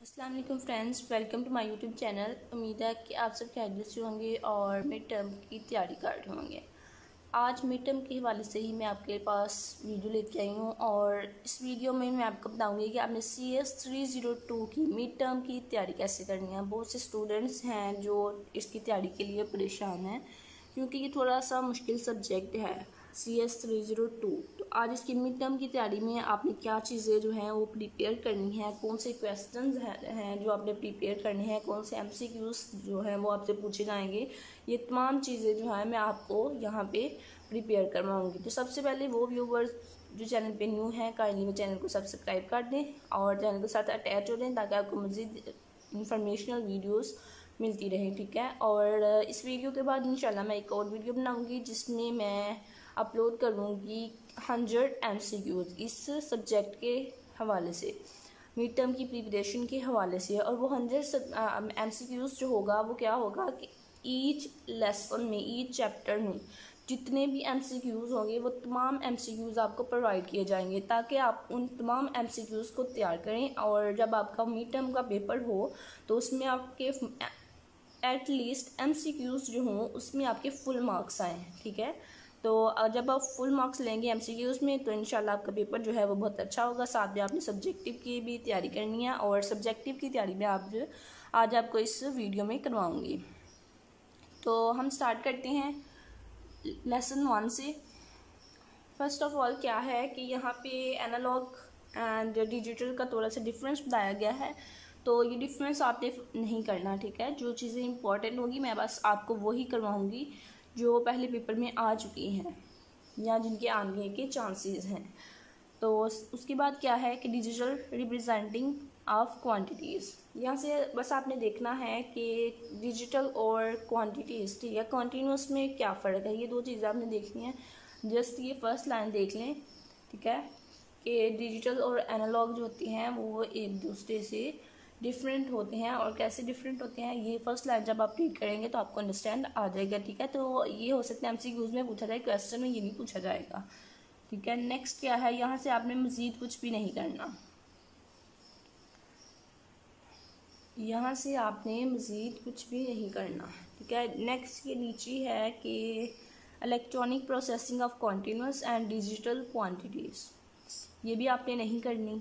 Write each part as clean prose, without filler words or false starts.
अस्सलाम वालेकुम friends, welcome to my YouTube channel. उम्मीद है कि आप सब खैरियत से होंगे और मिड टर्म की तैयारी कर रहे होंगे। आज मिड टर्म के हवाले से ही मैं आपके पास वीडियो लेके आई हूँ और इस वीडियो में मैं आपको बताऊँगी कि आपने CS 302 की मिड टर्म की तैयारी कैसे करनी है। बहुत से स्टूडेंट्स हैं जो इसकी तैयारी के लिए परेशान हैं क्योंकि ये थोड़ा सा मुश्किल सब्जेक्ट है CS 302। तो आज इसकी मिड टर्म की तैयारी में आपने क्या चीज़ें जो हैं वो प्रिपेयर करनी है, कौन से क्वेश्चंस हैं जो आपने प्रिपेयर करने हैं, कौन से MCQs जो हैं वो आपसे पूछे जाएंगे, ये तमाम चीज़ें जो हैं मैं आपको यहाँ पे प्रिपेयर करवाऊँगी। तो सबसे पहले वो व्यूवर्स जो चैनल पे न्यू हैं काइंडली वो चैनल को सब्सक्राइब कर दें और चैनल के साथ अटैच हो जाएं ताकि आपको मज़ीद इंफॉर्मेशनल वीडियोस मिलती रहे, ठीक है। और इस वीडियो के बाद इंशाल्लाह मैं एक और वीडियो बनाऊंगी जिसमें मैं अपलोड करूंगी 100 MCQs इस सब्जेक्ट के हवाले से, मिड टर्म की प्रिपरेशन के हवाले से। और वो 100 MCQs जो होगा वो क्या होगा कि ईच लेसन में, ईच चैप्टर में जितने भी MCQs होंगे वो तमाम MCQs आपको प्रोवाइड किए जाएंगे ताकि आप उन तमाम MCQs को तैयार करें और जब आपका मिड टर्म का पेपर हो तो उसमें आपके एटलीस्ट MCQs जो हों उसमें आपके फुल मार्क्स आएँ, ठीक है। तो जब आप फुल मार्क्स लेंगे MCQs में तो इंशाल्लाह आपका पेपर जो है वो बहुत अच्छा होगा। साथ में आपने सब्जेक्टिव की भी तैयारी करनी है और सब्जेक्टिव की तैयारी में आज आपको इस वीडियो में करवाऊँगी। तो हम स्टार्ट करते हैं लेसन 1 से। फर्स्ट ऑफ ऑल क्या है कि यहाँ पे एनालॉग एंड डिजिटल का थोड़ा सा डिफरेंस बताया गया है, तो ये डिफरेंस आपने नहीं करना, ठीक है। जो चीज़ें इंपॉर्टेंट होगी मैं बस आपको वही करवाऊँगी जो पहले पेपर में आ चुकी हैं या जिनके आने के चांसेस हैं। तो उसके बाद क्या है कि डिजिटल रिप्रेजेंटिंग ऑफ क्वांटिटीज़, यहाँ से बस आपने देखना है कि डिजिटल और क्वांटिटीज़, ठीक है, कॉन्टीन्यूस में क्या फ़र्क है, ये दो चीज़ें आपने देखनी है। जस्ट ये फर्स्ट लाइन देख लें, ठीक है, कि डिजिटल और एनालॉग जो होती हैं वो एक दूसरे से डिफरेंट होते हैं और कैसे डिफरेंट होते हैं ये फर्स्ट लाइन जब आप रीड करेंगे तो आपको अंडरस्टैंड आ जाएगा, ठीक है। तो ये हो सकता है MCQs में पूछा जाए, क्वेश्चन में ये नहीं पूछा जाएगा, ठीक है। नेक्स्ट क्या है, यहाँ से आपने मज़ीद कुछ भी नहीं करना, यहाँ से आपने मज़ीद कुछ भी नहीं करना, ठीक है। नेक्स्ट ये नीचे है कि electronic processing of continuous and digital quantities, ये भी आपने नहीं करनी।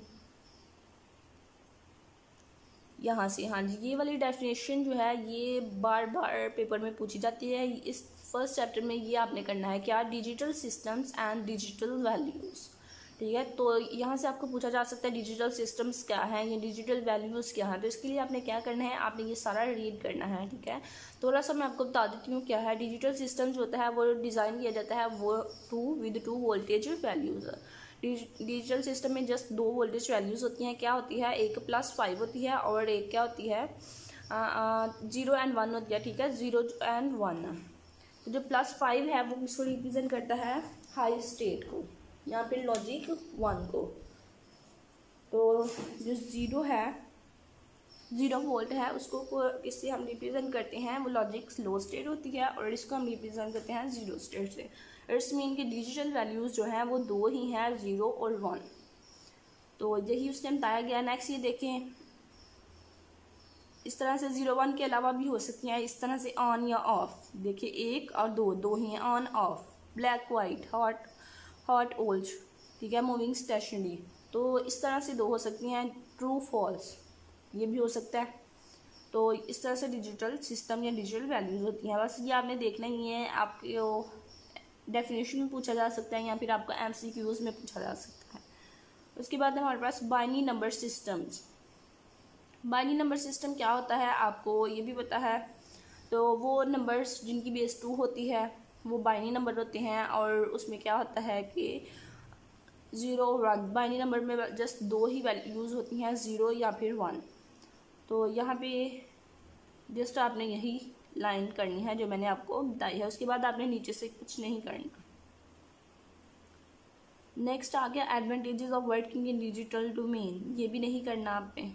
यहाँ से हाँ जी, ये वाली डेफिनेशन जो है ये बार बार पेपर में पूछी जाती है। इस फर्स्ट चैप्टर में ये आपने करना है क्या, digital systems and digital values, ठीक है। तो यहाँ से आपको पूछा जा सकता है डिजिटल सिस्टम्स क्या है, ये डिजिटल वैल्यूज़ क्या है। तो इसके लिए आपने क्या करना है, आपने ये सारा रीड करना है, ठीक है। थोड़ा सा मैं आपको बता देती हूँ क्या है। डिजिटल सिस्टम जो होता है वो डिज़ाइन किया जाता है वो with two voltage values. Digital system में जस्ट दो वोल्टेज वैल्यूज़ होती हैं, क्या होती है, एक +5 होती है और एक क्या होती है 0 एंड 1 होती है, ठीक है, 0 एंड 1। तो जो +5 है वो किसको रिप्रेजेंट करता है, हाई स्टेट को, यहाँ पे लॉजिक 1 को। तो जो 0 वोल्ट है उसको इससे हम रिप्रेजेंट करते हैं, वो लॉजिक लो स्टेट होती है और इसको हम रिप्रेजेंट करते हैं 0 स्टेट से। इट्स मीन कि डिजिटल वैल्यूज़ जो हैं वो दो ही हैं, 0 और 1। तो यही उसने बताया गया। नेक्स्ट ये देखें, इस तरह से 0 1 के अलावा भी हो सकती हैं, इस तरह से ऑन या ऑफ। देखिए एक और दो ही हैं, on off, black white, hot old, ठीक है, मूविंग स्टेशनरी। तो इस तरह से दो हो सकती हैं, ट्रू फॉल्स ये भी हो सकता है। तो इस तरह से डिजिटल सिस्टम या डिजिटल वैल्यूज़ होती हैं। बस ये आपने देखना ही है, आपके डेफिनेशन में पूछा जा सकता है या फिर आपका MCQs में पूछा जा सकता है। उसके बाद हमारे पास binary number systems. Binary number system क्या होता है आपको ये भी पता है। तो वो नंबर्स जिनकी बेस 2 होती है वो बाइनरी नंबर होते हैं और उसमें क्या होता है कि 0 1, बाइनरी नंबर में जस्ट दो ही वैल्यूज़ होती हैं, 0 या फिर 1। तो यहाँ पे जस्ट आपने यही लाइन करनी है जो मैंने आपको बताई है, उसके बाद आपने नीचे से कुछ नहीं करना। नेक्स्ट आ गया advantages of working in digital domain, ये भी नहीं करना आपने।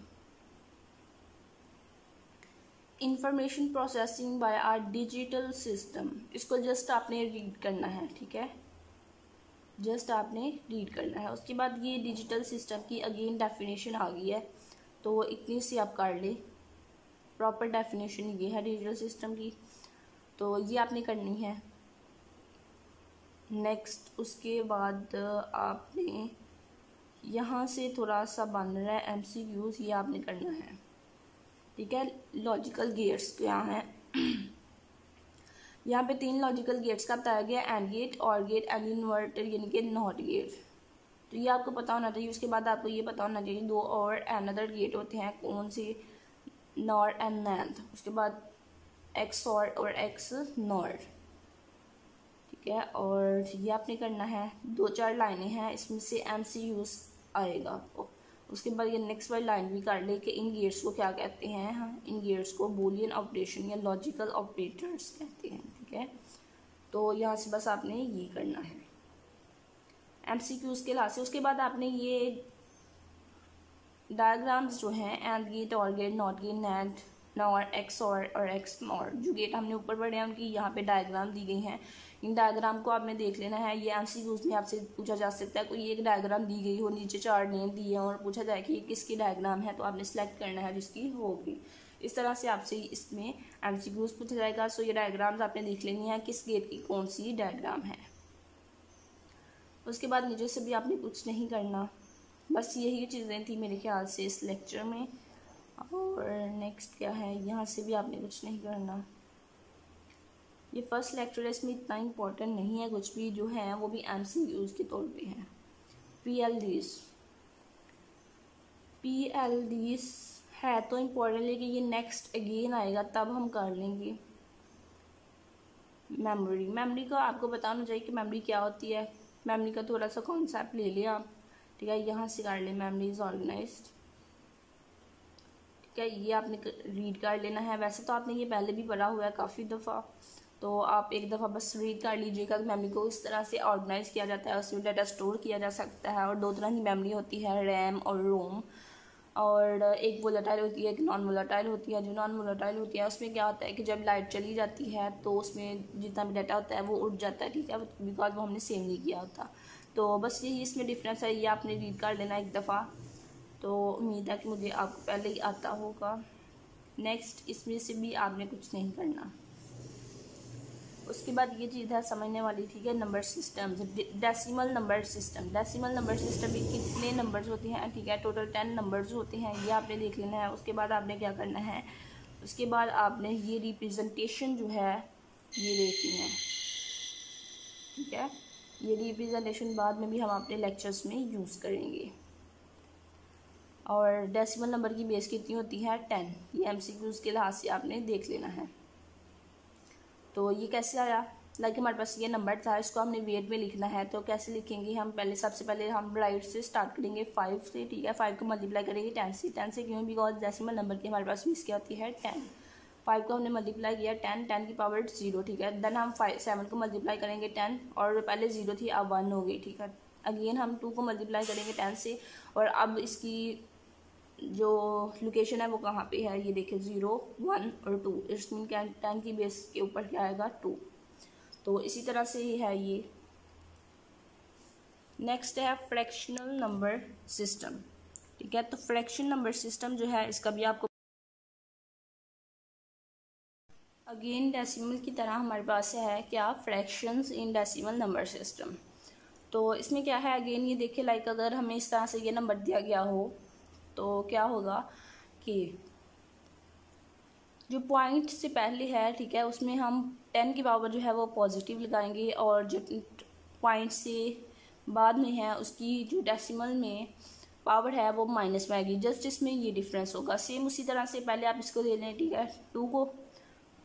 Information processing by our digital system, इसको जस्ट आपने रीड करना है, ठीक है, जस्ट आपने रीड करना है। उसके बाद ये डिजिटल सिस्टम की अगेन डेफिनेशन आ गई है, तो इतनी सी आप कर ले। प्रॉपर डेफिनेशन ये है डिजिटल सिस्टम की, तो ये आपने करनी है। नेक्स्ट उसके बाद आपने यहाँ से थोड़ा सा बन रहा है MCQs, ये आपने करना है, ठीक है। लॉजिकल गेट्स क्या हैं यहाँ पे 3 लॉजिकल गेट्स का बताया गया, and gate, OR gate, and inverter यानी कि नॉट गेट। तो ये आपको पता होना चाहिए। उसके बाद आपको ये पता होना चाहिए 2 और अनदर गेट होते हैं, कौन से, नॉर एंड नैंड। उसके बाद एक्स और एक्स नॉर, ठीक है। और ये आपने करना है। 2-4 लाइनें हैं, इसमें से MCQs आएगा आपको। उसके बाद ये नेक्स्ट वाली लाइन भी कर ले कि इन गेट्स को क्या कहते हैं। हाँ, इन गेट्स को बूलियन ऑपरेशन या लॉजिकल ऑपरेटर्स कहते हैं, ठीक है। तो यहाँ से बस आपने ये करना है MCQs के लास्ट से। उसके बाद आपने ये डायग्राम्स जो हैं, AND gate, OR gate, NOT gate, NAND, NOR, XOR XNOR, जो गेट हमने ऊपर पढ़े हैं उनकी यहाँ पे डायग्राम दी गई हैं। इन डायग्राम को आपने देख लेना है। ये MCQs में आपसे पूछा जा सकता है, कोई एक डायग्राम दी गई हो, नीचे 4 नेम दिए हैं और पूछा जाए कि ये किसकी डायग्राम है, तो आपने सेलेक्ट करना है जिसकी होगी। इस तरह से आपसे इसमें MCQs पूछा जाएगा। सो ये डायग्राम्स आपने देख लेनी है किस गेट की कौन सी डायग्राम है। उसके बाद नीचे से भी आपने कुछ नहीं करना। बस यही चीज़ें थी मेरे ख्याल से इस लेक्चर में। और नेक्स्ट क्या है, यहाँ से भी आपने कुछ नहीं करना। ये फर्स्ट लेक्चर है, इसमें इतना इम्पोर्टेंट नहीं है, कुछ भी जो है वो भी MCQs के तौर पे है। PLDs है तो इम्पोर्टेंट, लेकिन ये नेक्स्ट अगेन आएगा तब हम कर लेंगे। मेमोरी का आपको बताना चाहिए कि मेमोरी क्या होती है। मेमोरी का थोड़ा सा कॉन्सेप्ट ले लिया आप, ठीक है। यहाँ से कर ले, मेमोरी इज़ ऑर्गेनाइज्ड, ठीक है। ये आपने रीड कर लेना है। वैसे तो आपने ये पहले भी पढ़ा हुआ है काफ़ी दफ़ा, तो आप एक दफ़ा बस रीड कर लीजिएगा कि मेमोरी को इस तरह से ऑर्गेनाइज किया जाता है, उसमें डाटा स्टोर किया जा सकता है। और 2 तरह की मेमोरी होती है, रैम और रोम। और एक वोलेटाइल होती है, एक नॉन वोलेटाइल होती है। जो नॉन वोलेटाइल होती है उसमें क्या होता है कि जब लाइट चली जाती है तो उसमें जितना भी डाटा होता है वो उड़ जाता है, ठीक है, बिकॉज वो हमने सेव नहीं किया होता। तो बस यही इसमें डिफरेंस है, ये आपने रीड कर लेना एक दफ़ा। तो उम्मीद है कि मुझे आपको पहले ही आता होगा। नेक्स्ट इसमें से भी आपने कुछ नहीं करना। उसके बाद ये चीज़ है समझने वाली, ठीक है। Number system, decimal number system. Decimal number system में कितने नंबर्स होते हैं, ठीक है, टोटल 10 नंबर्स होते हैं, ये आपने देख लेना है। उसके बाद आपने क्या करना है, उसके बाद आपने ये रिप्रेजेंटेशन जो है ये देखनी है, ठीक है। ये रिप्रेजेंटेशन बाद में भी हम अपने लेक्चर्स में यूज़ करेंगे। और डेसिमल नंबर की बेस कितनी होती है, 10। ये MCQs के लिहाज से आपने देख लेना है। तो ये कैसे आया, लाइक हमारे पास ये नंबर था, इसको हमने वेट में लिखना है। तो कैसे लिखेंगे हम, पहले सबसे पहले हम राइट से स्टार्ट करेंगे 5 से, ठीक है। 5 को मल्टीप्लाई करेंगे 10 से। 10 से क्यों, बिकॉज डेसिमल नंबर की हमारे पास बेस क्या होती है, 10। 5 को हमने मल्टीप्लाई किया 10 की पावर 0, ठीक है। देन हम 7 को मल्टीप्लाई करेंगे 10, और पहले 0 थी अब 1 हो गई, ठीक है। अगेन हम 2 को मल्टीप्लाई करेंगे 10 से, और अब इसकी जो लोकेशन है वो कहाँ पे है, ये देखिए 0, 1 और 2। इट्स मीन 10 की बेस के ऊपर क्या आएगा, 2। तो इसी तरह से ही है ये। नेक्स्ट है फ्रैक्शनल नंबर सिस्टम, ठीक है। तो फ्रैक्शन नंबर सिस्टम जो है इसका भी आपको अगेन डेसिमल की तरह हमारे पास है क्या, fractions in decimal number system. तो इसमें क्या है, अगेन ये देखिए, लाइक अगर हमें इस तरह से ये नंबर दिया गया हो तो क्या होगा कि जो पॉइंट से पहले है, ठीक है, उसमें हम 10 की पावर जो है वो पॉजिटिव लगाएंगे, और जो पॉइंट से बाद में है उसकी जो डेसिमल में पावर है वो माइनस में आएगी। जस्ट इसमें ये डिफरेंस होगा। सेम उसी तरह से पहले आप इसको ले लें, ठीक है।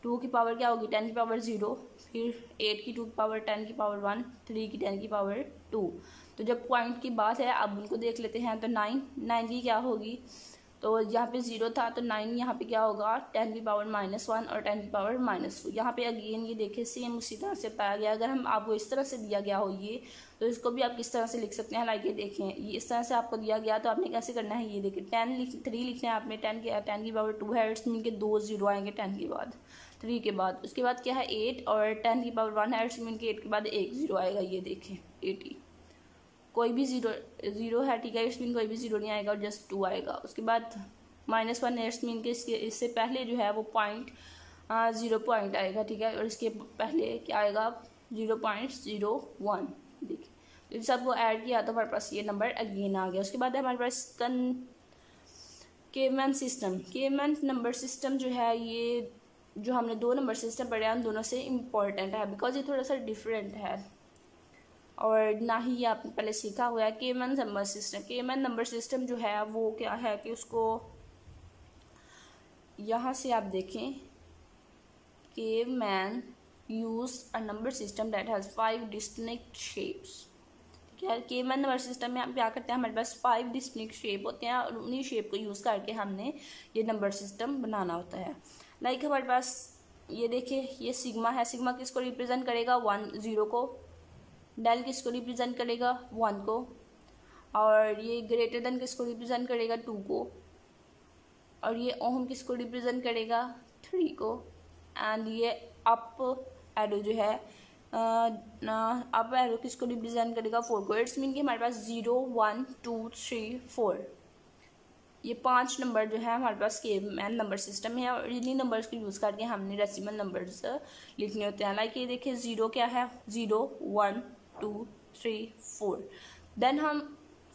2 की पावर क्या होगी, 10 की पावर 0, फिर 8 की 2 की पावर, 10 की पावर 1, 3 की 10 की पावर 2। तो जब पॉइंट की बात है अब उनको देख लेते हैं। तो 9 की क्या होगी, तो यहाँ पे 0 था तो 9 यहाँ पे क्या होगा, 10 की पावर -1 और 10 की पावर -2। यहाँ पे अगेन ये देखिए सेम उसी तरह से पाया गया। अगर हम आपको इस तरह से दिया गया हो ये, तो इसको भी आप किस तरह से लिख सकते हैं, लाइक ये देखें, ये इस तरह से आपको दिया गया तो आपने कैसे करना है, ये देखिए 3 लिखना है आपने। 10 की पावर 2 है, इट्स मीन के 2 0 आएंगे 10 के बाद, 3 के बाद। उसके बाद क्या है 8, और 10 की पावर 1 है, इट्स मीन के 8 के बाद 1 0 आएगा, ये देखें 80। कोई भी 0 है, ठीक है, इट्स मीन कोई भी 0 नहीं आएगा और जस्ट 2 आएगा। उसके बाद -1 है, इट्स मीन कि इससे पहले जो है वो 0 पॉइंट आएगा, ठीक है, और इसके पहले क्या आएगा 0.01। देखिए तो इन सबको ऐड किया तो हमारे पास ये नंबर अगेन आ गया। उसके बाद हमारे पास caveman system. Caveman number system जो है, ये जो हमने 2 नंबर सिस्टम पढ़े हैं उन दोनों से इम्पॉर्टेंट है, बिकॉज ये थोड़ा सा डिफरेंट है और ना ही ये आपने पहले सीखा हुआ है। Caveman number system, caveman number system जो है वो क्या है कि उसको यहाँ से आप देखें, caveman use a number system that has 5 distinct shapes. ठीक है, केवमैन नंबर सिस्टम में हम क्या करते हैं, हमारे पास 5 डिस्टिंक्ट शेप होते हैं और उन्हीं शेप को यूज़ करके हमने ये नंबर सिस्टम बनाना होता है। लाइक हमारे पास ये देखिए, ये सिग्मा है, सिग्मा किसको रिप्रेजेंट करेगा 0 को, डेल किसको रिप्रेजेंट करेगा 1 को, और ये ग्रेटर देन किसको रिप्रेजेंट करेगा 2 को, और ये ओम किसको रिप्रेजेंट करेगा 3 को, एंड ये अप एरो जो है अप एरो किसको रिप्रेजेंट करेगा 4 को। इट्स मीन कि हमारे पास 0 1 2 3 4 ये 5 नंबर जो है हमारे पास केवमैन नंबर सिस्टम है, और इन्हीं नंबर्स को यूज़ करके हमने डेसिमल नंबर्स लिखने होते हैं। लाइक ये देखिए 0 क्या है, 0 1 2 3 4। देन हम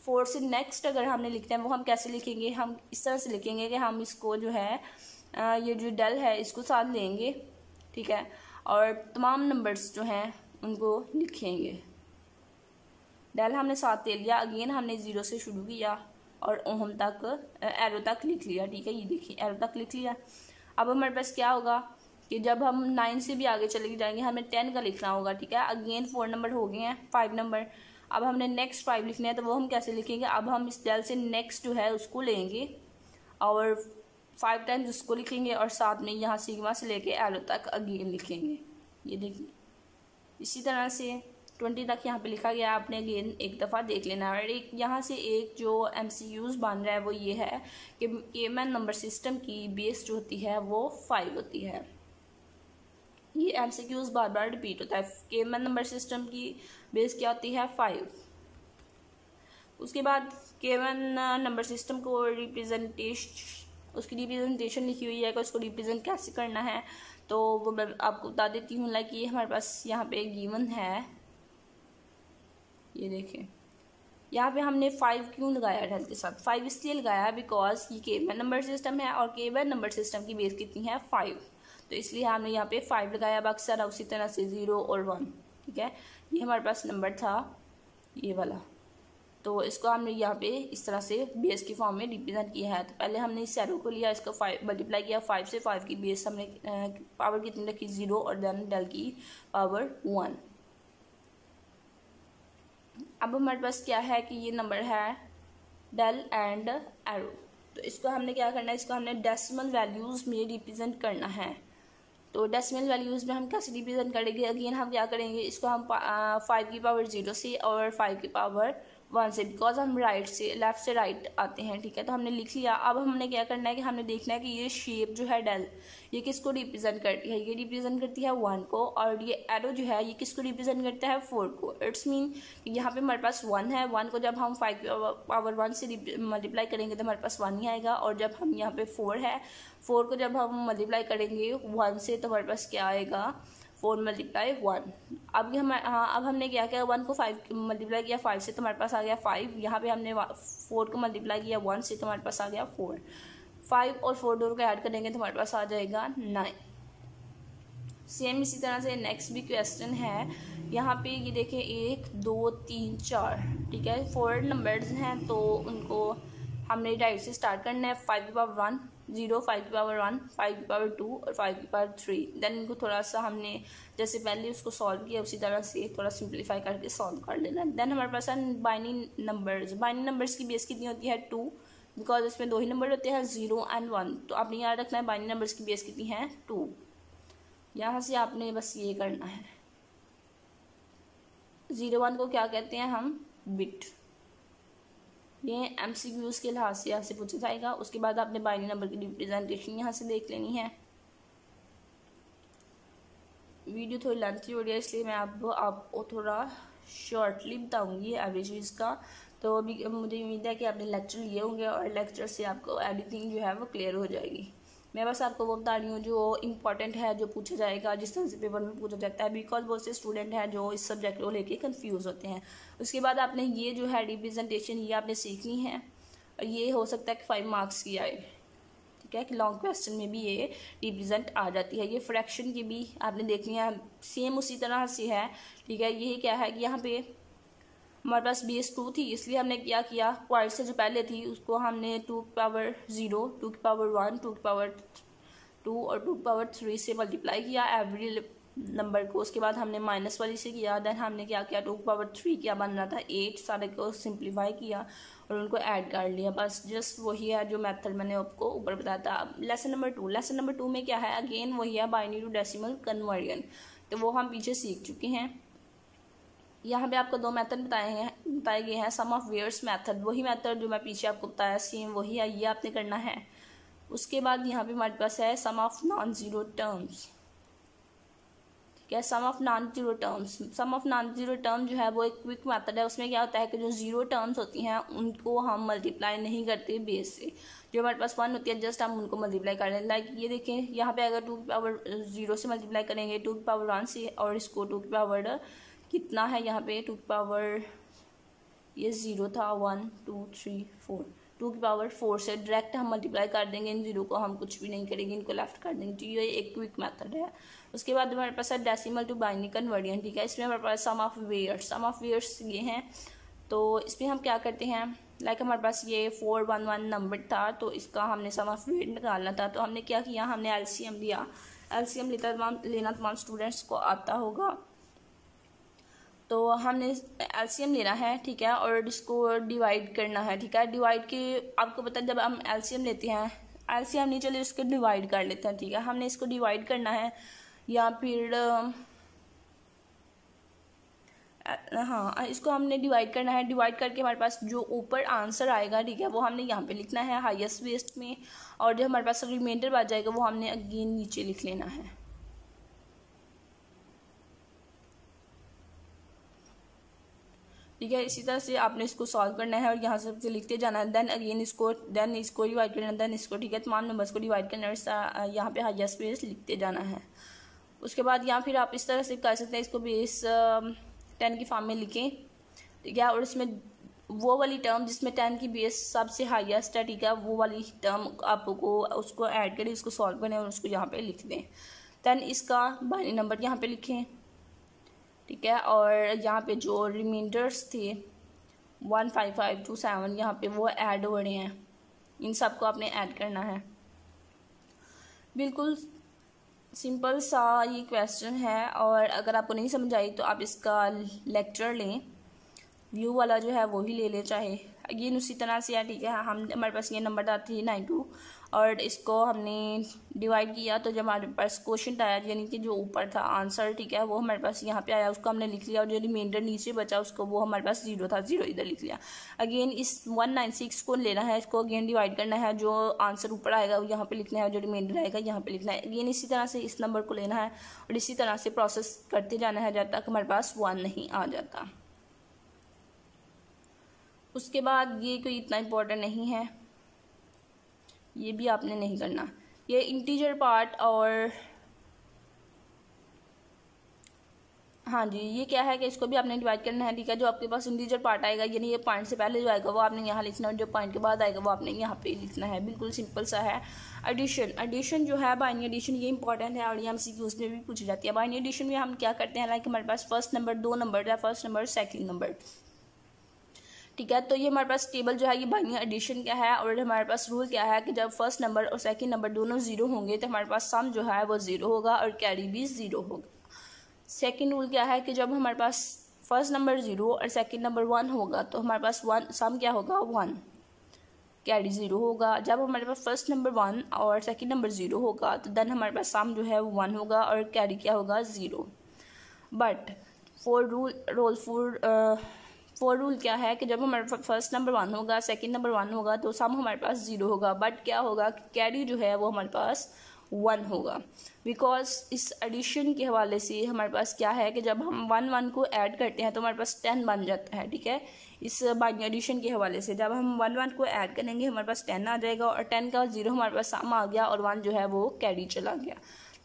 4 से नेक्स्ट अगर हमने लिखना है वो हम कैसे लिखेंगे, हम इस तरह से लिखेंगे कि हम इसको जो है ये जो डेल है इसको साथ लेंगे, ठीक है, और तमाम नंबर्स जो हैं उनको लिखेंगे। डेल हमने साथ ले लिया, अगेन हमने 0 से शुरू किया और ओम तक एरो तक लिख लिया, ठीक है, ये देखिए एरो तक लिख लिया। अब हमारे पास क्या होगा कि जब हम 9 से भी आगे चले जाएंगे हमें 10 का लिखना होगा, ठीक है, अगेन 4 नंबर हो गए हैं, 5 नंबर। अब हमने नेक्स्ट 5 लिखने हैं, तो वो हम कैसे लिखेंगे, अब हम इस डेल से नेक्स्ट जो है उसको लेंगे और 5 टाइम्स उसको लिखेंगे और साथ में यहाँ सिग्मा से लेके एरो तक अगेन लिखेंगे। ये देखिए इसी तरह से 20 तक यहाँ पे लिखा गया, आपने अगेन एक दफ़ा देख लेना। और एक यहाँ से एक जो MCQs बन रहा है वो ये है कि केवमैन नंबर सिस्टम की बेस जो होती है वो 5 होती है। ये MCQs बार बार रिपीट होता है। केवमैन नंबर सिस्टम की बेस क्या होती है 5। उसके बाद केवमैन नंबर सिस्टम को उसकी रिप्रेजेंटेशन लिखी हुई है कि उसको रिप्रेजेंट कैसे करना है, तो वो मैं आपको बता देती हूँ। लाइक ये हमारे पास यहाँ पे गिवन है, ये देखें यहाँ पे हमने 5 क्यों लगाया डेल के साथ, 5 इसलिए लगाया बिकॉज ये केवमैन नंबर सिस्टम है और केवमैन नंबर सिस्टम की बेस कितनी है 5, तो इसलिए हमने यहाँ पे 5 लगाया। बाकी सारा उसी तरह से 0 और 1, ठीक है। ये हमारे पास नंबर था ये वाला, तो इसको हमने यहाँ पे इस तरह से बेस की फॉर्म में रिप्रेजेंट किया है। तो पहले हमने इस एरो को लिया, इसको 5 मल्टीप्लाई किया 5 से, 5 की बेस हमने पावर कितनी रखी 0 और देन डेल की पावर 1। अब हमारे पास क्या है कि ये नंबर है डेल एंड एरो, तो इसको हमने क्या करना है, इसको हमने डेसिमल वैल्यूज़ में रिप्रेजेंट करना है। तो डेसिमल वैल्यूज़ में हम कैसे रिप्रेजेंट करेंगे, अगेन हम क्या करेंगे, इसको हम 5 की पावर 0 से और 5 की पावर 1 से, बिकॉज हम राइट से लेफ़्ट से राइट आते हैं, ठीक है, तो हमने लिख लिया। अब हमने क्या करना है कि हमने देखना है कि ये शेप जो है डेल ये किसको रिप्रेजेंट करती है, ये रिप्रेजेंट करती है 1 को, और ये एरो जो है ये किसको रिप्रेजेंट करता है 4 को। इट्स मीन यहाँ पे हमारे पास 1 है, 1 को जब हम 5 पावर 1 से मल्टीप्लाई करेंगे तो हमारे पास 1 ही आएगा, और जब हम यहाँ पे 4 है, 4 को जब हम मल्टीप्लाई करेंगे 1 से तो हमारे पास क्या आएगा 4 मल्टीप्लाई 1। अब अब हमने क्या किया, 1 को 5 मल्टीप्लाई किया 5 से तो हमारे पास आ गया 5। यहाँ पे हमने 4 को मल्टीप्लाई किया 1 से तो हमारे पास आ गया 4। 5 और 4 दोनों को ऐड करेंगे तो हमारे पास आ जाएगा 9। सेम इसी तरह से नेक्स्ट भी क्वेश्चन है। यहाँ पे ये देखें 1 2 3 4, ठीक है, 4 नंबर्स हैं, तो उनको हमने राइट से स्टार्ट करना है। 5 की पावर 1 0, 5 की पावर 1, 5 की पावर 2 और 5 की पावर 3। देन इनको थोड़ा सा हमने जैसे पहले उसको सॉल्व किया उसी तरह से थोड़ा सिंप्लीफाई करके सॉल्व कर लेना। देन हमारे पास है बाइनरी नंबर्स। बाइनरी नंबर्स की बेस कितनी होती है 2, बिकॉज इसमें 2 ही नंबर होते हैं 0 एंड 1, तो आपने याद रखना है बाइनरी नंबर्स की बेस कितनी है 2। यहाँ से आपने बस ये करना है, 0 1 को क्या कहते हैं हम बिट। ये MCQs के लिहाज से आपसे पूछा जाएगा। उसके बाद आपने बाइनरी नंबर की रिप्रेजेंटेशन यहाँ से देख लेनी है। वीडियो थोड़ी लेंथी हो रही है इसलिए मैं आपको थोड़ा शॉर्टली बताऊंगी एवरेजेस का। तो अभी मुझे उम्मीद है कि आपने लेक्चर लिए होंगे और लेक्चर से आपको एवरीथिंग जो है वो क्लियर हो जाएगी। मैं बस आपको वो बता रही हूँ जो इम्पॉर्टेंट है, जो पूछा जाएगा, जिस तरह से पेपर में पूछा जाता है, बिकॉज बहुत से स्टूडेंट हैं जो इस सब्जेक्ट को लेके कंफ्यूज होते हैं। उसके बाद आपने ये जो है रिप्रेजेंटेशन ये आपने सीखनी है और ये हो सकता है कि 5 मार्क्स की आए, ठीक है, कि लॉन्ग क्वेश्चन में भी ये रिप्रेजेंट आ जाती है। ये फ्रैक्शन की भी आपने देखनी है, सेम उसी तरह से है, ठीक है। ये क्या है कि यहाँ पे हमारे पास बेस 2 थी, इसलिए हमने क्या किया, क्वार्ट से जो पहले थी उसको हमने 2 की पावर 0, 2 की पावर 1, 2 की पावर 2 और 2 की पावर 3 से मल्टीप्लाई किया एवरी नंबर को। उसके बाद हमने माइनस वाली से किया, देन हमने क्या किया, 2 की पावर 3 क्या बन रहा था 8, सारे को सिंप्लीफाई किया और उनको ऐड कर लिया। बस जस्ट वही है जो मेथड मैंने आपको ऊपर बताया था। लेसन नंबर 2 में क्या है, अगेन वही है बाइनरी टू डेसिमल कन्वर्जन, तो वो हम पीछे सीख चुके हैं। यहाँ पे आपको 2 मेथड बताए गए हैं। सम ऑफ वेयर्स मेथड, वही मेथड जो मैं पीछे आपको बताया सेम वही है, ये आपने करना है। उसके बाद यहाँ पे हमारे पास है sum of non zero terms, ठीक है। Sum of non zero term जो है वो एक क्विक मेथड है। उसमें क्या होता है कि जो जीरो टर्म्स होती हैं उनको हम मल्टीप्लाई नहीं करते बेस से, जो हमारे पास 1 होती है जस्ट हम उनको मल्टीप्लाई कर लें। लाइक ये देखें, यहाँ पे अगर 2 की पावर 0 से मल्टीप्लाई करेंगे 2 की पावर 1 से, और इसको 2 की पावर कितना है यहाँ पे 2 की पावर, ये 0 था 1 2 3 4, 2 की पावर 4 से डायरेक्ट हम मल्टीप्लाई कर देंगे। इन 0 को हम कुछ भी नहीं करेंगे, इनको लेफ्ट कर देंगे। तो ये एक क्विक मेथड है। उसके बाद हमारे पास है डेसिमल टू बाइनरी कन्वर्जन, ठीक है। इसमें हमारे पास सम ऑफ वेयर्स ये हैं। तो इसमें हम क्या करते हैं, लाइक हमारे पास ये 411 नंबर था, तो इसका हमने सम ऑफ वेयर निकालना था। तो हमने क्या किया, हमने एलसीएम लिया। एलसीएम लेना तमाम स्टूडेंट्स को आता होगा। तो हमने एलसीएम लेना है, ठीक है, और इसको डिवाइड करना है, ठीक है। डिवाइड के आपको पता है जब हम एलसीएम लेते हैं, एलसीएम नहीं चले इसको डिवाइड कर लेते हैं, ठीक है। हमने इसको डिवाइड करना है या फिर हाँ, इसको हमने डिवाइड करना है। डिवाइड करके हमारे पास जो ऊपर आंसर आएगा, ठीक है, वो हमने यहाँ पे लिखना है हाईएस्ट वेस्ट में, और जो हमारे पास रिमाइंडर बच जाएगा वो हमने अगेन नीचे लिख लेना है। ठीक है, इसी तरह से आपने इसको सॉल्व करना है और यहाँ से लिखते जाना है। देन इसको डिवाइड करना है, देन इसको, ठीक है, तमाम नंबर्स को डिवाइड करना है, यहाँ पे हाईएस्ट बेस लिखते जाना है। उसके बाद यहाँ फिर आप इस तरह से कर सकते हैं, इसको बेस 10 की फॉर्म में लिखें, ठीक है, और इसमें वो वाली टर्म जिसमें 10 की बेस सबसे हाईएस्ट है, ठीक है, वो वाली टर्म आपको उसको ऐड करें, इसको सॉल्व करें और उसको यहाँ पे लिख दें। देन इसका बाइनरी नंबर यहाँ पे लिखें, ठीक है, और यहाँ पे जो रिमाइंडर्स थे 15527 यहाँ पे वो ऐड हो रहे हैं, इन सबको आपने ऐड करना है। बिल्कुल सिंपल सा ये क्वेश्चन है, और अगर आपको नहीं समझ आई तो आप इसका लेक्चर लें, व्यू वाला जो है वही ले लें चाहे। अगेन उसी तरह से है, ठीक है। हमारे पास ये नंबर था 392 और इसको हमने डिवाइड किया, तो जब हमारे पास क्वेश्चन आया यानी कि जो ऊपर था आंसर, ठीक है, वो हमारे पास यहाँ पे आया, उसको हमने लिख लिया, और जो रिमाइंडर नीचे बचा उसको वो हमारे पास 0 था, 0 इधर लिख लिया। अगेन इस 196 को लेना है, इसको अगेन डिवाइड करना है, जो आंसर ऊपर आएगा वो यहाँ पे लिखना है, जो रिमाइंडर आएगा यहाँ पे लिखना है। अगेन इसी तरह से इस नंबर को लेना है और इसी तरह से प्रोसेस करते जाना है जब तक हमारे पास 1 नहीं आ जाता। उसके बाद ये कोई इतना इम्पोर्टेंट नहीं है, ये भी आपने नहीं करना। ये इंटीजर पार्ट और हाँ जी, ये क्या है कि इसको भी आपने डिवाइड करना है, ठीक है। जो आपके पास इंटीजर पार्ट आएगा यानी ये पॉइंट से पहले जो आएगा वो आपने यहाँ लिखना है, और जो पॉइंट के बाद आएगा वो आपने यहाँ पे लिखना है। बिल्कुल सिंपल सा है। एडिशन जो है, बाइनरी एडिशन, ये इंपॉर्टेंट है और ये MCQs में भी पूछी जाती है। बाइनरी एडिशन में हम क्या करते हैं, लाइक हमारे पास फर्स्ट नंबर 2 नंबर है, फर्स्ट नंबर सेकेंड नंबर, ठीक है। तो ये हमारे पास टेबल जो है ये बाइनरी एडिशन क्या है, और हमारे पास रूल क्या है कि जब फर्स्ट नंबर और सेकंड नंबर दोनों 0 होंगे तो हमारे पास सम जो है वो 0 होगा और कैरी भी 0 होगा। सेकंड रूल क्या है कि जब हमारे पास फर्स्ट नंबर 0 और सेकंड नंबर 1 होगा तो हमारे पास सम क्या होगा 1, कैरी 0 होगा। जब हमारे पास फर्स्ट नंबर 1 और सेकंड नंबर 0 होगा तो देन हमारे पास सम जो है वो 1 होगा और कैरी क्या होगा 0। बट फोर रूल क्या है कि जब हमारे पास फर्स्ट नंबर 1 होगा, सेकंड नंबर 1 होगा तो सम हमारे पास 0 होगा, बट क्या होगा कि कैरी जो है वो हमारे पास 1 होगा। बिकॉज इस एडिशन के हवाले से हमारे पास क्या है कि जब हम 1 1 को ऐड करते हैं तो हमारे पास 10 बन जाता है, ठीक है। इस बाइनरी एडिशन के हवाले से। जब हम 1 1 को ऐड करेंगे हमारे पास 10 आ जाएगा और 10 का 0 हमारे पास सम आ गया और 1 जो है वो कैरी चला गया।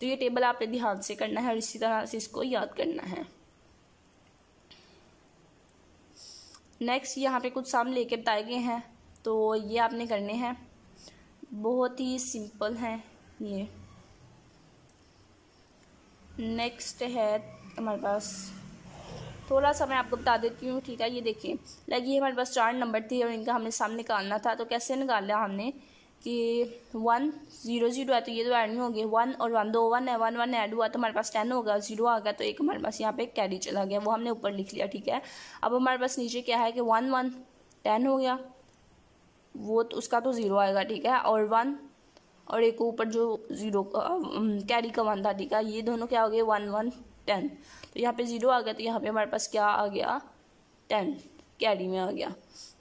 तो ये टेबल आपने ध्यान से करना है और इसी तरह से इसको याद करना है। नेक्स्ट यहाँ पे कुछ सम लेके बताए गए हैं, तो ये आपने करने हैं, बहुत ही सिंपल हैं ये। नेक्स्ट है हमारे पास, थोड़ा सा मैं आपको बता देती हूँ, ठीक है। ये देखिए, लाइक ये हमारे पास 4 नंबर थे और इनका हमने सम निकालना था। तो कैसे निकाला हमने कि 1 0 0 है तो ये तो ऐड नहीं होंगे, 1 और 1 2 1 है, 1 1 ऐड हुआ तो हमारे पास 10 होगा, 0 आ गया तो एक हमारे पास यहाँ पे कैरी चला गया, वो हमने ऊपर लिख लिया, ठीक है। अब हमारे पास नीचे क्या है कि 1 1 10 हो गया, वो तो उसका तो 0 आएगा, ठीक है। और 1 और एक ऊपर जो 0 कैरी का 1 था, ठीक है, ये दोनों क्या हो गए 1 1 10। तो यहाँ पे 0 आ गया तो यहाँ पे हमारे पास क्या आ गया 10 कैरी में आ गया।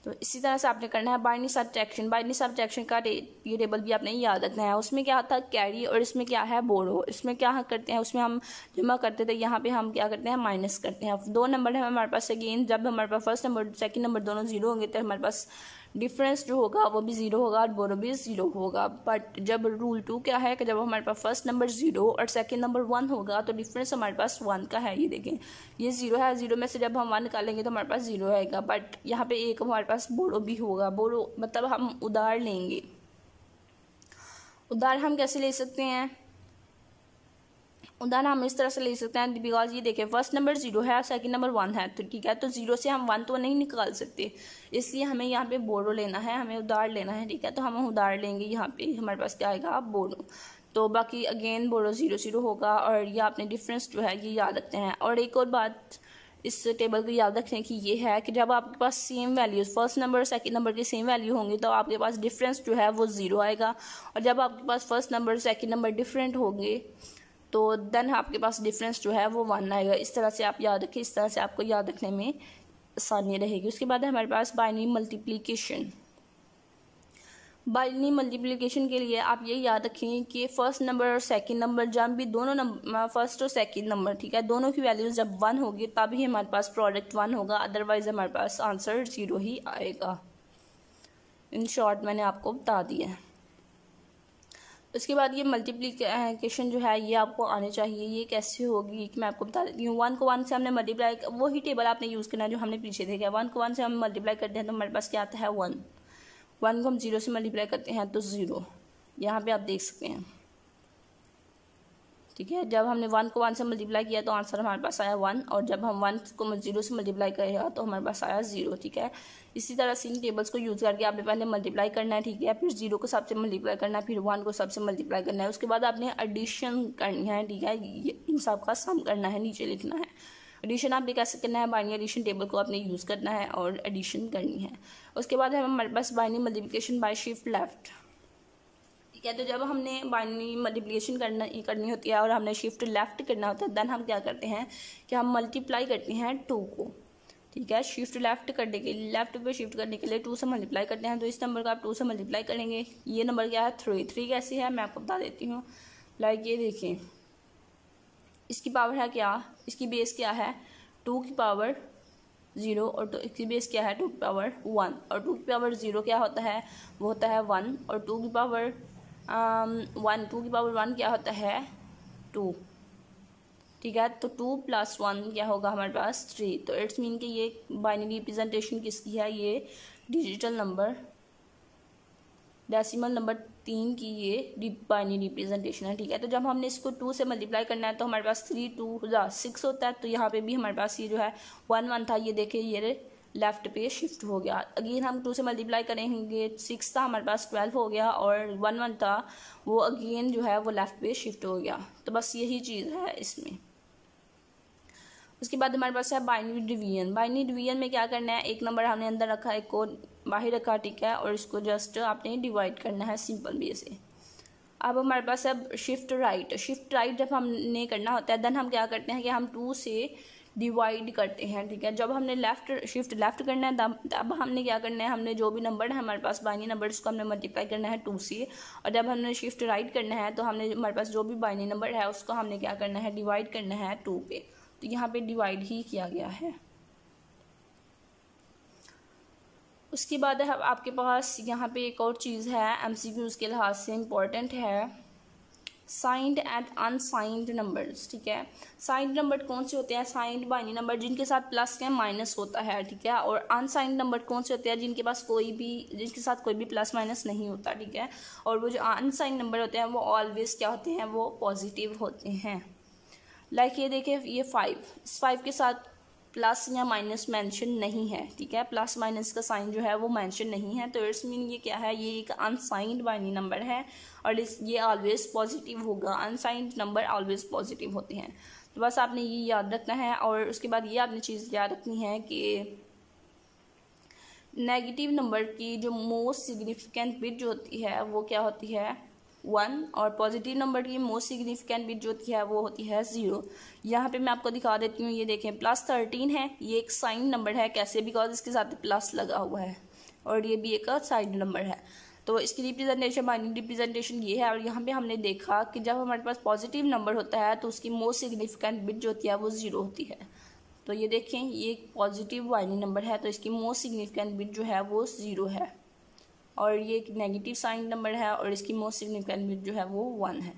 तो इसी तरह से आपने करना है बाइनरी सब्ट्रैक्शन। बाइनरी सब्ट्रैक्शन का ये टेबल भी आपने याद रखना है। उसमें क्या था कैरी और इसमें क्या है बोरो। इसमें क्या करते हैं, उसमें हम जमा करते थे, यहाँ पे हम क्या करते हैं माइनस करते हैं। 2 नंबर है हमारे पास, अगेन जब हमारे पास फर्स्ट नंबर सेकंड नंबर दोनों 0 होंगे तो हमारे पास डिफरेंस जो होगा वो भी 0 होगा और बोरो भी 0 होगा। बट जब रूल 2 क्या है कि जब हमारे पास फर्स्ट नंबर 0 और सेकंड नंबर 1 होगा तो डिफरेंस हमारे पास 1 का है। ये देखें, ये 0 है, 0 में से जब हम 1 निकालेंगे तो हमारे पास 0 आएगा। बट यहाँ पे एक हमारे पास बोरो भी होगा। बोरो मतलब हम उधार लेंगे। उधार हम कैसे ले सकते हैं, उदाहरण हम इस तरह से ले सकते हैं, बिकॉज ये देखें फर्स्ट नंबर 0 है, सेकंड नंबर 1 है, तो ठीक है, तो 0 से हम 1 तो नहीं निकाल सकते, इसलिए हमें यहाँ पे बोरो लेना है, हमें उधार लेना है, ठीक है। तो हम उधार लेंगे, यहाँ पे हमारे पास क्या आएगा बोरो। तो बाकी अगेन बोरो 0 0 होगा और ये आपने डिफरेंस जो है ये याद रखते हैं। और एक और बात इस टेबल को याद रखने की ये है कि जब आपके पास सेम वैल्यूज फर्स्ट नंबर और सेकंड नंबर की सेम वैल्यू होंगी तो आपके पास डिफरेंस जो है वो 0 आएगा। और जब आपके पास first number second number different होंगे तो देन आपके पास डिफरेंस जो है वो 1 आएगा। इस तरह से आप याद रखें, इस तरह से आपको याद रखने में आसानी रहेगी। उसके बाद है हमारे पास बाइनरी मल्टीप्लिकेशन। बाइनरी मल्टीप्लिकेशन के लिए आप ये याद रखें कि फर्स्ट नंबर और सेकंड नंबर जब भी दोनों नंबर फर्स्ट और सेकंड नंबर, ठीक है, दोनों की वैल्यूज जब 1 होगी तभी हमारे पास प्रोडक्ट 1 होगा, अदरवाइज हमारे पास आंसर 0 ही आएगा। इन शॉर्ट मैंने आपको बता दिया है। उसके बाद ये मल्टीप्लिकेशन जो है ये आपको आने चाहिए। ये कैसे होगी कि मैं आपको बता देती हूँ। 1 को 1 से हमने मल्टीप्लाई, वही टेबल आपने यूज़ करना है जो हमने पीछे देखा है। 1 को 1 से हम मल्टीप्लाई करते हैं तो हमारे पास क्या आता है 1। 1 को हम 0 से मल्टीप्लाई करते हैं तो 0, यहाँ पे आप देख सकते हैं, ठीक है। जब हमने 1 को 1 से मल्टीप्लाई किया तो आंसर हमारे पास आया 1, और जब हम 1 को 0 से मल्टीप्लाई करेगा तो हमारे पास आया 0, ठीक है। इसी तरह से इन टेबल्स को यूज़ करके आपने पहले मल्टीप्लाई करना है, ठीक है, फिर 0 को सबसे मल्टीप्लाई करना है, फिर 1 को सबसे मल्टीप्लाई करना है। उसके बाद आपने एडिशन करनी है, ठीक है, इन सब का सम करना है, नीचे लिखना है। एडिशन आपने कैसे करना है, बाइनरी एडिशन टेबल को आपने यूज़ करना है और एडिशन करनी है। उसके बाद है हमारे पास binary multiplication by shift left, ठीक है। तो जब हमने बाइनरी मल्टीप्लिकेशन करनी होती है और हमने शिफ्ट लेफ्ट करना होता है, देन हम क्या करते हैं कि हम मल्टीप्लाई करते हैं 2 को, ठीक है। शिफ्ट लेफ्ट करने के लिए, लेफ्ट पे शिफ्ट करने के लिए 2 से मल्टीप्लाई करते हैं। तो इस नंबर का आप 2 से मल्टीप्लाई करेंगे। ये नंबर क्या है 3 कैसे है मैं आपको बता देती हूँ। लाइक ये देखिए, इसकी पावर है क्या, इसकी बेस क्या है 2 की पावर 0 और इसकी बेस क्या है 2 की पावर 1, और 2 की पावर 0 क्या होता है, वो होता है 1, और 2 की पावर 2 की पावर 1 क्या होता है 2, ठीक है। तो 2 + 1 क्या होगा हमारे पास 3। तो इट्स मीन कि ये बाइनरी रिप्रेजेंटेशन किसकी है, ये डिजिटल नंबर डेसिमल नंबर 3 की ये बाइनरी रिप्रेजेंटेशन है, ठीक है। तो जब हमने इसको 2 से मल्टीप्लाई करना है तो हमारे पास 3 2 6 होता है। तो यहाँ पे भी हमारे पास ये जो है 1 1 था, ये देखिए ये लेफ्ट पे शिफ्ट हो गया। अगेन हम 2 से मल्टीप्लाई करेंगे, 6 था हमारे पास 12 हो गया, और 1 1 था वो अगेन जो है वो लेफ्ट पे शिफ्ट हो गया। तो बस यही चीज़ है इसमें। उसके बाद हमारे पास है बाइनरी डिवीजन। बाइनरी डिवीजन में क्या करना है, एक नंबर हमने अंदर रखा, एक को बाहर रखा, ठीक है, और इसको जस्ट आपने डिवाइड करना है सिंपल वे से। अब हमारे पास है शिफ्ट राइट। शिफ्ट राइट जब हमने करना होता है देन हम क्या करते हैं कि हम 2 से डिवाइड करते हैं, ठीक है। जब हमने शिफ्ट लेफ्ट करना है तब हमने क्या करना है, हमने जो भी नंबर है हमारे पास बाइनरी नंबर उसको हमने मल्टीप्लाई करना है 2 से, और जब हमने शिफ्ट राइट करना है तो हमने हमारे पास जो भी बाइनरी नंबर है उसको हमने क्या करना है, डिवाइड करना है 2 पे। तो यहाँ पे डिवाइड ही किया गया है। उसके बाद है आपके पास यहाँ पे एक और चीज़ है MCQs के लिहाज से इम्पॉर्टेंट है, साइंड एंड अनसाइंड नंबर्स। ठीक है, साइंड नंबर कौन से होते हैं? साइंड बाइनरी नंबर जिनके साथ प्लस या माइनस होता है। ठीक है, और अनसाइंड नंबर कौन से होते हैं? जिनके साथ कोई भी प्लस माइनस नहीं होता। ठीक है, और वो जो अनसाइंड नंबर होते हैं वो ऑलवेज क्या होते हैं? वो पॉजिटिव होते हैं। लाइक ये देखिए, ये 5, इस 5 के साथ प्लस या माइनस मेंशन नहीं है। ठीक है, प्लस माइनस का साइन जो है वो मेंशन नहीं है, तो इट्स मीन ये क्या है? ये एक अनसाइंड बाइनरी नंबर है और ये ऑलवेज पॉजिटिव होगा। अनसाइंड नंबर ऑलवेज पॉजिटिव होते हैं। तो बस आपने ये याद रखना है। और उसके बाद ये आपने चीज़ याद रखनी है कि नेगेटिव नंबर की जो मोस्ट सिग्निफिकेंट बिट जो होती है वो क्या होती है? 1, और पॉजिटिव नंबर की मोस्ट सिग्निफिकेंट बिट जो होती है वो होती है 0। यहाँ पे मैं आपको दिखा देती हूँ, ये देखें +13 है, ये एक साइन नंबर है। कैसे? बिकॉज इसके साथ प्लस लगा हुआ है और ये भी एक साइन नंबर है। तो इसकी रिप्रेजेंटेशन, बाइनरी रिप्रेजेंटेशन ये है। और यहाँ पे हमने देखा कि जब हमारे पास पॉजिटिव नंबर होता है तो उसकी मोस्ट सिग्निफिकेंट बिट जो होती है वो 0 होती है। तो ये देखें, ये एक पॉजिटिव बाइनरी नंबर है तो इसकी मोस्ट सिग्निफिकेंट बिट जो है वो 0 है। और ये एक नेगेटिव साइन नंबर है और इसकी मोस्ट सिग्निफिकेंट बिट जो है वो 1 है।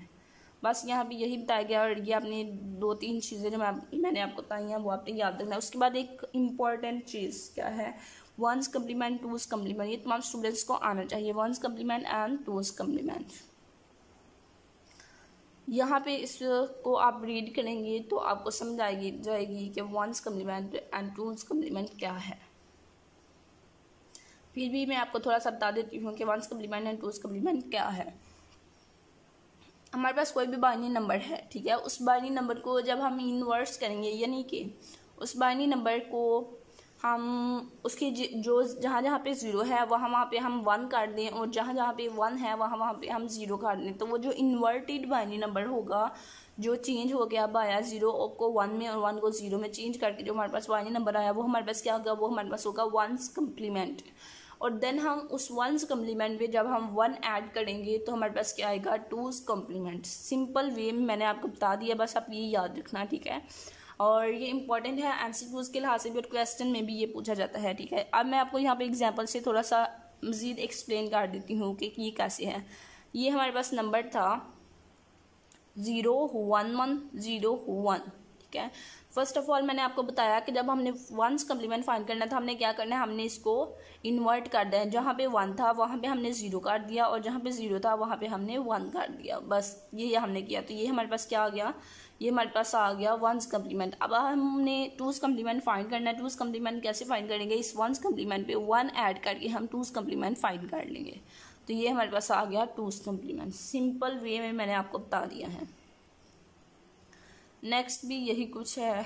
बस यहाँ पे यही बताया गया। और ये आपने 2-3 चीज़ें जो मैंने आपको बताई हैं वो आपने याद रखना है। उसके बाद एक इम्पॉर्टेंट चीज़ क्या है? 1's complement, 2's complement. ये तमाम स्टूडेंट्स को आना चाहिए, 1's complement and 2's complement. यहाँ पे इसको आप रीड करेंगे तो आपको समझ जाएगी कि 1's complement and 2's complement क्या है। फिर भी मैं आपको थोड़ा सा बता देती हूँ कि 1's complement and 2's complement क्या है। हमारे पास कोई भी बाइनरी नंबर है। ठीक है, उस बाइनरी नंबर को जब हम इनवर्स करेंगे, यानी कि उस बाइनरी नंबर को हम उसकी जो जहाँ जहाँ पे 0 है वहाँ पे हम 1 काट दें, और जहाँ जहाँ पे 1 है वहाँ पे हम 0 काट दें, तो वो जो इन्वर्टेड बाइनरी नंबर होगा, जो चेंज हो गया आया 0 को 1 में और 1 को 0 में चेंज करके जो हमारे पास बाइनरी नंबर आया वो हमारे पास क्या होगा? वो हमारे पास होगा 1's कम्प्लीमेंट। और देन हम उस 1's कम्प्लीमेंट में जब हम 1 ऐड करेंगे तो हमारे पास क्या आएगा? 2's complement. सिंपल वे में मैंने आपको बता दिया, बस आप ये याद रखना। ठीक है, और ये इंपॉर्टेंट है, MCQs के लिहाज से भी और क्वेश्चन में भी ये पूछा जाता है। ठीक है, अब मैं आपको यहाँ पे एग्जांपल से थोड़ा सा मज़ीद एक्सप्लेन कर देती हूँ कि ये कैसे है। ये हमारे पास नंबर था 0 1 1 0 1। ठीक है, फर्स्ट ऑफ ऑल मैंने आपको बताया कि जब हमने 1's कम्प्लीमेंट फाइंड करना था हमने क्या करना है? हमने इसको इन्वर्ट कर दिया है। जहाँ पे 1 था वहाँ पे हमने 0 काट दिया और जहाँ पे 0 था वहाँ पे हमने 1 काट दिया। बस ये हमने किया, तो ये हमारे पास क्या आ गया? ये हमारे पास आ गया 1's कम्प्लीमेंट। अब हमने 2's कम्प्लीमेंट फाइंड करना है। 2's कम्प्लीमेंट कैसे फाइंड करेंगे? इस 1's कम्प्लीमेंट पे 1 ऐड करके हम 2's कम्प्लीमेंट फाइंड कर लेंगे। तो ये हमारे पास आ गया 2's कम्प्लीमेंट। सिंपल वे में मैंने आपको बता दिया है। नेक्स्ट भी यही कुछ है।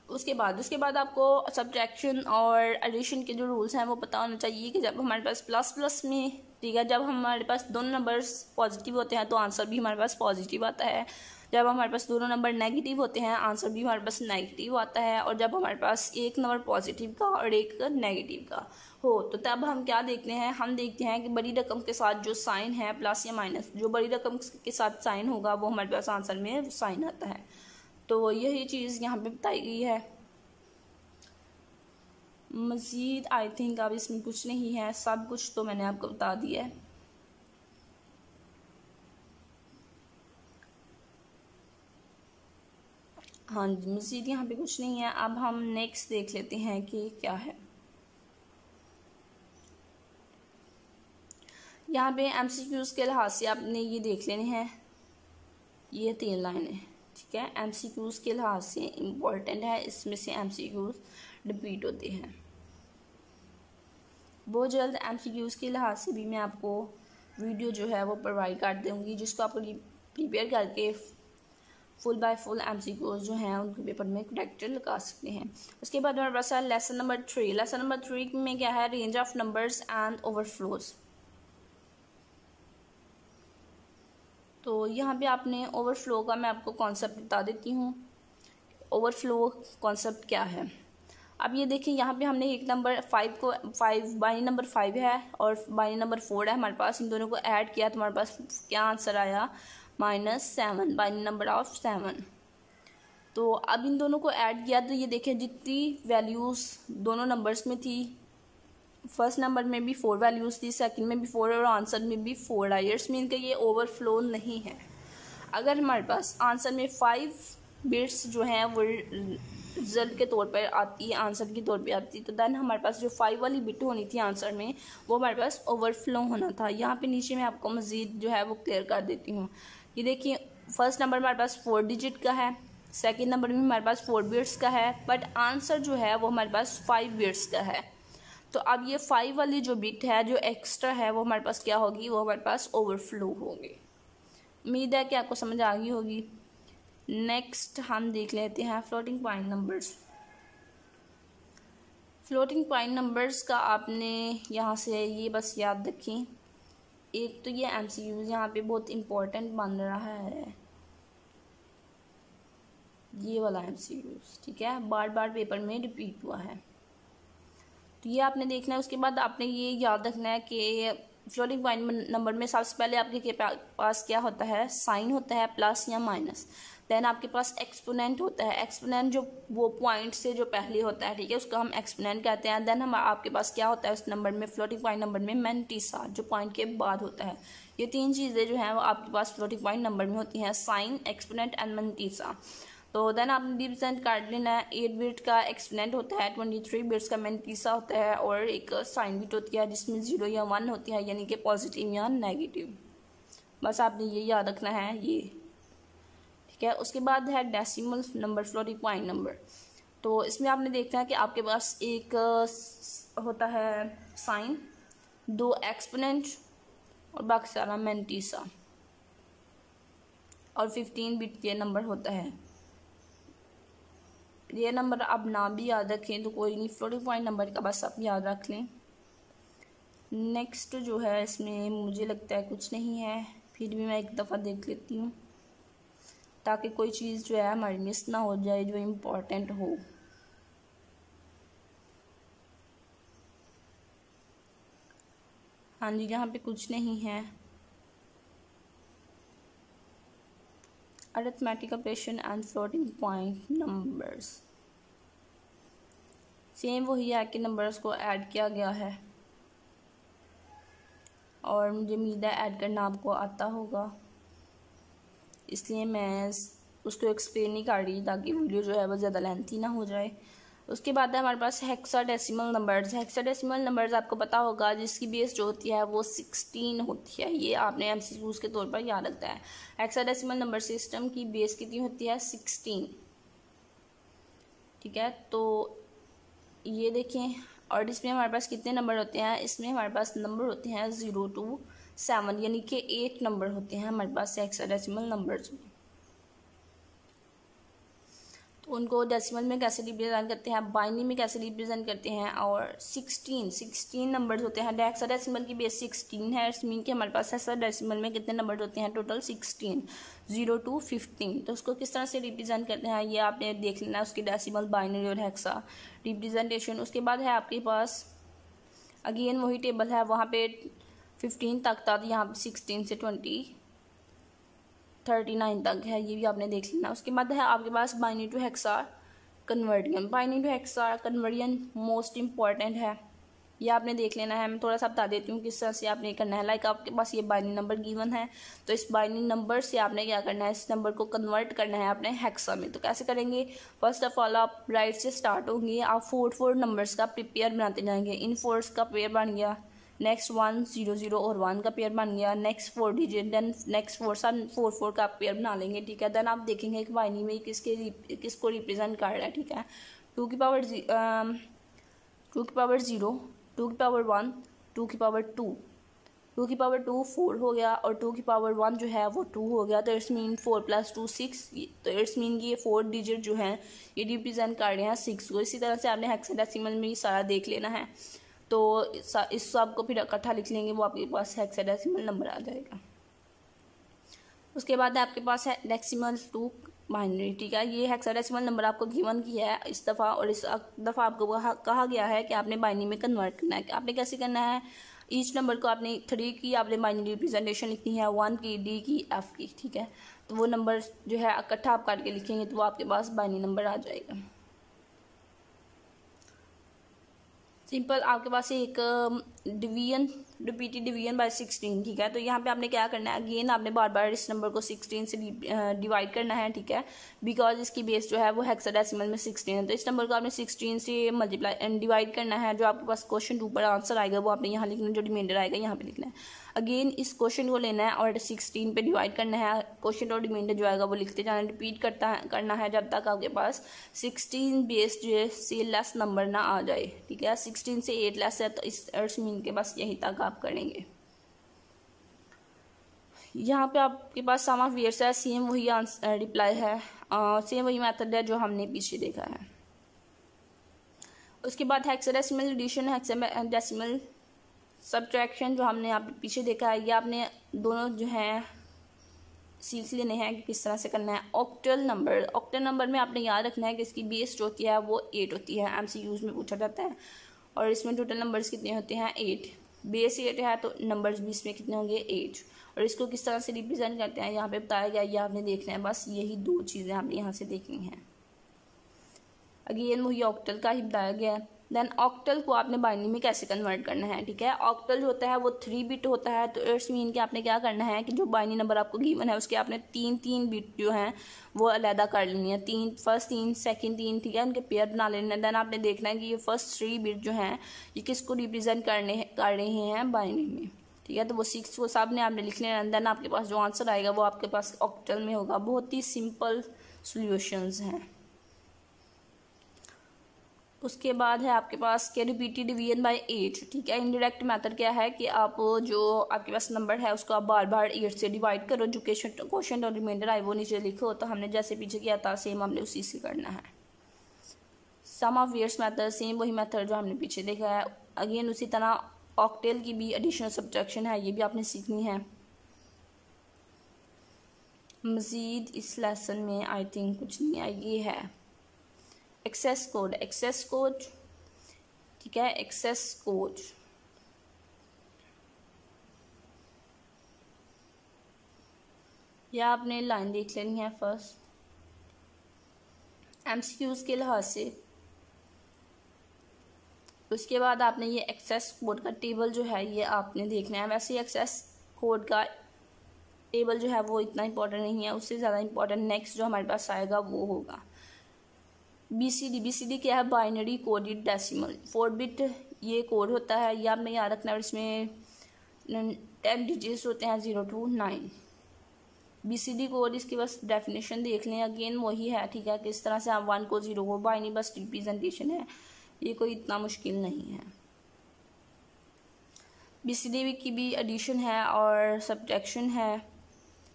उसके बाद आपको सब्ट्रैक्शन और एडिशन के जो रूल्स हैं वो पता होना चाहिए कि जब हमारे पास प्लस में, ठीक है, जब हमारे पास दोनों नंबर्स पॉजिटिव होते हैं तो आंसर भी हमारे पास पॉजिटिव आता है। जब हमारे पास दोनों नंबर नेगेटिव होते हैं आंसर भी हमारे पास नेगेटिव आता है। और जब हमारे पास एक नंबर पॉजिटिव का और एक नेगेटिव का हो तो तब हम क्या देखते हैं? हम देखते हैं कि बड़ी रकम के साथ जो साइन है प्लस या माइनस, जो बड़ी रकम के साथ साइन होगा वो हमारे पास आंसर में साइन आता है। तो यही चीज़ यहाँ पे बताई गई है। मज़ीद आई थिंक अब इसमें कुछ नहीं है, सब कुछ तो मैंने आपको बता दिया है। हाँ जी, मज़ीद यहाँ पे कुछ नहीं है। अब हम नेक्स्ट देख लेते हैं कि क्या है। यहाँ पे MCQs के लिहाज से आपने ये देख लेने हैं, ये 3 लाइनें। ठीक है, MCQs के लिहाज से इम्पोर्टेंट है, इसमें से MCQs रिपीट होते हैं। बहुत जल्द MCQs के लिहाज से भी मैं आपको वीडियो जो है वो प्रोवाइड कर दूँगी, जिसको आप प्रिपेयर करके फुल बाय फुल MCQs जो हैं उनके पेपर में करेक्ट लगा सकते हैं। उसके बाद हमारे पास है लेसन नंबर 3। लेसन नंबर 3 में क्या है? Range of numbers and overflows. तो यहाँ पे आपने ओवरफ्लो का मैं आपको कॉन्सेप्ट बता देती हूँ। ओवरफ्लो कॉन्सेप्ट क्या है? अब ये देखिए, यहाँ पे हमने एक नंबर 5 बाइनरी नंबर 5 है और बाइनरी नंबर 4 है हमारे पास, इन दोनों को ऐड किया तो हमारे पास क्या आंसर आया? -7, बाइनरी नंबर ऑफ 7। तो अब इन दोनों को ऐड किया तो ये देखें जितनी वैल्यूज़ दोनों नंबर्स में थी, फर्स्ट नंबर में भी 4 वैल्यूज़ थी, सेकंड में भी 4 और आंसर में भी 4 आई। इट्स मीन कि ये ओवरफ्लो नहीं है। अगर हमारे पास आंसर में 5 बिट्स जो हैं वो रिजल्ट के तौर पर आती है, आंसर के तौर पे आती, तो देन हमारे पास जो 5 वाली बिट होनी थी आंसर में वो हमारे पास ओवरफ्लो होना था। यहाँ पे नीचे मैं आपको मज़ीद जो है वो क्लियर कर देती हूँ। ये देखिए फर्स्ट नंबर हमारे पास 4 डिजिट का है, सेकेंड नंबर में हमारे पास 4 बिट्स का है, बट आंसर जो है वो हमारे पास 5 बिट्स का है। तो अब ये 5 वाली जो बिट है जो एक्स्ट्रा है वो हमारे पास क्या होगी, वो हमारे पास ओवरफ्लो होगी। उम्मीद है कि आपको समझ आ गई होगी। नेक्स्ट हम देख लेते हैं floating point numbers. Floating point numbers का आपने यहाँ से ये बस याद रखें, एक तो ये MCQs यहाँ पे बहुत इम्पोर्टेंट बन रहा है, ये वाला MCQs, ठीक है, बार बार पेपर में रिपीट हुआ है, तो ये आपने देखना है। उसके बाद आपने ये याद रखना है कि फ्लोटिंग पॉइंट नंबर में सबसे पहले आपके पास क्या होता है, साइन होता है प्लस या माइनस। देन आपके पास एक्सपोनेंट होता है, एक्सपोनेंट जो वो पॉइंट से जो पहले होता है, ठीक है, उसका हम एक्सपोनेंट कहते हैं। देन हम आपके पास क्या होता है उस नंबर में, फ्लोटिंग पॉइंट नंबर में मैंटीसा जो पॉइंट के बाद होता है। ये तीन चीज़ें जो हैं वो आपके पास फ्लोटिंग पॉइंट नंबर में होती हैं, साइन, एक्सपोनेंट एंड मैंटीसा। तो देन आपने रिप्रेजेंट काट लेना है। 8 बिट का एक्सपोनेंट होता है, 23 बिट्स का मैंटीसा होता है, और एक साइन बिट होती है जिसमें 0 या 1 होती है, यानी कि पॉजिटिव या नेगेटिव। बस आपने ये याद रखना है ये, ठीक है। उसके बाद है decimal number, floating point number. तो इसमें आपने देखना है कि आपके पास एक होता है साइन, 2 एक्सपोनेंट और बाकी सारा मैंटीसा, और 15 बिट ये नंबर होता है। ये नंबर आप ना भी याद रखें तो कोई नहीं, फ्लोटिंग पॉइंट नंबर का बस आप याद रख लें। नेक्स्ट जो है इसमें मुझे लगता है कुछ नहीं है, फिर भी मैं एक दफ़ा देख लेती हूँ ताकि कोई चीज़ जो है हमारी मिस ना हो जाए जो इम्पोर्टेंट हो। हाँ जी, यहाँ पे कुछ नहीं है। Arithmetic operation and floating point numbers same वही है कि नंबर्स को ऐड किया गया है, और मुझे उम्मीद है ऐड करना आपको आता होगा, इसलिए मैं उसको एक्सप्लेन नहीं कर रही ताकि वीडियो जो है वो ज़्यादा लेंथी ना हो जाए। उसके बाद है हमारे पास हेक्साडेसिमल नंबर्स। हेक्साडेसिमल नंबर्स आपको पता होगा जिसकी बेस जो होती है वो 16 होती है, ये आपने MCQs के तौर पर याद रखता है। हेक्साडेसिमल नंबर सिस्टम की बेस कितनी होती है, 16, ठीक है। तो ये देखें, और इसमें हमारे पास कितने नंबर होते हैं, इसमें हमारे पास नंबर होते हैं 0 to 7, यानी कि 8 नंबर होते हैं हमारे पास हेक्साडेसिमल नंबर्स में। तो उनको डेसिमल में कैसे रिप्रेजेंट करते हैं, बाइनरी में कैसे रिप्रेजेंट करते हैं, और 16 नंबर्स होते हैं। हेक्साडेसिमल की बेस 16 है, इट्स मीन कि हमारे पास हेक्साडेसिमल में कितने नंबर होते हैं, टोटल 16, 0 to 15। तो उसको किस तरह से रिप्रेजेंट करते हैं ये आपने देख लेना है, उसकी डेसिमल, बाइनरी और हेक्सा रिप्रेजेंटेशन। उसके बाद है आपके पास अगेन वही टेबल है, वहाँ पे 15 तक था, यहाँ पे 16 से 39 तक है, ये भी आपने देख लेना। उसके बाद है आपके पास binary to hexa conversion. Binary to hexa conversion most important है, ये आपने देख लेना है। मैं थोड़ा सा बता देती हूँ किस तरह से आपने करना है। लाइक आपके पास ये बाइनरी नंबर गिवन है, तो इस बाइनरी नंबर से आपने क्या करना है, इस नंबर को कन्वर्ट करना है अपने हेक्सा में। तो कैसे करेंगे, फर्स्ट ऑफ ऑल आप राइट से स्टार्ट होंगे, आप 4 नंबर्स का पेयर बनाते जाएंगे। इन 4 का पेयर बन गया, नेक्स्ट 1 0 0 और 1 का पेयर बन गया, नेक्स्ट 4 डिजिट, देन नेक्स्ट 4 का पेयर बना लेंगे, ठीक है। देन आप देखेंगे कि बाइनरी में किसको रिप्रेजेंट कर रहा है, ठीक है। 2 की पावर 0, 2 की पावर 1, 2 की पावर 2, 2 की पावर 2 4 हो गया, और 2 की पावर 1 जो है वो 2 हो गया। तो इट्स मीन 4 + 2 6, तो इट्स मीन ये 4 डिजिट जो हैं ये रिप्रेजेंट कर रहे हैं 6 को। इसी तरह से आपने हेक्साडेसिमल में ये सारा देख लेना है, तो इस सब को फिर इकट्ठा लिख लेंगे, वो आपके पास हेक्साडेसिमल नंबर आ जाएगा। उसके बाद आपके पास है डेसिमल टू बाइनरी, ठीक है। ये हेक्साडेसिमल नंबर आपको गिवन किया है इस दफ़ा, और इस दफ़ा आपको कहा गया है कि आपने बाइनरी में कन्वर्ट करना है। आपने कैसे करना है, ईच नंबर को आपने 3 की आपने बाइनरी रिप्रेजेंटेशन लिखनी है, 1 की, डी की, एफ की, ठीक है। तो वो नंबर जो है इकट्ठा आप करके लिखेंगे तो वो आपके पास बाइनरी नंबर आ जाएगा। सिंपल आपके पास एक डिवीजन, रिपीटेड डिवीजन बाय 16, ठीक है। तो यहाँ पे आपने क्या करना है, अगेन आपने बार बार इस नंबर को 16 से डिवाइड करना है, ठीक है, बिकॉज इसकी बेस जो है वो हेक्साडेसिमल में 16 है। तो इस नंबर को आपने 16 से मल्टीप्लाई एंड डिवाइड करना है। जो आपके पास क्वेश्चन 2 पर आंसर आएगा वो आपने यहाँ लिखना है, जो रिमाइंडर आएगा यहाँ पे लिखना है। अगेन इस क्वेश्चन को लेना है और 16 पे डिवाइड करना है, क्वेश्चन और रिमाइंडर जो आएगा वो लिखते जाना, रिपीट करना है जब तक आपके पास 16 बेस जो से लेस नंबर ना आ जाए, ठीक है। 16 से 8 लेस है तो इस अर्थ मीन के बस यहीं तक आप करेंगे। यहाँ पे आपके पास सम ऑफ वेयर्स है, सेम वही आंसर रिप्लाई है, सेम वही मेथड है जो हमने पीछे देखा है। उसके बाद हेक्साडेसिमल एडिशन, हेक्साडेसिमल सब्ट्रैक्शन जो हमने आप पीछे देखा है, ये आपने दोनों जो हैं सीख लेने हैं कि किस तरह से करना है। ऑक्टल नंबर में आपने याद रखना है कि इसकी बेस जो होती है वो 8 होती है, MCQs में पूछा जाता है। और इसमें टोटल नंबर्स कितने होते हैं, 8। बेस 8 है तो नंबर्स भी इसमें कितने होंगे, 8। और इसको किस तरह से रिप्रेजेंट करते हैं यहाँ पे बताया गया, ये आपने देखना है। बस यही 2 चीज़ें आपने यहाँ से देखनी हैं। अगेन वही ऑक्टल का ही बताया गया है। देन ऑक्टल को आपने बाइनरी में कैसे कन्वर्ट करना है, ठीक है। ऑक्टल जो होता है वो 3 बिट होता है। तो इट्स मीन कि आपने क्या करना है कि जो बाइनरी नंबर आपको गिवन है उसके आपने 3 बिट जो हैं वो अलहदा कर लेनी है। फर्स्ट 3 सेकंड 3, ठीक है, उनके पेयर बना लेने हैं। देन आपने देखना है कि ये फर्स्ट 3 बिट जो हैं ये किसको रिप्रेजेंट कर रहे हैं बाइनरी में, ठीक है। तो वो 6 को सब ने आपने लिख लेना है। देन आपके पास जो आंसर आएगा वो आपके पास ऑक्टल में होगा। बहुत ही सिंपल सोल्यूशंस हैं। उसके बाद है आपके पास के रिपीटेड डिवीजन बाय 8, ठीक है। इनडायरेक्ट मेथड क्या है कि आप जो आपके पास नंबर है उसको आप बार बार 8 से डिवाइड करो, जो क्वेश्चन और रिमाइंडर आए वो नीचे लिखो। तो हमने जैसे पीछे किया था सेम हमने उसी से करना है। Sum of wears method, same वही मेथड जो हमने पीछे देखा है। अगेन उसी तरह ऑक्टेल की भी एडिशनल सब्ट्रैक्शन है, ये भी आपने सीखनी है। मज़ीद इस लेसन में आई थिंक कुछ नहीं है, ये है एक्सेस कोड, ठीक है। एक्सेस कोड या आपने लाइन देख लेनी है फर्स्ट MCQs के लिहाज से। उसके बाद आपने ये एक्सेस कोड का टेबल जो है ये आपने देखना है। वैसे एक्सेस कोड का टेबल जो है वो इतना इंपॉर्टेंट नहीं है, उससे ज़्यादा इंपॉर्टेंट नेक्स्ट जो हमारे पास आएगा वो होगा BCD क्या है, बाइनरी कोडेड डेसिमल 4 बिट ये कोड होता है। ये आपने याद रखना है। इसमें 10 डिजिट्स होते हैं 0 to 9। BCD कोड इसकी बस डेफिनेशन देख लें, अगेन वही है, ठीक है। किस तरह से आप 1 को 0 को, बाइनरी बस रिप्रेजेंटेशन है, ये कोई इतना मुश्किल नहीं है। BCD की भी एडिशन है और सब्ट्रैक्शन है,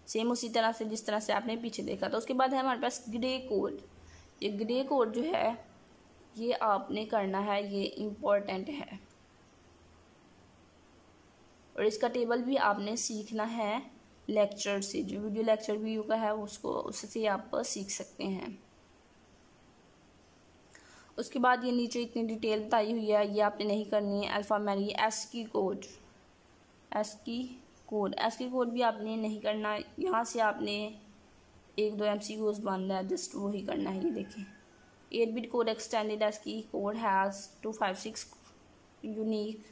सेम उसी तरह से जिस तरह से आपने पीछे देखा था। उसके बाद है हमारे पास ग्रे कोड। ये ग्रे कोड जो है ये आपने करना है, ये इम्पोर्टेंट है। और इसका टेबल भी आपने सीखना है लेक्चर से, जो वीडियो लेक्चर व्यू का है उसको उससे आप सीख सकते हैं। उसके बाद ये नीचे इतनी डिटेल बताई हुई है, ये आपने नहीं करनी है। अल्फ़ामेरी ASCII कोड भी आपने नहीं करना। यहाँ से आपने 1-2 MCQs बनना है, जस्ट वही करना है। ये देखें 8 bit code extended ASCII code has 256 unique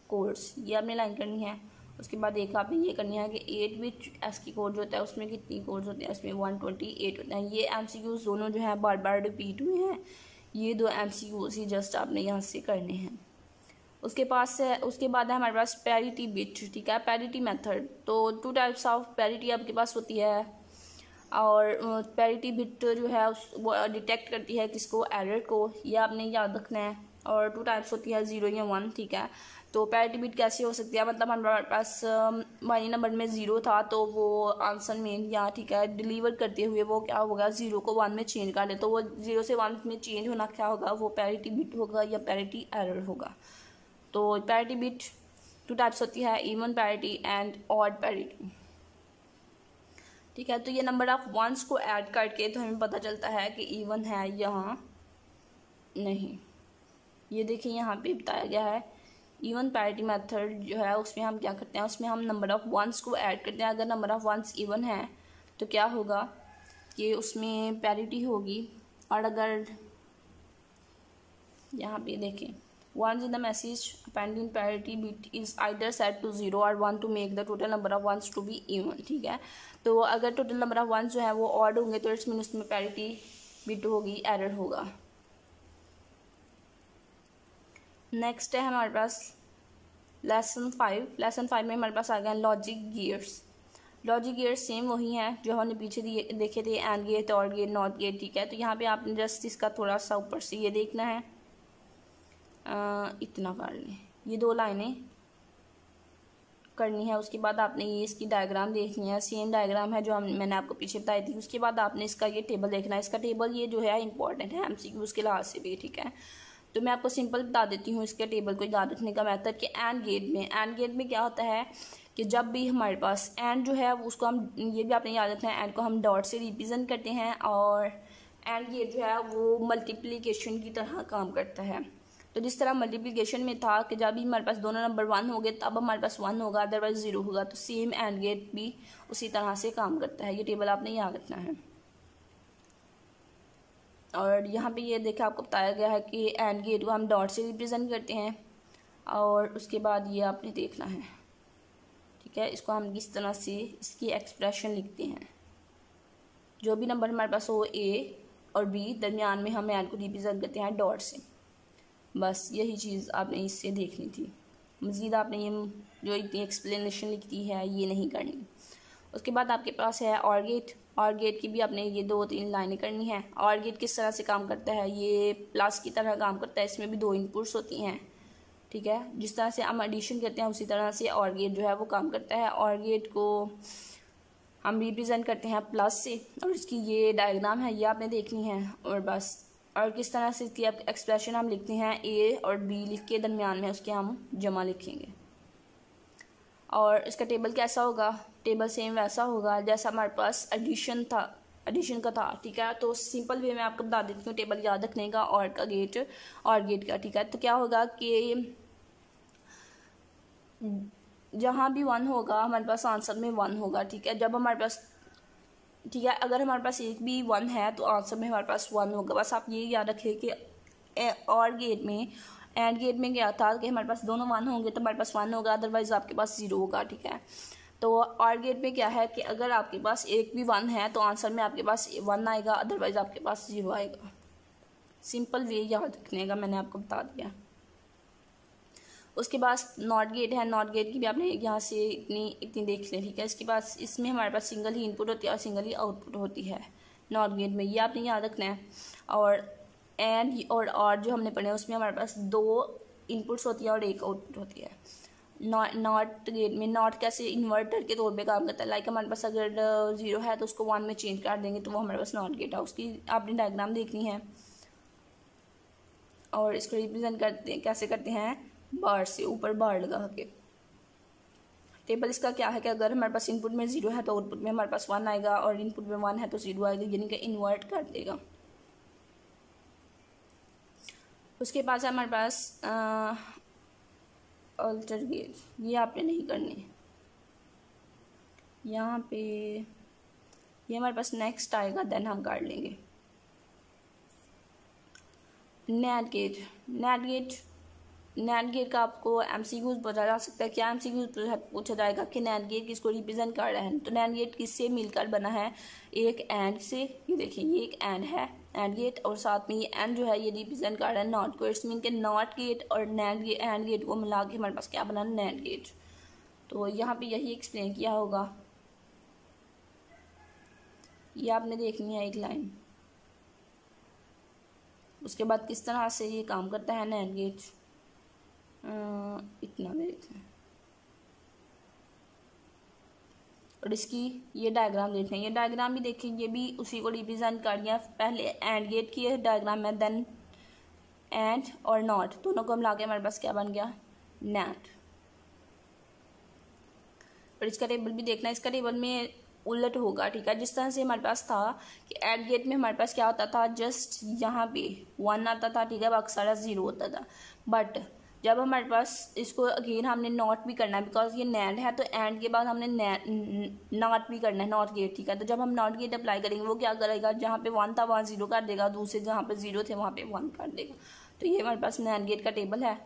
codes, ये आपने लाइन करनी है। उसके बाद एक आपने ये करनी है कि 8 बिट ASCII कोड जो होता है उसमें कितनी कोड्स होते हैं, उसमें 128 होते हैं। ये MCQs दोनों जो हैं बार बार रिपीट हुए हैं, ये 2 MCQs ही जस्ट आपने यहाँ से करने हैं। उसके बाद है हमारे पास पैरिटी बिट, ठीक है, पैरिटी मेथड। तो 2 टाइप्स ऑफ पैरिटी आपके पास होती है और पैरिटी बिट जो है वो डिटेक्ट करती है किसको, एरर को, ये आपने याद रखना है। और 2 टाइप्स होती है 0 या 1, ठीक है। तो पैरिटी बिट कैसे हो सकती है, मतलब हमारे पास बाइनरी नंबर में 0 था तो वो आंसर में या, ठीक है, डिलीवर करते हुए वो क्या होगा, 0 को 1 में चेंज कर ले। तो वो 0 से 1 में चेंज होना क्या होगा, वो पैरिटी बिट होगा या पैरिटी एरर होगा। तो पैरिटी बिट 2 टाइप्स होती है, even parity and odd parity, ठीक है। तो ये नंबर ऑफ वंस को ऐड करके तो हमें पता चलता है कि इवन है यहाँ नहीं। ये देखिए यहाँ पे बताया गया है इवन पैरिटी मेथड जो है उसमें हम क्या करते हैं, उसमें हम नंबर ऑफ़ वंस को ऐड करते हैं। अगर नंबर ऑफ़ वंस इवन है तो क्या होगा कि उसमें पैरिटी होगी। और अगर यहाँ पे देखें once in the message pending parity bit is either set to 0 or 1 to make the total number of ones to be even. ठीक है, तो अगर टोटल नंबर ऑफ वंस जो है वो ऑड होंगे तो इट्स मीन उसमें पैरिटी बिट होगी, एरर होगा। नेक्स्ट है हमारे पास लेसन 5। लेसन 5 में हमारे पास आ गया logic gears. Logic gears same वही हैं जो हमने पीछे देखे थे, and gate, OR gate, NOT gate. ठीक है, तो यहाँ पे आपने जस्ट इसका थोड़ा सा ऊपर से ये देखना है, इतना कर लें, ये 2 लाइनें करनी है। उसके बाद आपने ये इसकी डायग्राम देखनी है, सेम डायग्राम है जो मैंने आपको पीछे बताई थी। उसके बाद आपने इसका ये टेबल देखना है। इसका टेबल ये जो है इंपॉर्टेंट है MCQ के लिहाज से भी। ठीक है, तो मैं आपको सिंपल बता देती हूँ इसके टेबल को याद रखने का मेथड कि एंड गेट में क्या होता है कि जब भी हमारे पास एंड जो है उसको हम, ये भी आपने याद रखना है, एंड को हम डॉट से रिप्रेजेंट करते हैं, और एंड गेट जो है वो मल्टीप्लिकेशन की तरह काम करता है। तो जिस तरह मल्टीप्लिकेशन में था कि जब भी हमारे पास दोनों नंबर 1 हो गए तब हमारे पास 1 होगा, अदरवाइज 0 होगा, तो सेम एंड गेट भी उसी तरह से काम करता है। ये टेबल आपने याद रखना है। और यहाँ पे ये देखा आपको बताया गया है कि एंड गेट को हम डॉट से रिप्रेजेंट करते हैं, और उसके बाद ये आपने देखना है। ठीक है, इसको हम किस तरह से इसकी एक्सप्रेशन लिखते हैं। जो भी नंबर हमारे पास हो A और B, दरमियान में हम एंड को रिप्रेजेंट करते हैं डॉट से। बस यही चीज़ आपने इससे देखनी थी। मज़ीद आपने ये जो इतनी एक्सप्लेनेशन लिखी है ये नहीं करनी। उसके बाद आपके पास है और गेट। और गेट की भी आपने ये 2-3 लाइनें करनी है। और गेट किस तरह से काम करता है, ये प्लस की तरह काम करता है। इसमें भी 2 इनपुट्स होती हैं। ठीक है, जिस तरह से हम एडिशन करते हैं उसी तरह से और गेट जो है वो काम करता है। और गेट को हम रिप्रेजेंट करते हैं प्लस से, और इसकी ये डायग्राम है ये आपने देखनी है, और बस। और किस तरह से इसकी एक्सप्रेशन हम लिखते हैं, A और B लिख के दरमियान में उसके हम जमा लिखेंगे। और इसका टेबल कैसा होगा, टेबल सेम वैसा होगा जैसा हमारे पास एडिशन का था। ठीक है, तो सिंपल वे में आपको बता देती हूँ टेबल याद रखने का, और गेट का। ठीक है, तो क्या होगा कि जहाँ भी 1 होगा हमारे पास आंसर में 1 होगा। ठीक है, जब हमारे पास, ठीक है, अगर हमारे पास एक भी 1 है तो आंसर में हमारे पास 1 होगा। बस आप ये याद रखिए कि और गेट में, एंड गेट में क्या था कि हमारे पास दोनों 1 होंगे तो हमारे पास 1 होगा, अदरवाइज़ आपके पास 0 होगा। ठीक है, तो और गेट में क्या है कि अगर आपके पास एक भी 1 है तो आंसर में आपके पास 1 आएगा, अदरवाइज़ आपके पास 0 आएगा। सिंपल वे याद रखने का मैंने आपको बता दिया। उसके बाद नॉट गेट है। नॉट गेट की भी आपने यहाँ से इतनी देख लें। ठीक है, इसके बाद इसमें हमारे पास सिंगल ही इनपुट होती है और सिंगल ही आउटपुट होती है नॉट गेट में, ये आपने याद रखना है। और एंड और जो हमने पढ़े उसमें हमारे पास 2 इनपुट्स होती है और 1 आउटपुट होती है। नॉट गेट में नॉट कैसे इन्वर्टर के तौर पे काम करता है, लाइक हमारे पास अगर 0 है तो उसको 1 में चेंज कर देंगे तो वो हमारे पास नॉट गेट है। उसकी आपने डायग्राम देखनी है। और इसको रिप्रेजेंट कैसे करते हैं, बार से, ऊपर बार लगा के। टेबल इसका क्या है कि अगर हमारे पास इनपुट में 0 है तो आउटपुट में हमारे पास 1 आएगा, और इनपुट में 1 है तो 0 आएगा, यानी कि इन्वर्ट कर देगा। उसके बाद हमारे पास अल्टर गेट, ये आपने नहीं करनी। यहाँ पे ये हमारे पास नेक्स्ट आएगा, देन हम कर लेंगे। नैट गेट का आपको MCQ पूछा जा सकता है। क्या MCQ पूछा जाएगा कि नैट गेट किसको रिप्रेजेंट कर रहा है, तो नैट गेट किससे मिलकर बना है, एक एंड से। ये देखिए ये एक एंड है, एंड गेट, और साथ में ये एंड जो है ये रिप्रेजेंट कर रहा है नॉट को। इट्स मीन के नॉट गेट और एंड गेट को मिला के हमारे पास क्या बना, नैट गेट। तो यहाँ पे यही एक्सप्लेन किया होगा, ये आपने देखनी है एक लाइन। उसके बाद किस तरह से ये काम करता है नैट गेट, इतना देखते हैं। और इसकी ये डायग्राम देखें, ये डायग्राम भी देखें, ये भी उसी को रिप्रेजेंट कर दिया। पहले एंड गेट की ये डायग्राम है, देन एंड और नॉट दोनों को मिला के हमारे पास क्या बन गया, नैट। और इसका टेबल भी देखना, इसका टेबल में उलट होगा। ठीक है, जिस तरह से हमारे पास था कि एंड गेट में हमारे पास क्या होता था, जस्ट यहाँ पे 1 आता था। ठीक है, बाकी सारा 0 होता था। बट जब हमारे पास इसको अगेन हमने नॉट भी करना है, बिकॉज ये नैंड है तो एंड के बाद हमने नॉट भी करना है, नॉट गेट, ठीक है। तो जब हम नॉट गेट अप्लाई करेंगे वो क्या करेगा, जहाँ पे 1 था वहाँ 0 कर देगा, दूसरे जहाँ पे 0 थे वहाँ पे 1 कर देगा। तो ये हमारे पास नैंड गेट का टेबल है,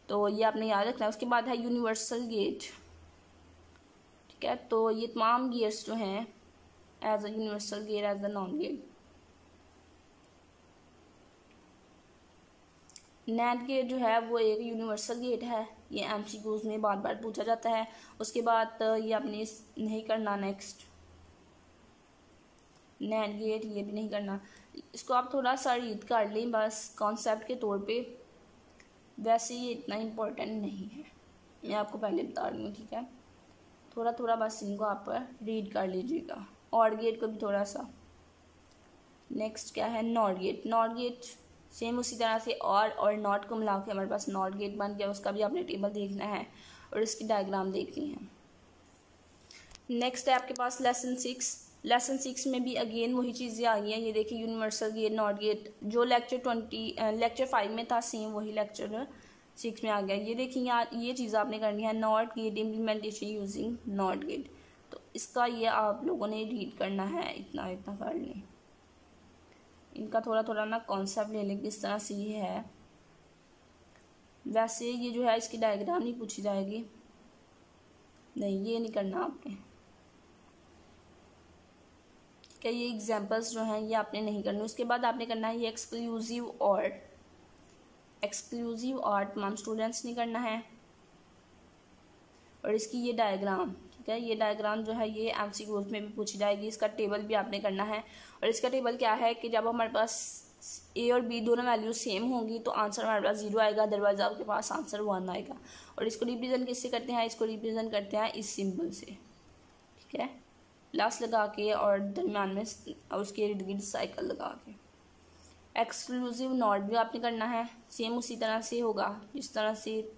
तो ये आपने याद रखना है। उसके बाद है यूनिवर्सल गेट, ठीक है। तो ये तमाम गेट्स जो हैं as a universal gate, as a non gate. NAND gate जो है वो एक यूनिवर्सल गेट है, ये एमसीक्यूज में बार बार पूछा जाता है। उसके बाद ये आपने नहीं करना, नेक्स्ट नैंड गेट ये भी नहीं करना। इसको आप थोड़ा सा रीड कर लें बस कॉन्सेप्ट के तौर पे, वैसे ये इतना इम्पोर्टेंट नहीं है, मैं आपको पहले बता रही हूँ, ठीक है। थोड़ा थोड़ा बस इनको आप रीड कर लीजिएगा, ऑड गेट को भी थोड़ा सा। नेक्स्ट क्या है, not gate. NOT get same उसी तरह से और नॉट को मिला के हमारे पास नॉट गेट बन गया, उसका भी आपने टेबल देखना है और इसकी डायग्राम देखनी है। नेक्स्ट है आपके पास लेसन 6। लेसन 6 में भी अगेन वही चीज़ें आ गई हैं, ये देखिए यूनिवर्सल गेट, नॉट गेट, जो लेक्चर 5 में था सेम वही लेक्चर 6 में आ गया। ये देखिए यहाँ ये चीज़ आपने करनी है, not gate implementation using not gate. तो इसका ये आप लोगों ने रीड करना है, इतना इतना कर लें। इनका थोड़ा थोड़ा ना कॉन्सेप्ट ले लें किस तरह से ये है। वैसे ये जो है इसकी डायग्राम नहीं पूछी जाएगी, नहीं ये नहीं करना आपने, क्या ये एग्जांपल्स जो हैं ये आपने नहीं करने। उसके बाद आपने करना है ये एक्सक्लूसिव ऑड। एक्सक्लूसिव ऑड तमाम स्टूडेंट्स ने करना है, और इसकी ये डायग्राम, ठीक है। ये डायग्राम जो है ये एमसीक्यूज में भी पूछी जाएगी, इसका टेबल भी आपने करना है। और इसका टेबल क्या है कि जब हमारे पास ए और बी दोनों वैल्यू सेम होंगी तो आंसर हमारे पास 0 आएगा, अदरवाइज आपके पास आंसर 1 आएगा। और इसको रिप्रेजेंट किससे करते हैं, इसको रिप्रेजेंट करते हैं इस सिंबल से, ठीक है, प्लस लगा के और दरम्यान में उसके इर्द गिर्द साइकिल लगा के। एक्सक्लूसिव नॉट भी आपने करना है, सेम उसी तरह से होगा जिस तरह से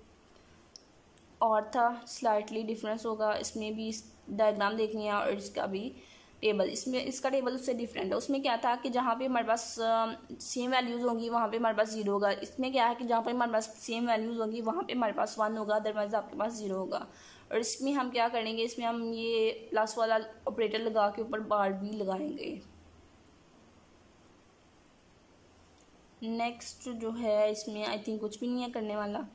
और था, स्लाइटली डिफरेंस होगा। इसमें भी डायग्राम देखनी है और इसका भी टेबल, इसमें इसका टेबल उससे डिफरेंट है। उसमें क्या था कि जहाँ पे हमारे पास सेम वैल्यूज़ होंगी वहाँ पे हमारे पास 0 होगा। इसमें क्या है कि जहाँ पे हमारे पास सेम वैल्यूज़ होंगी वहाँ पे हमारे पास 1 होगा, अदरवाइज आपके पास 0 होगा। और इसमें हम क्या करेंगे, इसमें हम ये प्लस वाला ऑपरेटर लगा के ऊपर बार भी लगाएंगे। नेक्स्ट जो है इसमें आई थिंक कुछ भी नहीं है करने वाला।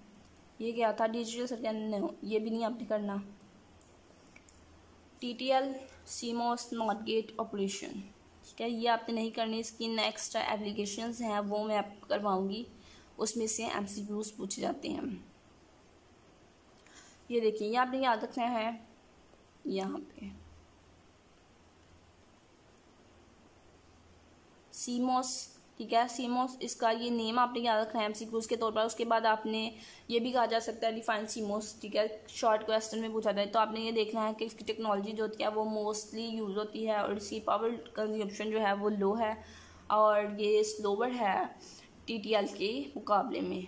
ये क्या था, डिजिटल सर्किट, नो ये भी नहीं आपने करना। TTL CMOS not gate operation, ठीक है, ये आपने नहीं करनी। इसकी नेक्स्ट एप्लीकेशंस हैं वो मैं आपको करवाऊंगी, उसमें से MCQs पूछे जाते हैं। ये देखिए ये आपने याद रखना है यहाँ पे सीमोस, ठीक है। सीमोस इसका ये नेम आपने याद रखना है MCQs के तौर पर। उसके बाद आपने ये भी कहा जा सकता है डिफाइन सीमोस, ठीक है, शॉर्ट क्वेश्चन में पूछा जाए तो आपने ये देखना है कि इसकी टेक्नोलॉजी जो होती है वो मोस्टली यूज़ होती है और इसकी पावर कंजम्पशन जो है वो लो है और ये स्लोवर है TTL के मुकाबले में,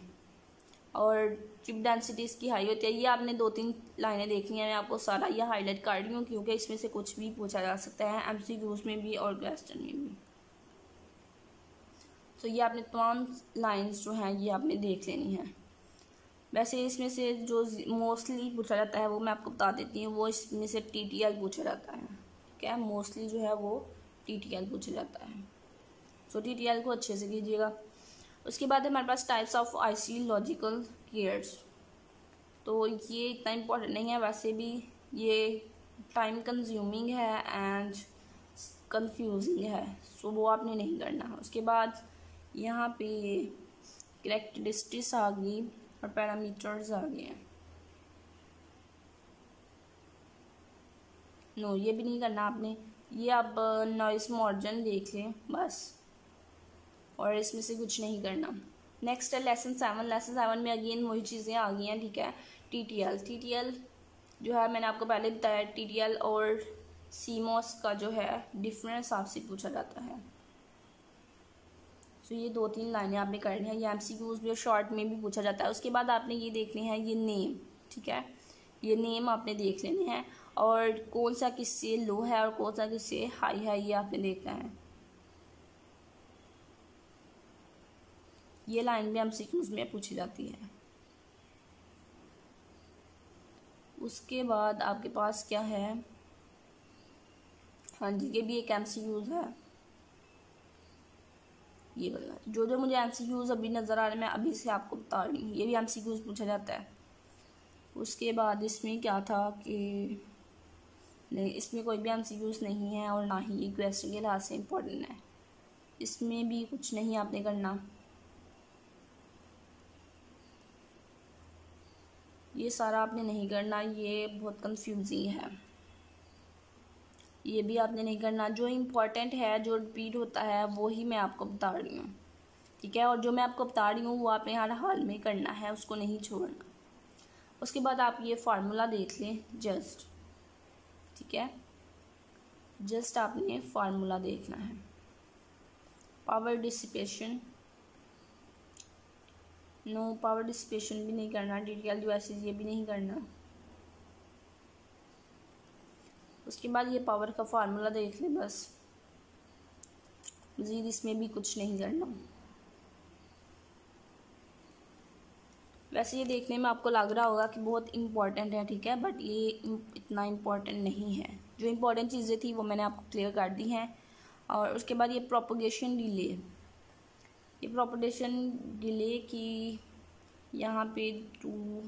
और चिप डेंसिटी इसकी हाई होती है। ये आपने 2-3 लाइनें देखनी है, मैं आपको सारा ये हाईलाइट कर रही हूँ क्योंकि इसमें से कुछ भी पूछा जा सकता है MCQs में भी और क्वेश्चन में भी। तो ये आपने तमाम लाइंस जो हैं ये आपने देख लेनी है। वैसे इसमें से जो मोस्टली पूछा जाता है वो मैं आपको बता देती हूँ, वो इसमें से TTL पूछा जाता है, ठीक है, मोस्टली जो है वो TTL पूछा जाता है। सो TTL को अच्छे से कीजिएगा। उसके बाद हमारे पास types of IC logical gates, तो ये इतना इम्पोर्टेंट नहीं है, वैसे भी ये टाइम कंज्यूमिंग है एंड कंफ्यूजिंग है, सो वो आपने नहीं करना। उसके बाद यहाँ पे कैरेक्टरिस्टिक्स आ गई और पैरामीटर्स आ गए हैं, नो ये भी नहीं करना आपने। ये आप नॉइस मार्जिन देख लें बस, और इसमें से कुछ नहीं करना। नेक्स्ट है लेसन 7। लेसन 7 में अगेन वही चीज़ें आ गई हैं, ठीक है। TTL जो है मैंने आपको पहले बताया, TTL और सीमोस का जो है डिफरेंस आपसे पूछा जाता है। तो ये 2-3 लाइनें आपने करनी है, ये MCQs भी और शॉर्ट में भी पूछा जाता है। उसके बाद आपने ये देखने हैं ये नेम, ठीक है, ये नेम आपने देख लेने हैं और कौन सा किससे लो है और कौन सा किससे हाई है ये आपने देखना है। ये लाइन भी MCQs में पूछी जाती है। उसके बाद आपके पास क्या है, हाँ जी, ये भी एक MCQs है। ये वाला जो जो मुझे MCQs अभी नज़र आ रहे हैं मैं अभी से आपको बता रही हूँ, ये भी MCQs पूछा जाता है। उसके बाद इसमें क्या था कि नहीं, इसमें कोई भी MCQs नहीं है और ना ही ये क्वेश्चन के लिहाज से इम्पोर्टेंट है। इसमें भी कुछ नहीं आपने करना, ये सारा आपने नहीं करना, ये बहुत कंफ्यूजिंग है। ये भी आपने नहीं करना, जो इम्पोर्टेंट है जो रिपीट होता है वो ही मैं आपको बता रही हूँ, ठीक है। और जो मैं आपको बता रही हूँ वो आपने हर हाल में करना है, उसको नहीं छोड़ना। उसके बाद आप ये फार्मूला देख लें जस्ट, ठीक है, जस्ट आपने फार्मूला देखना है। Power dissipation, no power dissipation भी नहीं करना, डिटेल डिवाइसेस ये भी नहीं करना। उसके बाद ये पावर का फार्मूला देख लें बस, मज़ीद इसमें भी कुछ नहीं करना। वैसे ये देखने में आपको लग रहा होगा कि बहुत इम्पॉर्टेंट है, ठीक है, बट ये इतना इम्पॉर्टेंट नहीं है। जो इम्पॉर्टेंट चीज़ें थी वो मैंने आपको क्लियर कर दी हैं। और उसके बाद ये प्रोपगेशन डिले, ये प्रोपगेशन डिले की यहाँ पे 2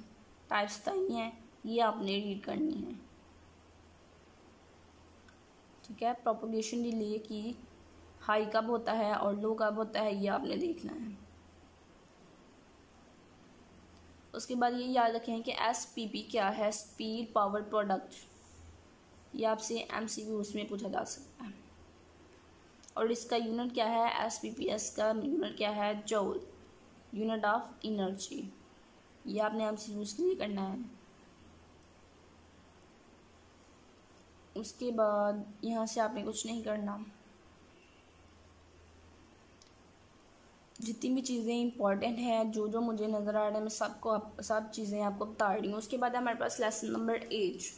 टाइप्स बताई हैं, ये आपने रीड करनी है, ठीक है। प्रोपगेशन डिले की हाई कब होता है और लो कब होता है ये आपने देखना है। उसके बाद ये याद रखें कि SPP क्या है, स्पीड पावर प्रोडक्ट, ये आपसे MCQs में पूछा जा सकता है। और इसका यूनिट क्या है, SPPS का यूनिट क्या है, जूल, यूनिट ऑफ एनर्जी। ये आपने MCQs के लिए करना है। उसके बाद यहाँ से आपने कुछ नहीं करना, जितनी भी चीज़ें इंपॉर्टेंट हैं जो जो मुझे नज़र आ रहा है मैं सब चीज़ें आपको बता रही हूँ। उसके बाद हमारे पास लेसन नंबर 8,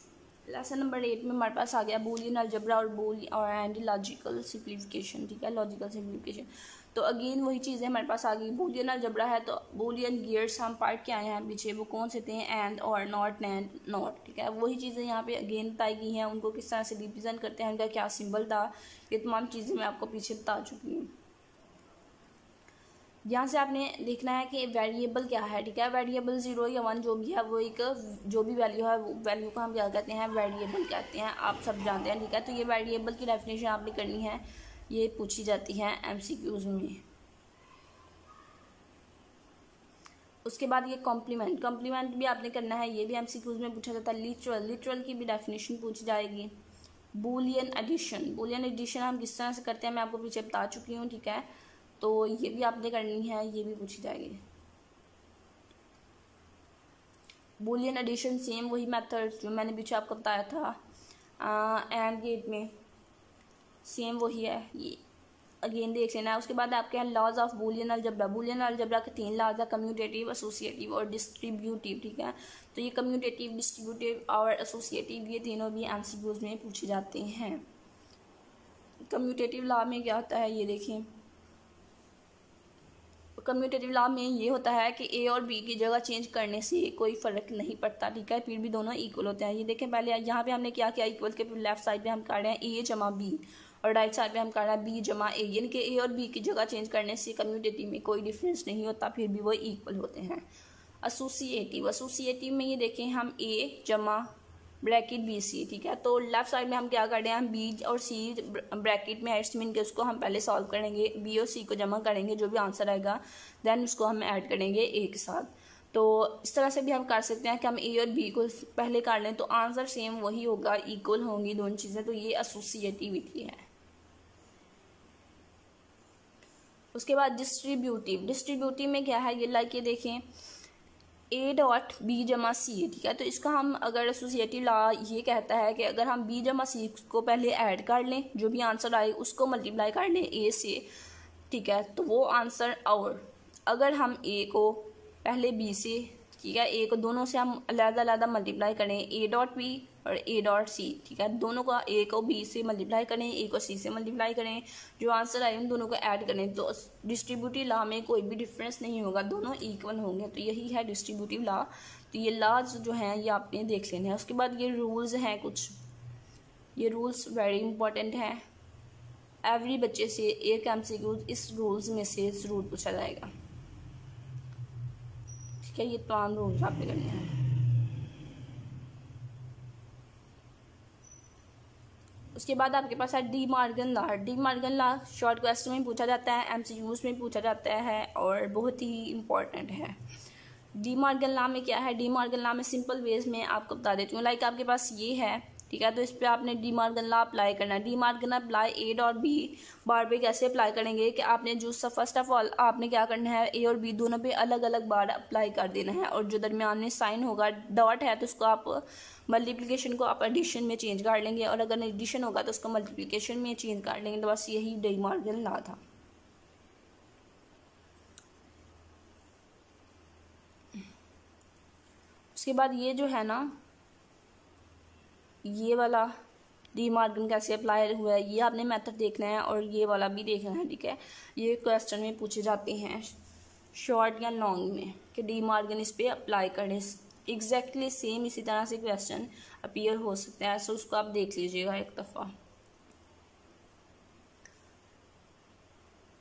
लेसन नंबर 8 में हमारे पास आ गया बूलियन अलजेब्रा और एंड लॉजिकल सिंप्लीफिकेशन, ठीक है, लॉजिकल सिंप्लीफिकेशन। तो अगेन वही चीज़ें हमारे पास आ गई। बूलियन अलजेब्रा है तो बूलियन गियर्स हम पार्ट के आए हैं पीछे, वो कौन से थे, एंड और नॉट एंड नॉट, ठीक है। वही चीज़ें यहाँ पे अगेन बताई गई हैं, उनको किस तरह से रिप्रेजेंट करते हैं, उनका क्या सिंबल था, ये तमाम चीज़ें मैं आपको पीछे बता चुकी हूँ। यहाँ से आपने देखना है कि वेरिएबल क्या है, ठीक है। वेरिएबल 0 या 1 जो भी है वो एक जो भी वैल्यू है वो वैल्यू को हम क्या कहते हैं, वेरिएबल कहते हैं, आप सब जानते हैं, ठीक है। तो ये वेरिएबल की डेफिनेशन आपने करनी है, ये पूछी जाती है MCQs में। उसके बाद ये कॉम्प्लीमेंट भी आपने करना है, ये भी MCQs में पूछा जाता है। लिटरल की भी डेफिनेशन पूछी जाएगी। बूलियन एडिशन हम किस तरह से करते हैं मैं आपको पीछे बता चुकी हूँ, ठीक है। तो ये भी आपने करनी है, ये भी पूछी जाएगी। बूलियन एडिशन सेम वही मेथड जो मैंने पीछे आपको बताया था एंड गेट में, सेम वही है, ये अगेन देख लेना है। उसके बाद आपके यहाँ laws of Boolean algebra, Boolean algebra के 3 लॉज है, कम्यूटेटिव, एसोसिएटिव और डिस्ट्रीब्यूटिव, ठीक है। तो ये कम्यूटेटिव, डिस्ट्रीब्यूटिव और एसोसिएटिव ये तीनों भी MCQs में पूछे जाते हैं। कम्यूटेटिव लॉ में क्या होता है ये देखें, कम्यूटेटिव लॉ में ये होता है कि A और B की जगह चेंज करने से कोई फ़र्क नहीं पड़ता, ठीक है, फिर भी दोनों इक्वल होते हैं। ये देखें पहले यहाँ पे हमने क्या किया, इक्वल के लेफ्ट साइड पे हम कर रहे हैं A जमा B और राइट साइड पे हम कर रहे हैं B जमा A, यानी कि A और B की जगह चेंज करने से कम्यूटेटिव में कोई डिफरेंस नहीं होता, फिर भी वो इक्वल होते हैं। एसोसिएटिव में ये देखें हम A जमा ब्रैकेट BC, ठीक है। तो लेफ्ट साइड में हम क्या कर रहे हैं, हम B और C ब्रैकेट में एड्स मीन के उसको हम पहले सॉल्व करेंगे, B और C को जमा करेंगे, जो भी आंसर आएगा देन उसको हम ऐड करेंगे A के साथ। तो इस तरह से भी हम कर सकते हैं कि हम A और B को पहले कर लें तो आंसर सेम वही होगा, इक्वल होंगी दोनों चीज़ें। तो ये एसोसिएटिविटी है। उसके बाद डिस्ट्रीब्यूटिव में क्या है, ये लाइक ये देखें A.B जमा C, ठीक है। तो इसका हम अगर एसोसिएटिव लॉ ये कहता है कि अगर हम B जमा C को पहले ऐड कर लें, जो भी आंसर आए उसको मल्टीप्लाई कर लें A से, ठीक है, तो वो आंसर। और अगर हम A को पहले B से, ठीक है, A को दोनों से हम अलग मल्टीप्लाई करें, A.B और A.C, ठीक है, दोनों का A को B से मल्टीप्लाई करें, A को C से मल्टीप्लाई करें, जो आंसर आए उन दोनों को ऐड करें, तो डिस्ट्रीब्यूटिव लॉ में कोई भी डिफरेंस नहीं होगा, दोनों इक्वल होंगे। तो यही है डिस्ट्रीब्यूटिव लॉ, तो ये लॉज जो हैं ये आपने देख लेने हैं। उसके बाद ये रूल्स हैं कुछ, ये रूल्स वेरी इंपॉर्टेंट हैं। एवरी बच्चे से एक MCQ इस रूल्स में से ज़रूर पूछा जाएगा, ठीक है। ये तमाम रूल्स आपने करने हैं। उसके बाद आपके पास है De Morgan law. De Morgan law short question में पूछा जाता है, MCQs में पूछा जाता है और बहुत ही इम्पॉर्टेंट है। डी मॉर्गन लॉ में क्या है, डी मॉर्गन लॉ में सिंपल वेज में आपको बता देती हूँ। लाइक आपके पास ये है, ठीक है, तो इस पर आपने डी मॉर्गन लॉ अप्लाई करना है। डी मॉर्गन अप्लाई ए और बी बार पे कैसे अप्लाई करेंगे कि आपने जो फर्स्ट ऑफ ऑल आपने क्या करना है, ए और बी दोनों पे अलग अलग बार अप्लाई कर देना है, और जो दरमियान में साइन होगा डॉट है तो उसको आप मल्टीप्लिकेशन को आप एडिशन में चेंज कर लेंगे, और अगर एडिशन होगा तो उसको मल्टीप्लिकेशन में चेंज कर लेंगे। तो बस यही डी मॉर्गन लॉ था। उसके बाद ये जो है ना, ये वाला डी मॉर्गन कैसे अप्लाई हुआ है ये आपने मेथड देखना है, और ये वाला भी देखना है, ठीक है। ये क्वेश्चन में पूछे जाते हैं शॉर्ट या लॉन्ग में कि डी मॉर्गन इस पर अप्लाई करें। एग्जैक्टली सेम इसी तरह से क्वेश्चन अपीयर हो सकता है, सो उसको आप देख लीजिएगा एक दफ़ा।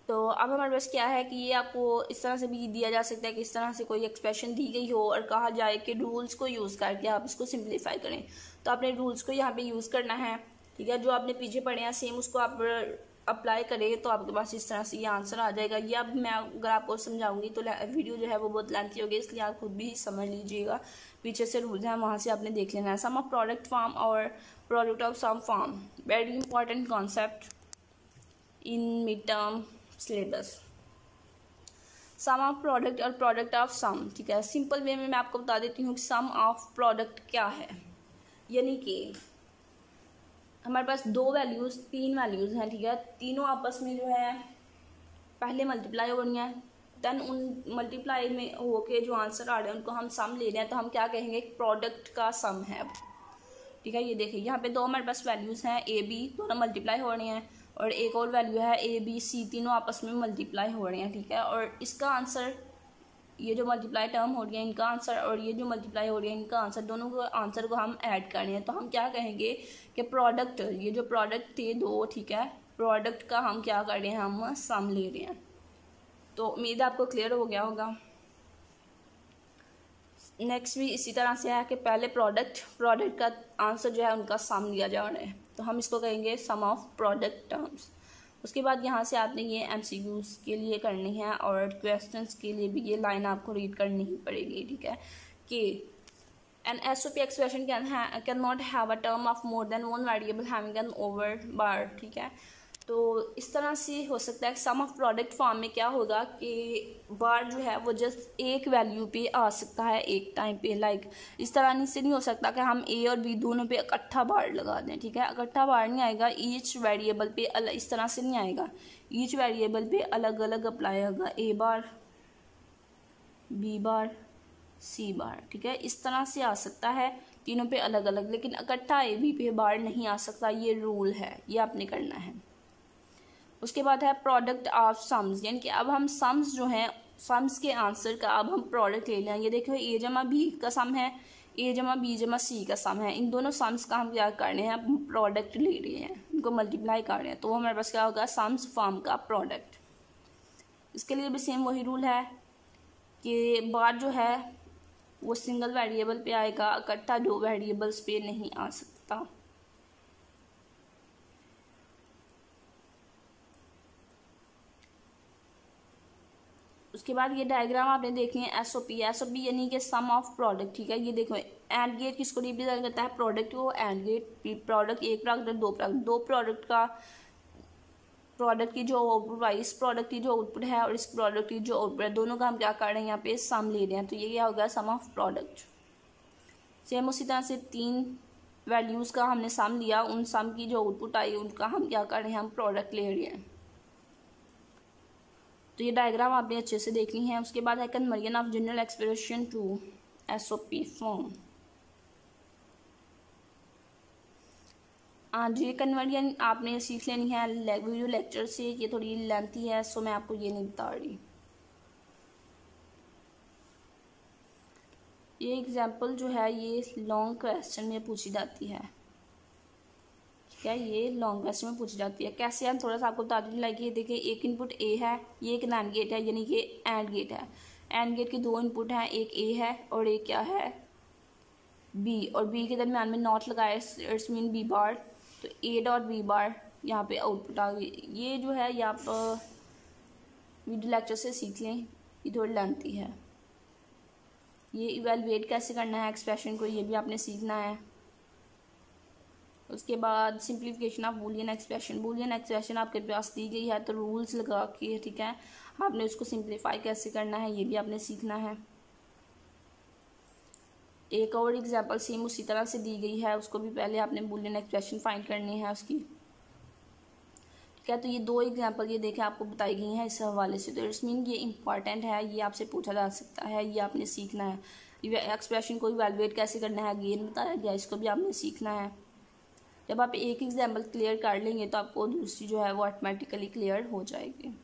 तो अब हमारे पास क्या है कि ये आपको इस तरह से भी दिया जा सकता है कि इस तरह से कोई एक्सप्रेशन दी गई हो और कहा जाए कि रूल्स को यूज़ करके आप इसको सिंप्लीफाई करें। तो आपने रूल्स को यहाँ पे यूज़ करना है, ठीक है। जो आपने पीछे पढ़े हैं सेम उसको आप अप्लाई करें तो आपके पास इस तरह से ये आंसर आ जाएगा। ये अब मैं अगर आपको समझाऊंगी तो वीडियो जो है वो बहुत लेंथी होगी, इसलिए आप खुद भी समझ लीजिएगा। पीछे से रूल्स हैं वहाँ से आपने देख लेना है। सम ऑफ प्रोडक्ट फॉर्म और product of sum form, very important concept in mid term syllabus. Sum of product और प्रोडक्ट ऑफ सम, ठीक है। सिंपल वे में मैं आपको बता देती हूँ कि सम ऑफ प्रोडक्ट क्या है। यानी कि हमारे पास तीन वैल्यूज़ हैं, ठीक है। तीनों आपस में जो है पहले मल्टीप्लाई हो रही हैं, देन उन मल्टीप्लाई में होके जो आंसर आ रहे हैं उनको हम सम ले रहे हैं, तो हम क्या कहेंगे, प्रोडक्ट का सम है, ठीक है। ये देखिए यहाँ पे दो हमारे पास वैल्यूज़ हैं, ए बी दोनों मल्टीप्लाई हो रही हैं, और एक और वैल्यू है ए बी सी, तीनों आपस में मल्टीप्लाई हो रही हैं, ठीक है। और इसका आंसर, ये जो मल्टीप्लाई टर्म हो रही है इनका आंसर, और ये जो मल्टीप्लाई हो रही है इनका आंसर, दोनों को आंसर को हम ऐड कर रहे हैं। तो हम क्या कहेंगे कि प्रोडक्ट, ये जो प्रोडक्ट थे दो, ठीक है, प्रोडक्ट का हम क्या कर रहे हैं, हम सम ले रहे हैं। तो उम्मीद है आपको क्लियर हो गया होगा। नेक्स्ट भी इसी तरह से है कि पहले प्रोडक्ट का आंसर जो है उनका सम लिया जा रहा है, तो हम इसको कहेंगे सम ऑफ प्रोडक्ट टर्म्स। उसके बाद यहाँ से आपने ये MCQs के लिए करनी है, और क्वेश्चंस के लिए भी ये लाइन आपको रीड करनी ही पड़ेगी, ठीक है। कि an SOP expression can not have a term of more than one variable having N over bar, ठीक है। तो इस तरह से हो सकता है कि सम ऑफ प्रोडक्ट फॉर्म में क्या होगा कि बार जो है वो जस्ट एक वैल्यू पे आ सकता है एक टाइम पे। लाइक इस तरह से नहीं हो सकता कि हम ए और बी दोनों पे इकट्ठा बार लगा दें, ठीक है। इकट्ठा बार नहीं आएगा, ईच वेरिएबल पे अलग, इस तरह से नहीं आएगा। ईच वेरिएबल पे अलग अलग अप्लाई होगा, ए बार, बी बार, सी बार, ठीक है। इस तरह से आ सकता है तीनों पे अलग अलग, लेकिन इकट्ठा ए बी पे बार नहीं आ सकता, ये रूल है, ये आपने करना है। उसके बाद है प्रोडक्ट ऑफ सम्स, यानी कि अब हम सम्स जो हैं, सम्स के आंसर का अब हम प्रोडक्ट ले लें। ये देखो ए जमा बी का सम है, ए जमा बी जमा सी का सम है, इन दोनों सम्स का हम क्या कर रहे हैं, हम प्रोडक्ट ले रहे हैं, इनको मल्टीप्लाई कर रहे हैं, तो हमारे पास क्या होगा, सम्स फॉर्म का प्रोडक्ट। इसके लिए भी सेम वही रूल है कि बार जो है वो सिंगल वेरिएबल पे आएगा, इकट्ठा दो वेरिएबल्स पे नहीं आ सकता। उसके बाद ये डायग्राम आपने देखनी है SOP यानी कि सम ऑफ प्रोडक्ट, ठीक है। ये देखो एंड गेट किसको रिप्रेजेंट करता है, प्रोडक्ट को। एंड गेट प्रोडक्ट, एक प्रोडक्ट दो प्रोडक्ट का प्रोडक्ट की जो आउटपुट है, इस प्रोडक्ट की जो आउटपुट है और इस प्रोडक्ट की जो आउटपुट है, दोनों का हम क्या कर रहे हैं, यहाँ पे सम ले रहे हैं, तो ये क्या होगा, सम ऑफ प्रोडक्ट। सेम उसी तरह से तीन वैल्यूज़ का हमने सम लिया, उन सम की जो आउटपुट आई उनका हम क्या कर रहे हैं, हम प्रोडक्ट ले रहे हैं। तो ये डायग्राम आपने अच्छे से देखनी है। उसके बाद है conversion of general expression to SOP form. आज ये कन्वर्जन आपने सीख लेनी है वीडियो लेक्चर से, ये थोड़ी लेंथी है सो मैं आपको ये नहीं बता रही। ये एग्जांपल जो है ये लॉन्ग क्वेश्चन में पूछी जाती है, ठीक है, ये लॉन्ग क्वेश्चन में पूछी जाती है। कैसे हम थोड़ा सा आपको बता दूँ, लाइक ये देखिए एक इनपुट ए है, ये एक नैंड गेट है, यानी कि एंड गेट है। एंड गेट के दो इनपुट हैं, एक ए है और एक क्या है बी, और बी के दरम्यान में नॉट लगाए, इट्स मीन बी बार, तो ए डॉट बी बार यहाँ पे आउटपुट आ गई। ये जो है ये आप वीडियो लेक्चर से सीख लें, ये थोड़ी लेंथी है। ये इवेलुएट कैसे करना है एक्सप्रेशन को, ये भी आपने सीखना है। उसके बाद simplification of Boolean expression. Boolean expression आपके पास दी गई है तो रूल्स लगा के, ठीक है, आपने उसको सिंप्लीफाई कैसे करना है ये भी आपने सीखना है। एक और एग्जांपल सेम उसी तरह से दी गई है, उसको भी पहले आपने बूलियन एक्सप्रेशन फाइंड करनी है उसकी, ठीक है। तो ये दो एग्जांपल ये देखें आपको बताई गई हैं इस हवाले से, तो इट्स मीन ये इंपॉर्टेंट है, ये आपसे पूछा जा सकता है, ये आपने सीखना है। एक्सप्रेशन को इवैल्यूएट कैसे करना है अगेन बताया गया, इसको भी आपने सीखना है। जब आप एक एग्जाम्पल क्लियर कर लेंगे तो आपको दूसरी जो है वो ऑटोमेटिकली क्लियर हो जाएगी।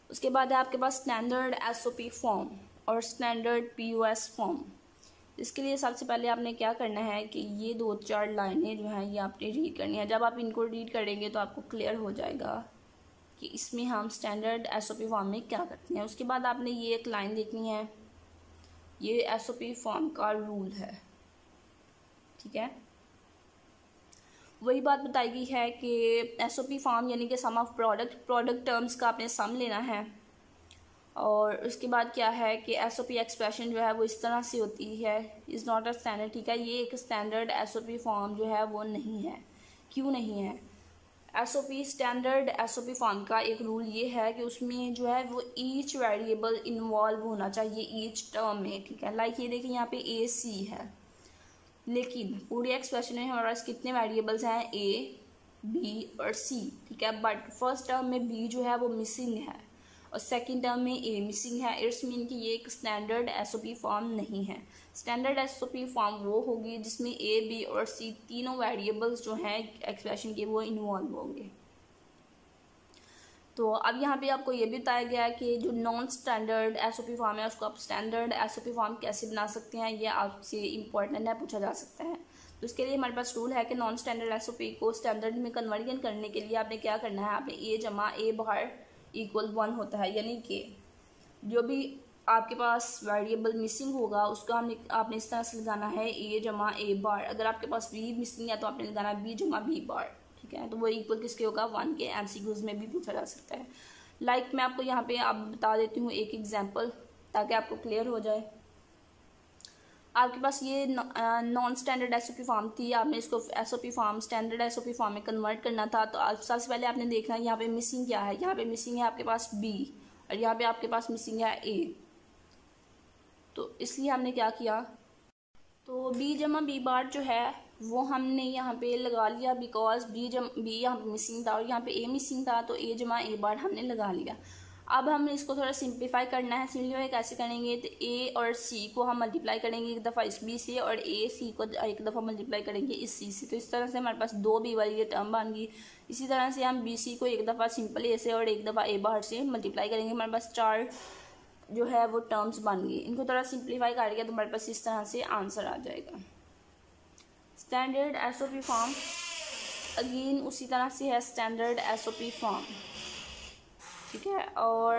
उसके बाद है आपके पास स्टैंडर्ड एसओपी फॉर्म और स्टैंडर्ड पीओएस फॉर्म। इसके लिए सबसे पहले आपने क्या करना है कि ये दो चार लाइनें जो हैं ये आपने रीड करनी है। जब आप इनको रीड करेंगे तो आपको क्लियर हो जाएगा कि इसमें हम स्टैंडर्ड एसओपी फॉर्म में क्या करते हैं। उसके बाद आपने ये एक लाइन देखनी है, ये एसओपी फॉर्म का रूल है, ठीक है। वही बात बताई गई है कि एसओपी फॉर्म यानी कि सम ऑफ प्रोडक्ट टर्म्स का आपने सम लेना है। और उसके बाद क्या है कि एसओपी एक्सप्रेशन जो है वो इस तरह से होती है, इज़ नॉट अ स्टैंडर्ड, ठीक है। ये एक स्टैंडर्ड एसओपी फॉर्म जो है वो नहीं है। क्यों नहीं है? एसओपी स्टैंडर्ड एसओपी फॉर्म का एक रूल ये है कि उसमें जो है वो ईच वेरिएबल इन्वॉल्व होना चाहिए ईच टर्म में, ठीक है। लाइक ये देखिए यहाँ पे ए सी है, लेकिन पूरी एक्सप्रेशन में हमारे पास कितने वेरिएबल्स हैं, ए बी और सी, ठीक है। बट फर्स्ट टर्म में बी जो है वो मिसिंग है और सेकंड टर्म में ए मिसिंग है। इट्स मीन कि ये एक स्टैंडर्ड एसओपी फॉर्म नहीं है। स्टैंडर्ड एसओपी फॉर्म वो होगी जिसमें ए बी और सी तीनों वेरिएबल्स जो हैं एक्सप्रेशन के वो इन्वॉल्व होंगे। तो अब यहाँ पे आपको ये भी बताया गया है कि जो नॉन स्टैंडर्ड एसओपी फॉर्म है उसको आप स्टैंडर्ड एसओपी फॉर्म कैसे बना सकते हैं, ये आपसे इम्पोर्टेंट है, पूछा जा सकता है। तो इसके लिए हमारे पास रूल है कि नॉन स्टैंडर्ड एसओपी को स्टैंडर्ड में कन्वर्जन करने के लिए आपने क्या करना है, आपने ए जमा ए बार इक्वल 1 होता है, यानी कि जो भी आपके पास वेरिएबल मिसिंग होगा उसको आपने इस तरह से लगाना है ए जमा ए बार। अगर आपके पास बी मिसिंग है तो आपने लगाना है बी जमा बी बार, ठीक है। तो वो इक्वल किसके होगा, 1 के। एमसीक्यूज में भी पूछा जा सकता है। लाइक मैं आपको यहाँ पे आप बता देती हूँ एक एग्जांपल ताकि आपको क्लियर हो जाए। आपके पास ये नॉन स्टैंडर्ड एसओपी फॉर्म थी, आपने इसको SOP form standard SOP form में कन्वर्ट करना था। तो सबसे पहले आपने देखना है यहाँ पे मिसिंग क्या है। यहाँ पे मिसिंग है आपके पास बी और यहाँ पे आपके पास मिसिंग है ए। तो इसलिए हमने क्या किया, तो बी जमा बी बार जो है वो हमने यहाँ पे लगा लिया, बिकॉज बी यहाँ पे मिसिंग था और यहाँ पे ए मिसिंग था, तो ए जमा ए बार हमने लगा लिया। अब हम इसको थोड़ा सिंप्लीफाई करना है। सिंप्लीफाई कैसे करेंगे, तो ए और सी को हम मल्टीप्लाई करेंगे एक दफ़ा इस बी से और ए सी को एक दफ़ा मल्टीप्लाई करेंगे इस सी से। तो इस तरह से हमारे पास दो बी वाली ये टर्म बन गई। इसी तरह से हम बी सी को एक दफ़ा सिंपल ए से और एक दफ़ा ए बाहर से मल्टीप्लाई करेंगे। हमारे पास 4 जो है वो टर्म्स बन गई। इनको थोड़ा सिंप्लीफाई करेंगे तो हमारे पास इस तरह से आंसर आ जाएगा। स्टैंडर्ड एसओपी फॉर्म अगेन उसी तरह से है स्टैंडर्ड एसओपी फॉर्म, ठीक है। और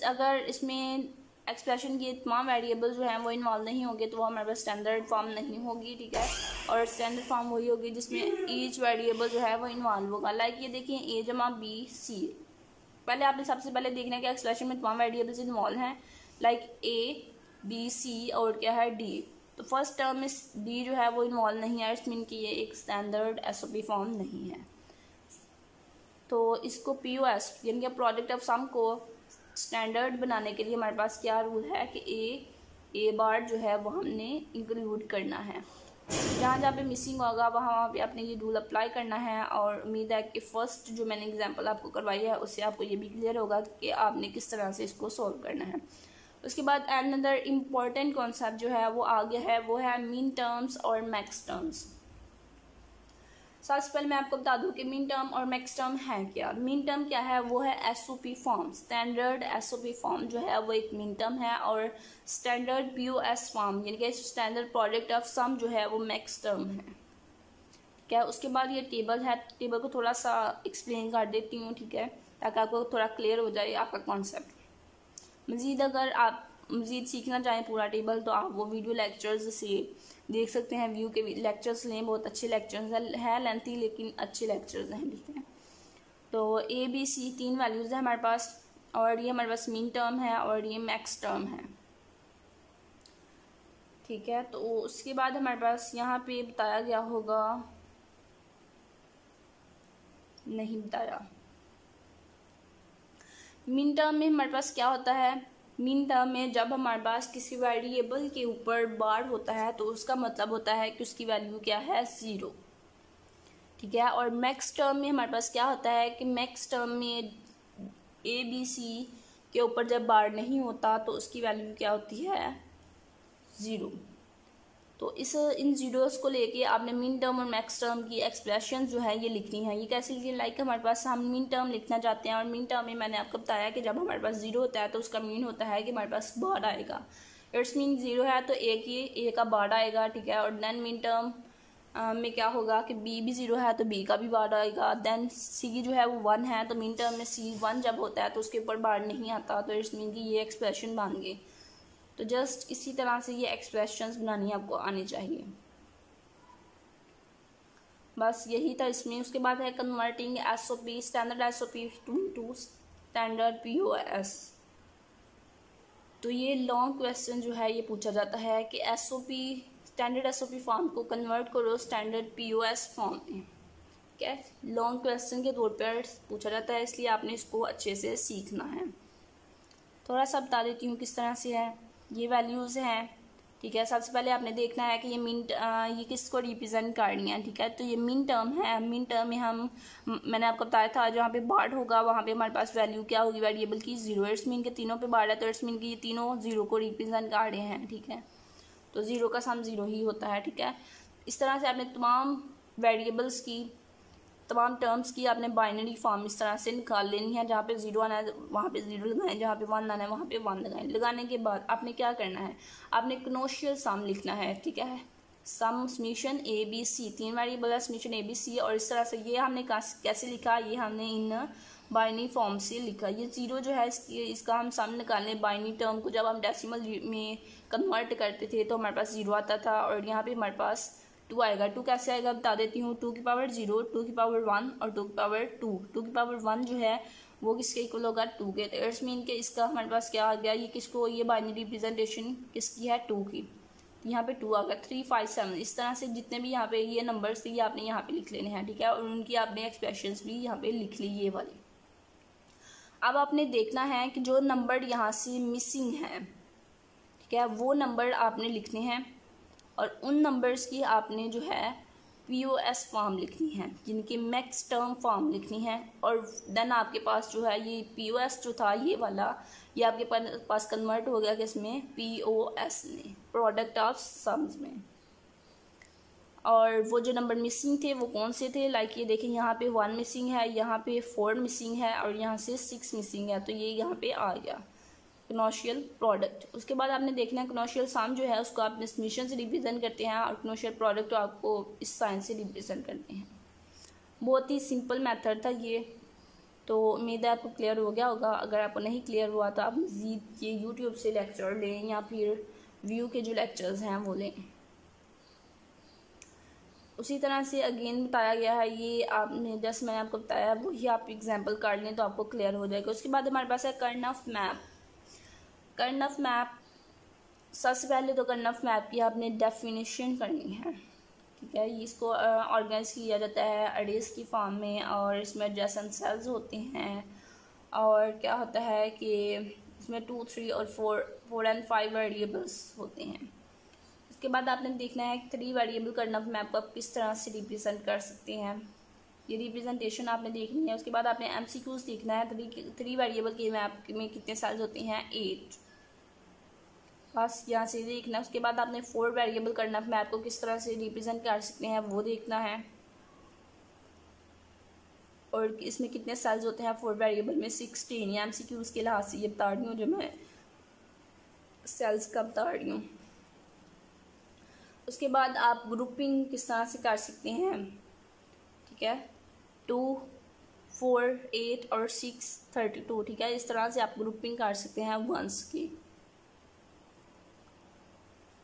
अगर इसमें एक्सप्रेशन के तमाम वेरिएबल जो हैं वो इन्वॉल्व नहीं होंगे तो वो हमारे पास स्टैंडर्ड फॉर्म नहीं होगी, ठीक है। और स्टैंडर्ड फॉर्म वही होगी जिसमें ईच वेरिएबल जो है वो इन्वॉल्व होगा। लाइक ये देखिए ए जमा बी सी। पहले आपने सबसे पहले देखना है कि एक्सप्रेशन में तमाम वेरिएबल्स इन्वॉल्व हैं, लाइक ए बी सी और क्या है डी। तो फर्स्ट टर्म में डी जो है वो इन्वॉल्व नहीं है, इट्स मीन कि ये एक स्टैंडर्ड एसओपी फॉर्म नहीं है। तो इसको पीओएस यानी कि प्रोडक्ट ऑफ सम को स्टैंडर्ड बनाने के लिए हमारे पास क्या रूल है कि ए बार जो है वो हमने इंक्लूड करना है। जहाँ जहाँ पे मिसिंग होगा वहाँ पे आपने ये रूल अप्लाई करना है। और उम्मीद है कि फ़र्स्ट जो मैंने एग्जांपल आपको करवाई है उससे आपको ये भी क्लियर होगा कि आपने किस तरह से इसको सॉल्व करना है। उसके बाद अनदर इम्पॉर्टेंट कॉन्सेप्ट जो है वो आ गया है, वो है मीन टर्म्स और मैक्स टर्म्स। सबसे पहले मैं आपको बता दूं कि मिन टर्म और मैक्स टर्म है क्या। मिन टर्म क्या है, वो है SOP form, standard SOP form जो है वो एक मिन टर्म है, और स्टैंडर्ड पीओएस फॉर्म यानी कि स्टैंडर्ड प्रोडक्ट ऑफ सम जो है वो मैक्स टर्म है। ठीक है, उसके बाद ये टेबल है, टेबल को थोड़ा सा एक्सप्लेन कर देती हूँ, ठीक है, ताकि आपको थोड़ा क्लियर हो जाए आपका कॉन्सेप्ट। मज़ीद अगर आप मज़ीद सीखना चाहें पूरा टेबल तो आप वो वीडियो लेक्चर्स से देख सकते हैं। व्यू के लेक्चर्स लें, बहुत अच्छे लेक्चर्स हैं लेंथी लेकिन अच्छे लेक्चर्स हैं, ठीक है। तो ए बी सी 3 वैल्यूज़ है हमारे पास, और ये हमारे पास मीन टर्म है और ये मैक्स टर्म है, ठीक है। तो उसके बाद हमारे पास यहाँ पे बताया गया होगा, नहीं बताया। मीन टर्म में हमारे पास क्या होता है, मीन टर्म में जब हमारे पास किसी वेरिएबल के ऊपर बार होता है तो उसका मतलब होता है कि उसकी वैल्यू क्या है, 0, ठीक है। और मैक्स टर्म में हमारे पास क्या होता है कि मैक्स टर्म में ए बी सी के ऊपर जब बार नहीं होता तो उसकी वैल्यू क्या होती है, 0। तो इन जीरोस को लेके आपने मिन टर्म और मैक्स टर्म की एक्सप्रेशन जो है ये लिखनी है। ये कैसे लिखनी है, लाइक हमारे पास हम मिन टर्म लिखना चाहते हैं, और मिन टर्म में मैंने आपको बताया कि जब हमारे पास 0 होता है तो उसका मीन होता है कि हमारे पास बार आएगा। इट्स मीन 0 है तो ए का बार आएगा, ठीक है। और देन मिन टर्म में क्या होगा कि बी भी 0 है तो बी का भी बार आएगा। देन सी जो है वो 1 है तो मिन टर्म में सी 1 जब होता है तो उसके ऊपर बार नहीं आता, तो इट्स मीन कि ये एक्सप्रेशन बन गए। तो जस्ट इसी तरह से ये एक्सप्रेशंस बनानी आपको आनी चाहिए, बस यही था इसमें। उसके बाद है converting SOP, standard SOP to standard POS. तो ये लॉन्ग क्वेश्चन जो है ये पूछा जाता है कि एसओपी, स्टैंडर्ड एसओपी फॉर्म को कन्वर्ट करो स्टैंडर्ड पीओएस फॉर्म में, ठीक है। लॉन्ग क्वेश्चन के तौर पर पूछा जाता है, इसलिए आपने इसको अच्छे से सीखना है। थोड़ा सा बता देती हूँ किस तरह से है। ये वैल्यूज़ हैं, ठीक है। सबसे पहले आपने देखना है कि ये किसको रिप्रेजेंट करनी है, ठीक है। तो ये मिन टर्म है, मिन टर्म में मैंने आपको बताया था जहाँ पे बार्ड होगा वहाँ पे हमारे पास वैल्यू क्या होगी वेरिएबल की, 0। इट्स मीन के तीनों पे बार्ड है तो इट्स मीन कि ये तीनों 0 को रिप्रेजेंट कर रहे हैं, ठीक है। तो 0 का सम 0 ही होता है, ठीक है। इस तरह से आपने तमाम वेरिएबल्स की, तमाम टर्म्स की आपने बाइनरी फॉर्म इस तरह से निकाल लेनी है। जहाँ पे 0 आना है वहाँ पे 0 लगाएं, जहाँ पे 1 आना है वहाँ पे 1 लगाएं। लगाने के बाद आपने क्या करना है, आपने कनोशियल सम लिखना है, ठीक है। Sum summation A B C, 3 variable है समीशन ए बी सी, और इस तरह से ये हमने कैसे लिखा, ये हमने इन बाइनरी फॉर्म से लिखा। ये 0 जो है इसका हम सम निकालने, बाइनरी टर्म को जब हम डेसिमल में कन्वर्ट करते थे तो हमारे पास 0 आता था, और यहाँ पे हमारे पास 2 आएगा। 2 कैसे आएगा बता देती हूँ, 2 की पावर 0, 2 की पावर 1 और 2 की पावर 2। 2 की पावर 1 जो है वो किसके इक्वल होगा, 2 के। तो इट्स मीन के इसका हमारे पास क्या आ गया, ये किसको, ये बाइनरी रिप्रेजेंटेशन किसकी है, 2 की। यहाँ पे 2 आ गया, 3 5 7। इस तरह से जितने भी यहाँ पे ये नंबर्स थे ये आपने यहाँ पे लिख लेने हैं, ठीक है। और उनकी आपने एक्सप्रेशंस भी यहाँ पे लिख ली, ये वाली। अब आपने देखना है कि जो नंबर यहाँ से मिसिंग है, ठीक है, वो नंबर आपने लिखने हैं, और उन नंबर्स की आपने जो है पीओएस फॉर्म लिखनी है, जिनकी मैक्स टर्म फॉर्म लिखनी है। और देन आपके पास जो है ये पीओएस जो था ये वाला, ये आपके पास कन्वर्ट हो गया किसमें, पीओएस में, प्रोडक्ट ऑफ सम्स में। और वो जो नंबर मिसिंग थे वो कौन से थे, लाइक ये देखें यहाँ पे 1 मिसिंग है, यहाँ पे 4 मिसिंग है, और यहाँ से 6 मिसिंग है। तो ये यहाँ पे आ गया कनोशियल प्रोडक्ट। उसके बाद आपने देखना है कनोशियल सम जो है उसको आप समीशन से रिप्रेजेंट करते हैं, और कनोशियल प्रोडक्ट आपको इस साइन से रिप्रेजेंट करते हैं। बहुत ही सिंपल मेथड था ये। तो उम्मीद है आपको क्लियर हो गया होगा। अगर आपको नहीं क्लियर हुआ तो आप मज़ीद ये यूट्यूब से लेक्चर लें या फिर व्यू के जो लेक्चर्स हैं वो लें। उसी तरह से अगेन बताया गया है, ये आपने जैसे मैंने आपको बताया वही आप एग्जाम्पल कर लें तो आपको क्लियर हो जाएगा। उसके बाद हमारे पास है कर्नफ मैप। कर्नफ मैप, सबसे पहले तो कर्नफ मैप की आपने डेफिनेशन करनी है, ठीक है। इसको ऑर्गेनाइज किया जाता है अरेज की फॉर्म में, और इसमें एडजेसेंट सेल्स होते हैं, और क्या होता है कि इसमें 2 3 और 4 एंड 5 वेरिएबल्स होते हैं। उसके बाद आपने देखना है 3 वेरिएबल कर्नफ मैप को आप किस तरह से रिप्रेजेंट कर सकते हैं, ये रिप्रेजेंटेशन आपने देखनी है। उसके बाद आपने एमसीक्यूज देखना है, 3 वेरिएबल के मैप में कितने सेल्स होते हैं, 8, बस यहाँ से देखना है। उसके बाद आपने 4 वेरिएबल कर्नफ मैप को किस तरह से रिप्रेजेंट कर सकते हैं वो देखना है। और इसमें कितने सेल्स होते हैं 4 वेरिएबल में 16। या MCQs के लिहाज से ये बता रही हूँ जो मैं सेल्स का बता रही हूँ। उसके बाद आप ग्रुपिंग किस तरह से कर सकते हैं, ठीक है, 2, 4, 8 और 6, 32, ठीक है, इस तरह से आप ग्रुपिंग कर सकते हैं वंस की।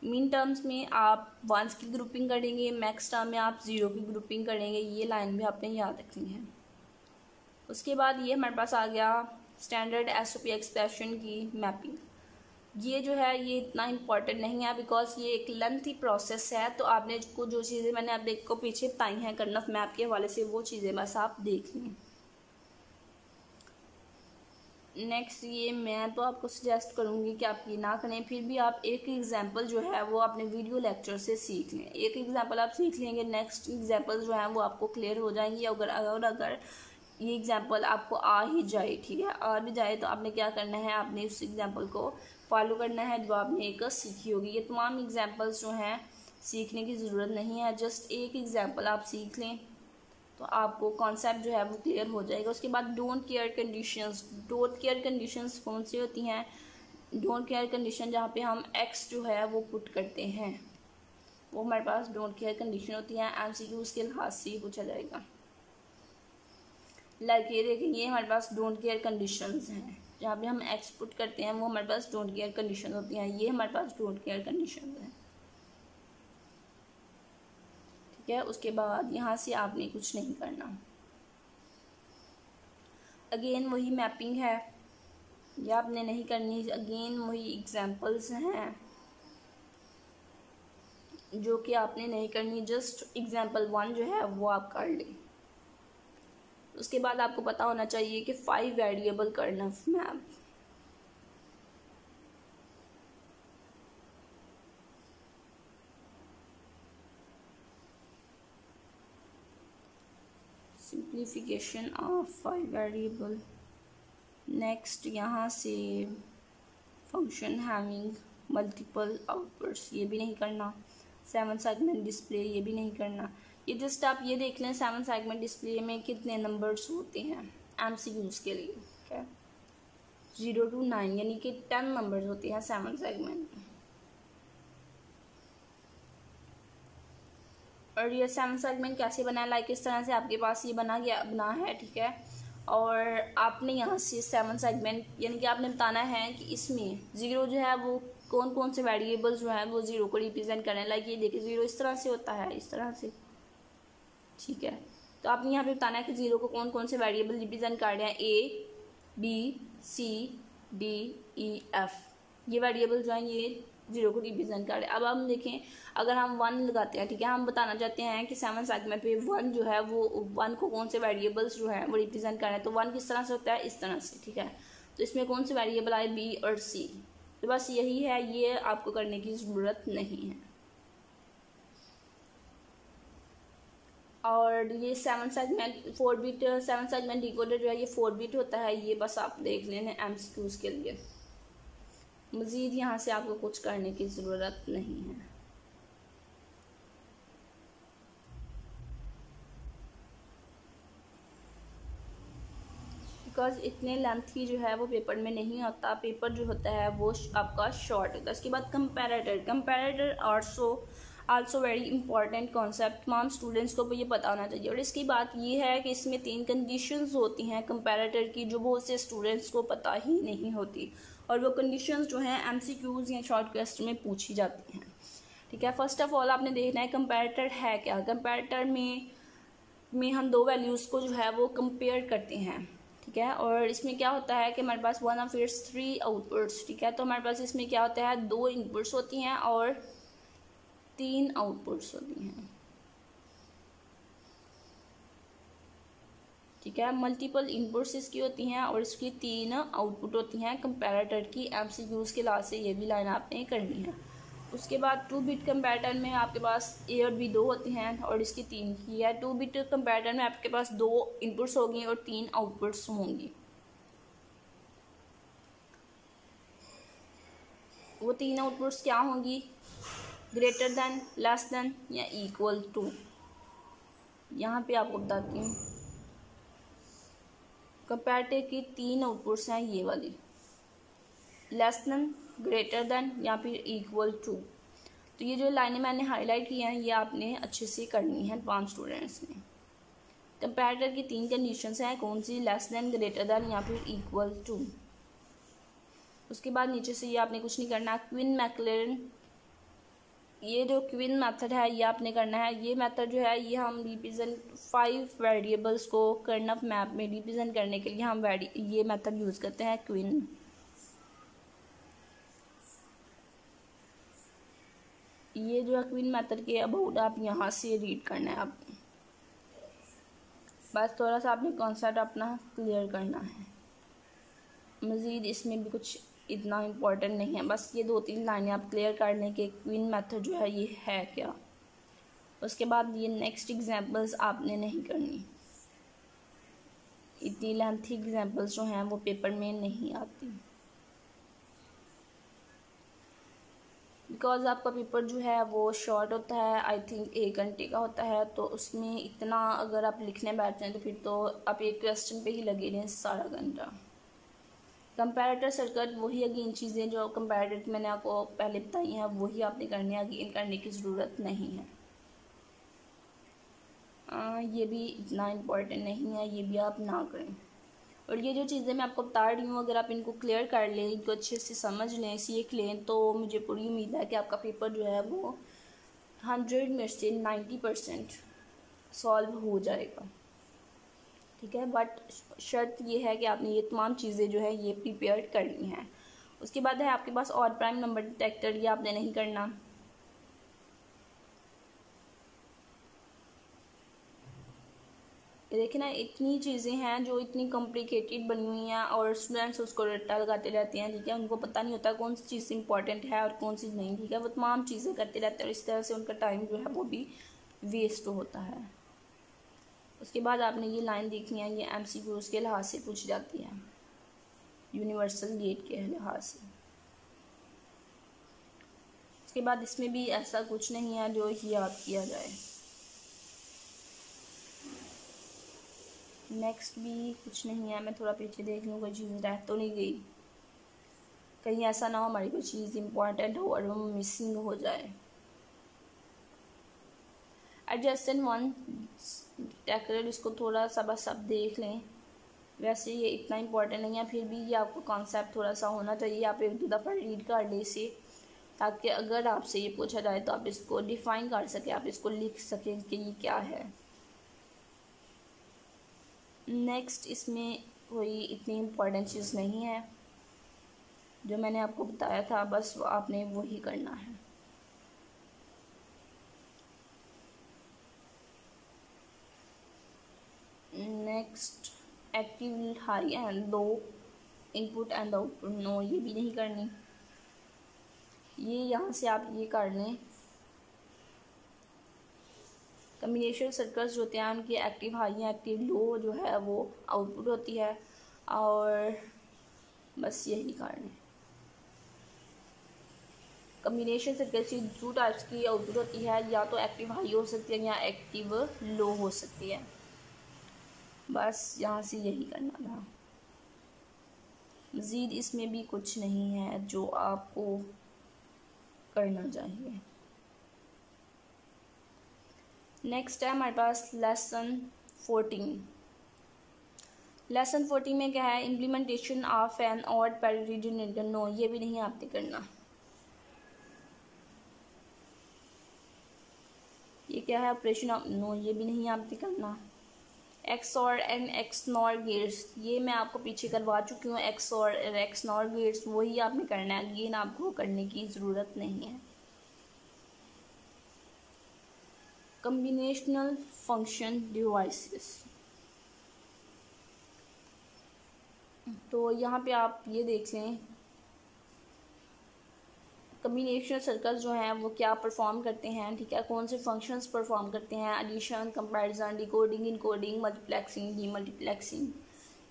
मिन टर्म्स में आप वंस की ग्रुपिंग करेंगे, मैक्स टर्म में आप ज़ीरो की ग्रुपिंग करेंगे, ये लाइन भी आपने याद रखनी है। उसके बाद ये हमारे पास आ गया स्टैंडर्ड SOP एक्सप्रेशन की मैपिंग। ये जो है ये इतना इम्पॉर्टेंट नहीं है बिकॉज ये एक लेंथी प्रोसेस है, तो आपने को जो चीज़ें मैंने आप देख को पीछे बताई हैं कर्नफ मैप के हवाले से वो चीज़ें बस आप देख लें। नेक्स्ट ये मैं तो आपको सजेस्ट करूँगी कि आप ये ना करें, फिर भी आप एक एग्जांपल जो है वो अपने वीडियो लेक्चर से सीख लें। एक एग्जांपल आप सीख लेंगे, नेक्स्ट एग्जांपल जो है वो आपको क्लियर हो जाएंगी। अगर ये एग्जांपल आपको आ ही जाए, ठीक है, आ भी जाए, तो आपने क्या करना है, आपने उस एग्जांपल को फॉलो करना है जो आपने एक सीखी होगी। ये तमाम एग्जांपल्स जो हैं सीखने की ज़रूरत नहीं है, जस्ट एक एग्जांपल आप सीख लें तो आपको कॉन्सेप्ट जो है वो क्लियर हो जाएगा। उसके बाद don't care conditions. Don't care conditions कौन सी होती हैं? डोंट केयर कंडीशन जहाँ पे हम एक्स जो है वो पुट करते हैं, वो हमारे पास डोंट केयर कंडीशन होती है। MCQs के लिहाज से ही पूछा जाएगा। लाइक ये देखें, ये हमारे पास डोंट केयर कंडीशंस हैं, जहाँ पे हम एक्स पुट करते हैं वो हमारे पास डोंट केयर कंडीशन होती हैं। ये हमारे पास डोंट केयर कंडीशन है, ठीक है। उसके बाद यहाँ से आपने कुछ नहीं करना। अगेन वही मैपिंग है, ये आपने नहीं करनी। अगेन वही एग्जांपल्स हैं जो कि आपने नहीं करनी, जस्ट एग्जांपल 1 जो है वो आप कर लें। उसके बाद आपको पता होना चाहिए कि 5 variable Karnaugh map. Simplification of 5 variable. Next यहाँ से फंक्शन हैविंग मल्टीपल आउटपुट्स, ये भी नहीं करना। 7 सेगमेंट डिस्प्ले, ये भी नहीं करना। ये जस्ट आप ये देख लें 7 सेगमेंट डिस्प्ले में कितने नंबर्स होते हैं MCQs के लिए, ठीक है, 0 to 9 यानी कि 10 नंबर्स होते हैं 7 सेगमेंट में। और ये 7 सेगमेंट कैसे बना है, लाइक इस तरह से आपके पास ये बना है, ठीक है। और आपने यहाँ से 7 सेगमेंट यानी कि आपने बताना है कि इसमें 0 जो है वो कौन कौन से वेरिएबल्स जो हैं वो 0 को रिप्रेजेंट करें। लाइक ये देखिए 0 इस तरह से होता है, इस तरह से, ठीक है। तो आपने यहाँ पे बताना है कि 0 को कौन कौन से वेरिएबल रिप्रेजेंट कर रहे हैं, A, B, C, D, E, F, ये वेरिएबल जो हैं ये 0 को रिप्रेजेंट कर रहे हैं। अब हम देखें, अगर हम 1 लगाते हैं, ठीक है, हम बताना चाहते हैं कि 7 सेगमेंट पे 1 जो है वो 1 को कौन से वेरिएबल्स जो हैं वो रिप्रेजेंट कर रहे हैं। तो 1 किस तरह से होता है, इस तरह से, ठीक है। तो इसमें कौन से वेरिएबल आए, B और C। तो बस यही है, ये आपको करने की ज़रूरत नहीं है। और ये 7 सेगमेंट 4 बिट 7 सेगमेंट डिकोडर जो है ये 4 बिट होता है, ये बस आप देख लेना MCQs के लिए। मज़ीद यहाँ से आपको कुछ करने की ज़रूरत नहीं है। बिकॉज इतने लेंथी जो है वो पेपर में नहीं होता, पेपर जो होता है वो आपका शॉर्ट होता है। उसके बाद comparator also very important concept, तमाम स्टूडेंट्स को ये पता होना चाहिए। और इसकी बात ये है कि इसमें 3 कंडीशंस होती हैं कंपैरेटर की, जो बहुत से स्टूडेंट्स को पता ही नहीं होती, और वो कंडीशंस जो हैं MCQs या शॉर्ट क्वेश्चन में पूछी जाती हैं, ठीक है। फर्स्ट ऑफ ऑल आपने देखना है कंपैरेटर है क्या। कंपैरेटर में हम 2 वैल्यूज़ को जो है वो कंपेयर करते हैं, ठीक है। और इसमें क्या होता है कि हमारे पास 1 ऑफ इट्स 3 आउटपुट्स, ठीक है। तो हमारे पास इसमें क्या होता है, 2 इनपुट्स होती हैं और 3 आउटपुट्स होती हैं, ठीक है। मल्टीपल इनपुट्स इसकी होती हैं और इसकी 3 आउटपुट होती हैं कंपैरेटर की। MCQs के लास्ट से ये भी लाइन आपने करनी है। उसके बाद 2 बिट कंपैरेटर में आपके पास A और B 2 होती हैं और इसकी 3 की है। 2 बिट कंपैरेटर में आपके पास 2 इनपुट्स होंगी और 3 आउटपुट्स होंगी। वो 3 आउटपुट्स क्या होंगी, ग्रेटर दैन, लेस दैन या इक्वल टू। यहाँ पे आपको बताती हूँ, कंपैरेटिव की 3 आउटपुट्स हैं ये वाली, लेस देन, ग्रेटर देन या फिर इक्वल टू। तो ये जो लाइनें मैंने हाईलाइट की हैं ये आपने अच्छे से करनी है एडवांस स्टूडेंट्स ने। कंपैरेटर की 3 कंडीशंस हैं, कौन सी, लेस देन, ग्रेटर देन या फिर इक्वल टू। उसके बाद नीचे से ये आपने कुछ नहीं करना। क्वीन मैक्लेरन, ये जो क्वीन मेथड है ये आपने करना है। ये मेथड जो है ये हम रिप्रेजेंट 5 वेरिएबल्स को कर्नल मैप में रिप्रेजेंट करने के लिए हम ये मेथड यूज़ करते हैं क्वीन। ये जो है क्वीन मेथड के अबाउट आप यहाँ से रीड करना है आप, बस थोड़ा सा आपने कॉन्सेप्ट अपना क्लियर करना है। मज़ीद इसमें भी कुछ इतना इम्पोर्टेंट नहीं है, बस ये 2-3 लाइनें आप क्लियर कर लें कि क्वीन मेथड जो है ये है क्या। उसके बाद ये नेक्स्ट एग्जांपल्स आपने नहीं करनी, इतनी लेंथी एग्जांपल्स जो हैं वो पेपर में नहीं आती, बिकॉज आपका पेपर जो है वो शॉर्ट होता है, आई थिंक 1 घंटे का होता है। तो उसमें इतना अगर आप लिखने बैठ जाएँ तो फिर तो आप एक क्वेश्चन पे ही लगे रहें सारा घंटा। कंपैरेटर सर्किट वही अगेन चीज़ें जो कंपैरेटर मैंने आपको पहले बताई हैं वही आपने करनी है, अगेन करने की ज़रूरत नहीं है। ये भी इतना इम्पोर्टेंट नहीं है, ये भी आप ना करें। और ये जो चीज़ें मैं आपको बता रही हूँ अगर आप इनको क्लियर कर लें, इनको अच्छे से समझ लें, सीख लें, तो मुझे पूरी उम्मीद है कि आपका पेपर जो है वो 100 में से 90% सॉल्व हो जाएगा। ठीक है, बट शर्त ये है कि आपने ये तमाम चीज़ें जो है ये प्रिपेयर करनी है। उसके बाद है आपके पास ऑड प्राइम नंबर डिटेक्टर, ये आपने नहीं करना। देखिए ना, इतनी चीज़ें हैं जो इतनी कॉम्प्लिकेटेड बनी हुई हैं और स्टूडेंट्स उसको रट्टा लगाते रहते हैं। ठीक है, उनको पता नहीं होता कौन सी चीज़ इंपॉर्टेंट है और कौन सी नहीं। ठीक है, वो तमाम चीज़ें करते रहते हैं और इस तरह से उनका टाइम जो है वो भी वेस्ट होता है। उसके बाद आपने ये लाइन देखनी है, ये MCQs के लिहाज से पूछ जाती है, यूनिवर्सल गेट के लिहाज से। उसके बाद इसमें भी ऐसा कुछ नहीं है जो याद किया जाए। नेक्स्ट भी कुछ नहीं है, मैं थोड़ा पीछे देख लूँ कोई चीज़ रह तो नहीं गई, कहीं ऐसा ना हो हमारी कोई चीज़ इम्पोर्टेंट हो और वो मिसिंग हो जाए। एडजस्टेंट वन डिटेक्टर, इसको थोड़ा सा बस आप देख लें, वैसे ये इतना इम्पोर्टेंट नहीं है, फिर भी ये आपको कॉन्सेप्ट थोड़ा सा होना चाहिए। आप 1-2 दफ़ा रीड कर लें इसे, ताकि अगर आपसे ये पूछा जाए तो आप इसको डिफ़ाइन कर सकें, आप इसको लिख सकें कि ये क्या है। नेक्स्ट इसमें कोई इतनी इम्पोर्टेंट चीज़ नहीं है, जो मैंने आपको बताया था बस आपने वही करना है। Next active high and low, input and output, no ये भी नहीं करनी। ये यहाँ से आप ये कर लें, कम्बिनेशन सर्कल्स जो होते हैं उनकी एक्टिव हाई या एक्टिव लो जो है वो आउटपुट होती है, और बस यही कारण है। कम्बिनेशन सर्कल्स की 2 टाइप्स की आउटपुट होती है, या तो एक्टिव हाई हो सकती है या एक्टिव लो हो सकती है। बस यहाँ से यही करना था, मज़ीद इसमें भी कुछ नहीं है जो आपको करना चाहिए। नेक्स्ट है हमारे पास लेसन 14। लेसन 14 में क्या है, implementation of an odd parity generator, no ये भी नहीं आपने करना। ये क्या है, ऑपरेशन ऑफ, नो ये भी नहीं आपने करना। एक्स और एन एक्स नॉर गेट्स, ये मैं आपको पीछे करवा चुकी हूँ, एक्स और एक्स नॉर गेट्स वही आपने करना है, अगेन आपको करने की ज़रूरत नहीं है। कम्बिनेशनल फंक्शन डिवाइसेस, तो यहाँ पे आप ये देख लें, कम्बिनेशनल सर्कल्स जो हैं वो क्या परफॉर्म करते हैं। ठीक है, कौन से फंक्शंस परफॉर्म करते हैं, addition, comparison, decoding, encoding, multiplexing, demultiplexing.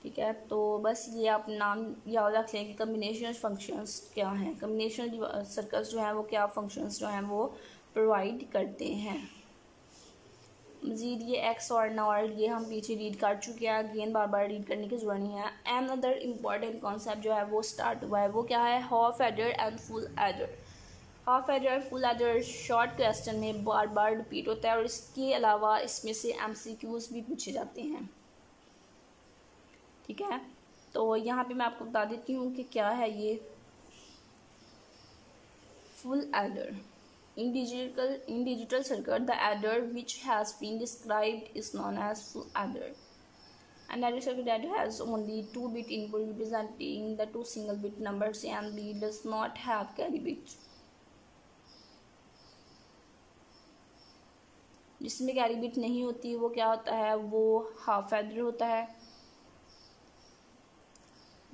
ठीक है, तो बस ये आप नाम याद रख लें कि कम्बिनेशनल फंक्शंस क्या हैं, कम्बिनेशनल सर्कल्स जो हैं वो क्या फंक्शंस जो हैं वो प्रोवाइड करते हैं। जीद ये एक्स और नॉर ये हम पीछे रीड कर चुके हैं, अगेन बार बार रीड करने की ज़रूरत नहीं है। एंड अदर इम्पॉर्टेंट कॉन्सेप्ट जो है वो स्टार्ट हुआ है, वो क्या है, half adder and full adder. Half adder और फुल एडर शॉर्ट क्वेश्चन में बार बार रिपीट होता है और इसके अलावा इसमें से MCQs भी पूछे जाते हैं, ठीक है। तो यहाँ पे मैं आपको बता देती हूँ कि क्या है ये full adder. In digital circuit, the adder which has been described is known as full adder. An adder circuit that has only 2-bit input representing the two single-bit numbers and B does not have carry bit. जिसमें carry bit नहीं होती वो क्या होता है, वो half adder होता है।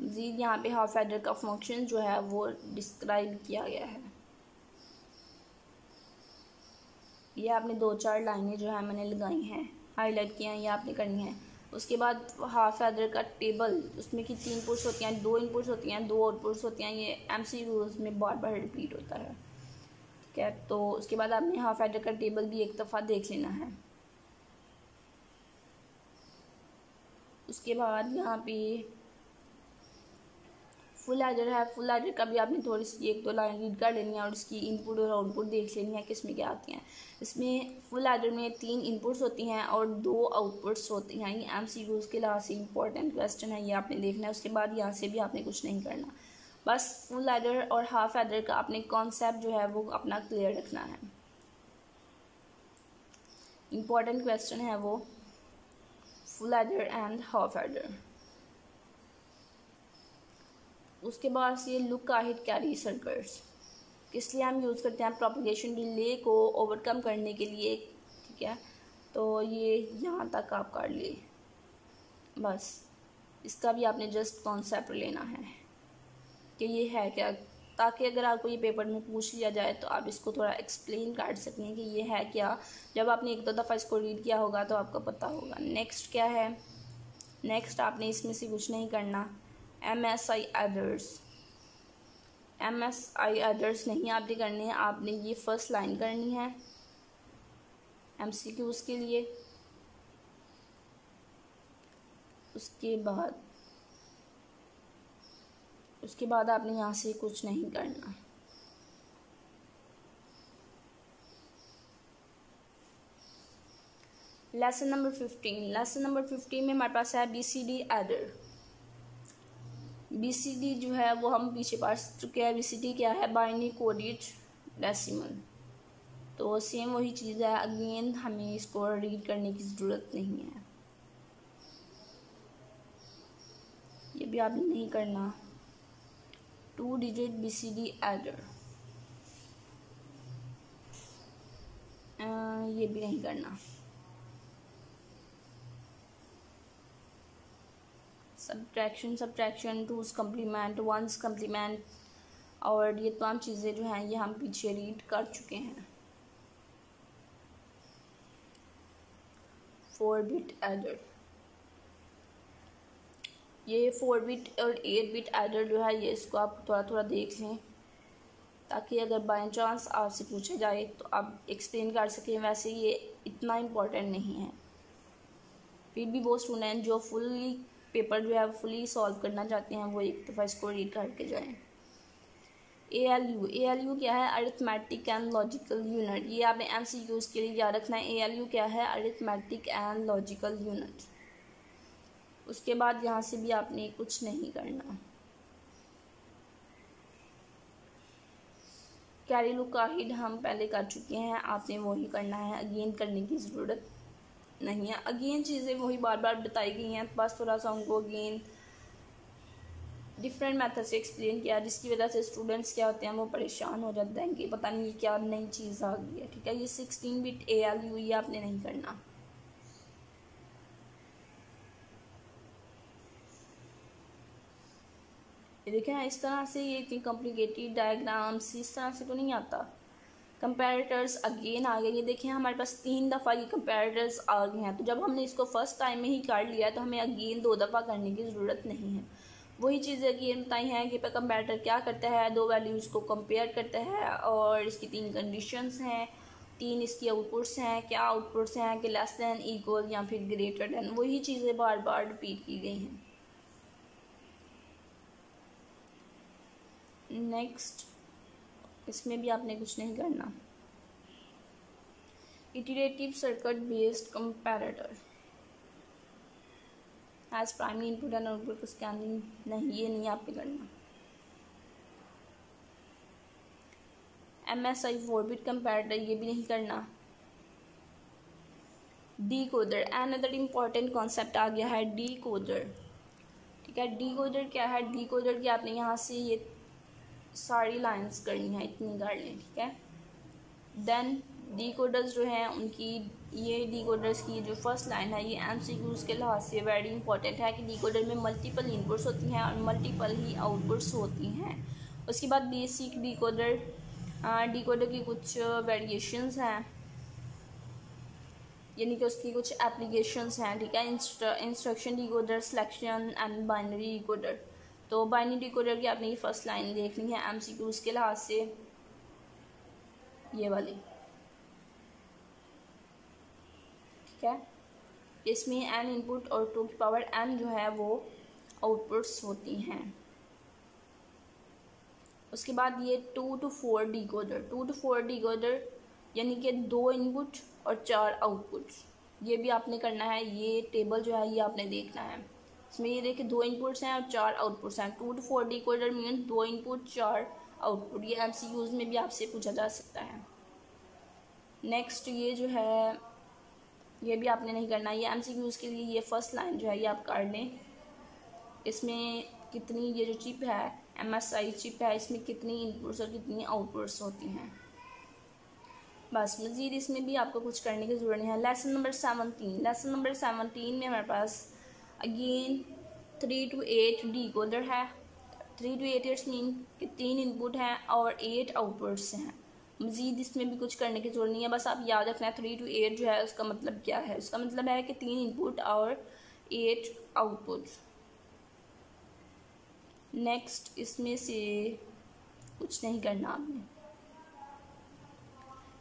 जी यहाँ पे हाफ एडर का फंक्शन जो है वो डिस्क्राइब किया गया है। ये आपने 2-4 लाइनें जो है मैंने लगाई हैं, हाईलाइट किया हैं, ये आपने करनी है। उसके बाद हाफ एडर का टेबल, उसमें कितनी इनपुट्स होती हैं, 2 इनपुट्स होती हैं, 2 आउटपुट्स होती हैं, ये MCQs में बार बार रिपीट होता है, ठीक है। तो उसके बाद आपने हाफ एडर का टेबल भी एक दफ़ा देख लेना है। उसके बाद यहाँ पे फुल एडर है, फुल एडर का भी आपने थोड़ी सी 1-2 लाइन रीड कर लेनी है और उसकी इनपुट और आउटपुट देख लेनी है किस में क्या आती हैं। इसमें फुल एडर में 3 इनपुट्स होती हैं और 2 आउटपुट्स होती हैं। ये MCQs के लिहाज से इंपॉर्टेंट क्वेश्चन है, ये आपने देखना है। उसके बाद यहाँ से भी आपने कुछ नहीं करना, बस फुल एडर और हाफ एडर का आपने कॉन्सेप्ट जो है वो अपना क्लियर रखना है। इम्पॉर्टेंट क्वेश्चन है वो full adder and half adder. उसके बाद ये लुक अहेड कैरी सर्किट्स किस लिए हम यूज़ करते हैं, प्रोपगेशन डिले को ओवरकम करने के लिए, ठीक है। तो ये यहाँ तक आप कर लिए, बस इसका भी आपने जस्ट कॉन्सेप्ट लेना है कि ये है क्या, ताकि अगर आपको ये पेपर में पूछ लिया जाए तो आप इसको थोड़ा एक्सप्लेन कर सकें कि ये है क्या। जब आपने 1-2 दफ़ा इसको रीड किया होगा तो आपको पता होगा। नेक्स्ट क्या है, नेक्स्ट आपने इसमें से कुछ नहीं करना, MSI एडर्स। MSI एडर्स नहीं आपने करने हैं, आपने ये फर्स्ट लाइन करनी है MCQs के लिए। उसके बाद आपने यहाँ से कुछ नहीं करना। लेसन नंबर 15 में हमारे पास है BCD एडर। BCD जो है वो हम पीछे पढ़ चुके हैं। BCD क्या है, बाइनरी कोडेड डेसिमल। तो सेम वही चीज़ है, अगेन हमें इसको रीड करने की ज़रूरत नहीं है, ये भी आपने नहीं करना। 2 डिजिट BCD एडर, ये भी नहीं करना। Subtraction 2's complement 1's complement और ये तमाम चीज़ें जो हैं ये हम पीछे रीड कर चुके हैं। 4-बिट एडर, ये 4-बिट और 8-बिट एडर जो है ये इसको आप थोड़ा थोड़ा देख लें, ताकि अगर बाय चांस आपसे पूछा जाए तो आप एक्सप्लेन कर सकें। वैसे ये इतना इम्पोर्टेंट नहीं है, फिर भी वो स्टूडेंट जो फुली पेपर जो है फुली सॉल्व करना चाहते हैं वो एक दफ़ा इसको रीड करके जाएं। ALU क्या है, अरिथमेटिक एंड लॉजिकल यूनिट। ये आपने MCQs के लिए याद रखना है, ALU क्या है, अरिथमेटिक एंड लॉजिकल यूनिट। उसके बाद यहाँ से भी आपने कुछ नहीं करना। कैरी लुक अहेड हम पहले कर चुके हैं, आपने वही करना है, अगेन करने की ज़रूरत नहीं है। अगेन चीज़ें वही बार बार बताई गई हैं, बस थोड़ा सा उनको अगेन डिफरेंट मेथड से एक्सप्लेन किया, जिसकी वजह से स्टूडेंट्स क्या होते हैं वो परेशान हो जाते हैं कि पता नहीं ये क्या नई चीज़ आ गई है, ठीक है। ये 16-बिट ALU ये आपने नहीं करना। ये देखें इस तरह से, ये इतनी कॉम्प्लिकेटेड डायग्राम्स इस तरह से तो नहीं आता। कंपैरेटर्स अगेन आ गए, ये देखें हमारे पास 3 दफ़ा ये कंपैरेटर्स आ गए हैं। तो जब हमने इसको फर्स्ट टाइम में ही कर लिया है तो हमें अगेन 2 दफ़ा करने की ज़रूरत नहीं है। वही चीज़ें अगेन बताई हैं कि कंपैरेटर क्या करता है, 2 वैल्यूज़ को कंपेयर करता है और इसकी 3 कंडीशंस हैं। तीन इसकी आउटपुट्स हैं, क्या आउटपुट्स हैं कि लेस दैन, इक्वल या फिर ग्रेटर दैन, वही चीज़ें बार बार रिपीट की गई हैं। नेक्स्ट, इसमें भी आपने कुछ नहीं करना। Iterative circuit based comparator as primary input and output scanning, नहीं ये नहीं आपने करना। MSI 4-bit कंपैरेटर, ये भी नहीं करना। डीकोडर, अनदर इम्पॉर्टेंट कॉन्सेप्ट आ गया है डीकोडर, ठीक है। डीकोडर क्या है? डीकोडर की आपने यहाँ से ये सारी लाइंस करनी है, इतनी कर लें, ठीक है। देन डीकोडर्स जो हैं उनकी, ये डीकोडर्स की जो फर्स्ट लाइन है ये MCQs के लिहाज से वेरी इंपॉर्टेंट है कि डीकोडर में मल्टीपल इनपुट्स होती हैं और मल्टीपल ही आउटपुट्स होती हैं। उसके बाद बेसिक डीकोडर, डीकोडर की कुछ वेरिएशंस हैं, यानी कि उसकी कुछ एप्लीकेशंस हैं, ठीक है। Instruction decoder, selection and binary decoder. तो बाइनरी डीकोडर की आपने ये फर्स्ट लाइन देखनी है MCQs के लिहाज से, ये वाली, ठीक है। इसमें n इनपुट और 2 की पावर n जो है वो आउटपुट्स होती हैं। उसके बाद ये 2 to 4 डीकोडर, 2 to 4 डीकोडर यानी कि 2 इनपुट और 4 आउटपुट, ये भी आपने करना है। ये टेबल जो है ये आपने देखना है। इसमें ये देखिए 2 इनपुट्स हैं और 4 आउटपुट्स हैं। 2 to 4 decoder mean 2 input 4 output. ये MCQs में भी आपसे पूछा जा सकता है। नेक्स्ट ये जो है ये भी आपने नहीं करना। ये MCQs के लिए ये फर्स्ट लाइन जो है ये आप काट लें। इसमें कितनी, ये जो चिप है MSI चिप है, इसमें कितनी इनपुट्स और कितनी आउटपुट्स होती हैं, बस। मज़ीद इसमें भी आपको कुछ करने की ज़रूरत नहीं है। लेसन नंबर 17, लेसन नंबर 17 में हमारे पास अगेन 3 to 8 डीकोडर है। 3 to 8 इट्स मीन कि 3 इनपुट हैं और 8 आउटपुट्स हैं। मज़ीद इसमें भी कुछ करने की ज़रूरत नहीं है, बस आप याद रखना है 3 to 8 जो है उसका मतलब क्या है। उसका मतलब है कि 3 इनपुट और 8 आउटपुट। नेक्स्ट, इसमें से कुछ नहीं करना आपने।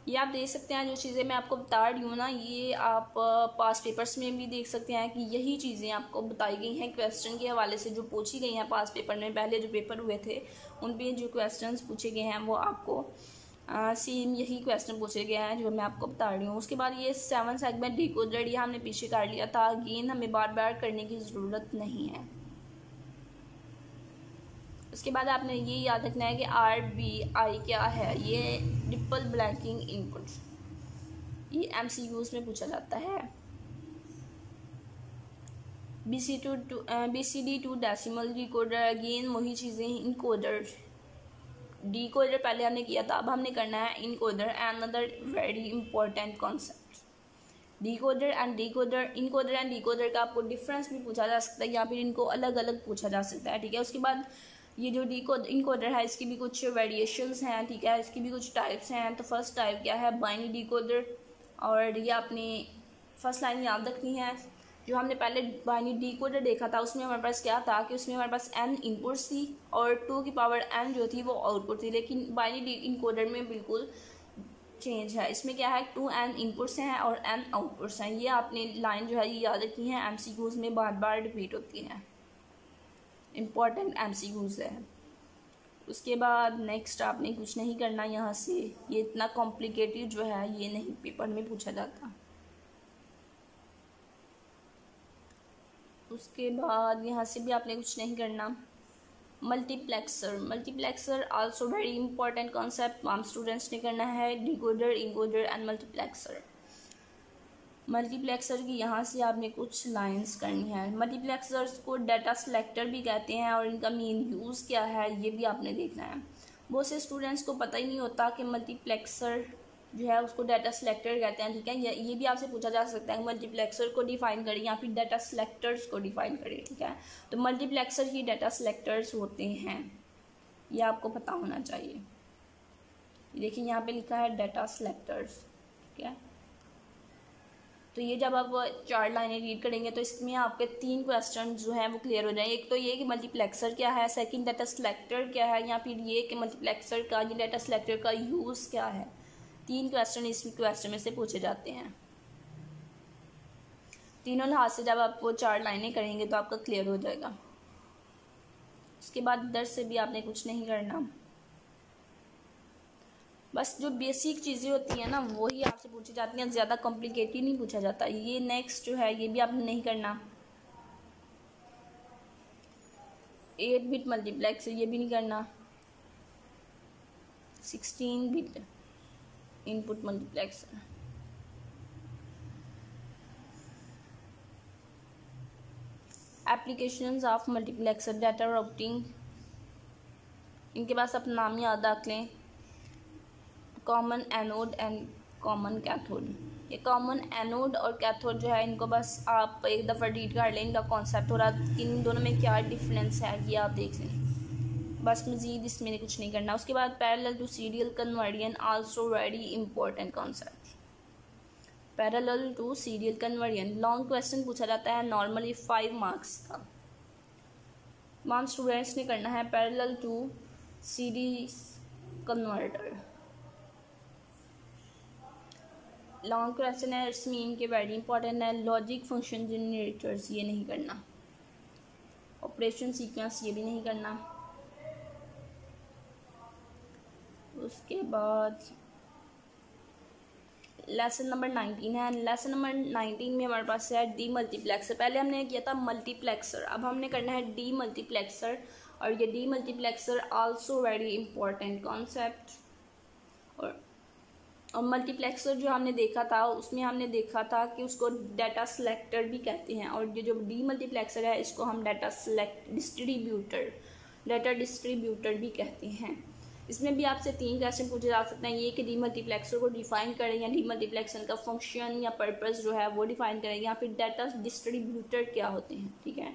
ये आप देख सकते हैं जो चीज़ें मैं आपको बता रही हूँ ना, ये आप पास पेपर्स में भी देख सकते हैं कि यही चीज़ें आपको बताई गई हैं क्वेश्चन के हवाले से जो पूछी गई हैं पास पेपर में। पहले जो पेपर हुए थे उन पे जो क्वेश्चंस पूछे गए हैं वो आपको सेम यही क्वेश्चन पूछे गए हैं जो मैं आपको बता रही हूँ। उसके बाद ये 7 सेगमेंट डीकोडर, ये हमने पीछे कर लिया था। अगेन हमें बार बार करने की ज़रूरत नहीं है। उसके बाद आपने ये याद रखना है कि RBI क्या है। ये रिपल ब्लैंकिंग इनपुट, ये MCQs में पूछा जाता है। BCD to decimal decoder, again वही चीज़ें। इनकोडर, डीकोडर पहले हमने किया था, अब हमने करना है encoder. Another very important concept, decoder and decoder. Encoder and decoder का आपको डिफरेंस भी पूछा जा सकता है या फिर इनको अलग अलग पूछा जा सकता है, ठीक है। उसके बाद ये जो इनकोडर है इसकी भी कुछ वेरिएशंस हैं, ठीक है। इसकी भी कुछ टाइप्स हैं। तो फर्स्ट टाइप क्या है? Binary decoder. और ये आपने फर्स्ट लाइन याद रखनी है। जो हमने पहले बाइनरी डीकोडर देखा था उसमें हमारे पास क्या था कि उसमें हमारे पास n इनपुट्स थी और 2 की पावर n जो थी वो आउटपुट थी। लेकिन बाइनरी इनकोडर में बिल्कुल चेंज है। इसमें क्या है, 2n इनपुट्स हैं और n आउटपुट्स हैं। ये आपने लाइन जो है ये याद रखनी है, MCQs में बार बार रिपीट होती हैं, इम्पॉर्टेंट MCQs है। उसके बाद नेक्स्ट आपने कुछ नहीं करना यहाँ से। ये इतना कॉम्प्लिकेटेड जो है ये नहीं पेपर में पूछा जाता। उसके बाद यहाँ से भी आपने कुछ नहीं करना। Multiplexer, multiplexer also very important concept, तमाम स्टूडेंट्स ने करना है। Decoder, encoder and multiplexer. Multiplexer की यहाँ से आपने कुछ लाइंस करनी है। मल्टीप्लेक्सर्स को डाटा सिलेक्टर भी कहते हैं और इनका मेन यूज़ क्या है ये भी आपने देखना है। बहुत से स्टूडेंट्स को पता ही नहीं होता कि मल्टीप्लेक्सर जो है उसको डाटा सिलेक्टर कहते हैं, ठीक है। ये भी आपसे पूछा जा सकता है मल्टीप्लेक्सर को डिफ़ाइन करें या फिर डाटा सिलेक्टर्स को डिफ़ाइन करें, ठीक है। तो मल्टीप्लेक्सर ही डाटा सिलेक्टर्स होते हैं, ये आपको पता होना चाहिए। देखिए यहाँ पे लिखा है डाटा सिलेक्टर्स, ठीक है। तो ये जब आप 4 लाइनें रीड करेंगे तो इसमें आपके 3 क्वेश्चन जो हैं वो क्लियर हो जाएंगे। एक तो ये कि मल्टीप्लेक्सर क्या है, सेकंड डाटा सिलेक्टर क्या है, या फिर ये कि मल्टीप्लेक्सर का, ये डाटा सिलेक्टर का यूज़ क्या है, 3 क्वेश्चन इस क्वेश्चन में से पूछे जाते हैं। तीनों लिहाज से जब आप वो 4 लाइनें करेंगे तो आपका क्लियर हो जाएगा। उसके बाद इधर से भी आपने कुछ नहीं करना, बस जो बेसिक चीज़ें होती हैं ना वही आपसे पूछी जाती हैं, ज़्यादा कॉम्प्लिकेटेड नहीं पूछा जाता। ये नेक्स्ट जो है ये भी आपने नहीं करना। 8 बिट मल्टीप्लेक्स ये भी नहीं करना। 16 bit input multiplex, applications of multiplexer, data routing, इनके पास अपना नाम याद रख लें, common anode and common cathode. ये कॉमन एनोड और कैथोड जो है इनको बस आप एक दफ़ा रीड कर लें, इनका कॉन्सेप्ट और इन दोनों में क्या डिफरेंस है ये आप देख लें, बस मज़ीद इसमें कुछ नहीं करना। उसके बाद parallel to serial conversion also very important concept. Parallel to serial conversion long question पूछा जाता है, नॉर्मली 5 मार्क्स का। तमाम स्टूडेंट्स ने करना है parallel to series converter. Long question है, इट्स मीन के वेरी इंपॉर्टेंट है। लॉजिक फंक्शन जनरेटर्स ये नहीं करना। ऑपरेशन सीक्वेंस ये भी नहीं करना। उसके बाद लेसन नंबर 19 है। लेसन नंबर 19 में हमारे पास है डी मल्टीप्लेक्सर। पहले हमने किया था मल्टीप्लेक्सर, अब हमने करना है डी मल्टीप्लेक्सर, और ये D multiplexer also very important concept. और मल्टीप्लेक्सर जो हमने देखा था उसमें हमने देखा था कि उसको डाटा सेलेक्टर भी कहते हैं, और ये जो डी मल्टीप्लेक्सर है इसको हम डाटा डिस्ट्रीब्यूटर भी कहते हैं। इसमें भी आपसे 3 क्वेश्चन पूछे जा सकते हैं। ये कि डी मल्टीप्लेक्सर को डिफाइन करें, या डी मल्टीप्लेक्सर का फंक्शन या पर्पस जो है वो डिफाइन करें, या फिर डाटा डिस्ट्रीब्यूटर क्या होते हैं। ठीक है,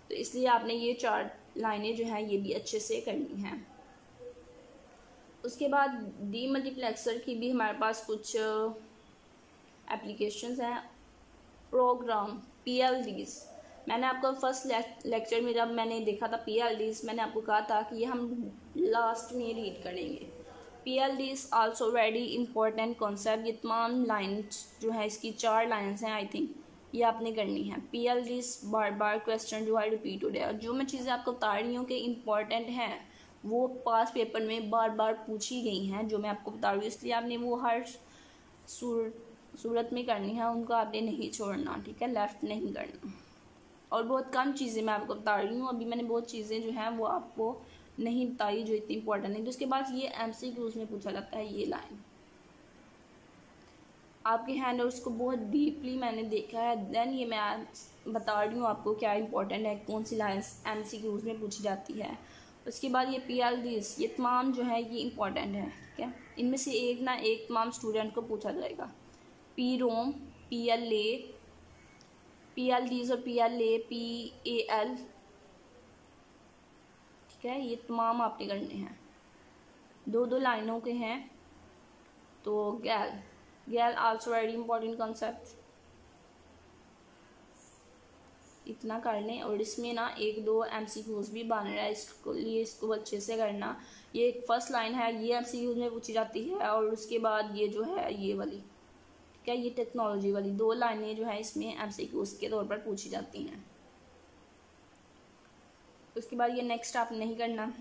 तो इसलिए आपने ये 4 लाइनें जो हैं ये भी अच्छे से करनी हैं। उसके बाद डी मल्टीप्लेक्सर की भी हमारे पास कुछ एप्लीकेशंस हैं। प्रोग्राम PLDs, मैंने आपको फर्स्ट लेक्चर में जब मैंने देखा था PLDs, मैंने आपको कहा था कि ये हम लास्ट में रीड करेंगे। PLDs also very important concept. ये तमाम लाइन्स जो है इसकी 4 लाइन्स हैं, आई थिंक ये आपने करनी है। PLDs बार बार क्वेश्चन जो है रिपीट हो रहा है, और जो मैं चीज़ें आपको बता रही हूँ कि इम्पॉर्टेंट हैं वो पास पेपर में बार बार पूछी गई हैं जो मैं आपको बता रही हूँ, इसलिए आपने वो हर सूरत में करनी है, उनको आपने नहीं छोड़ना। ठीक है, लेफ़्ट नहीं करना। और बहुत कम चीज़ें मैं आपको बता रही हूँ, अभी मैंने बहुत चीज़ें जो हैं वो आपको नहीं बताई जो इतनी इंपॉर्टेंट है। तो उसके बाद ये MCQs में पूछा जाता है। ये लाइन आपके हैंडआउट्स को बहुत डीपली मैंने देखा है, देन ये मैं बता रही हूँ आपको क्या इंपॉर्टेंट है, कौन सी लाइन MCQs में पूछी जाती है। उसके बाद ये PLDs, ये तमाम जो है ये इंपॉर्टेंट है। ठीक है, इनमें से एक ना एक तमाम स्टूडेंट को पूछा जाएगा। PROM, PLA, PLDs और PLA, PAL। ठीक है, ये तमाम आपने करने हैं, 2-2 लाइनों के हैं। तो गैल आल्सो वेरी इंपॉर्टेंट कॉन्सेप्ट, इतना कर लें। और इसमें ना 1-2 MCQs भी बन रहा है, इसको लिए इसको अच्छे से करना। ये एक फर्स्ट लाइन है, ये MCQs में पूछी जाती है, और उसके बाद ये जो है ये वाली, ठीक है, ये टेक्नोलॉजी वाली 2 लाइनें जो है इसमें MCQs के तौर पर पूछी जाती हैं। उसके बाद ये नेक्स्ट आप नहीं करना,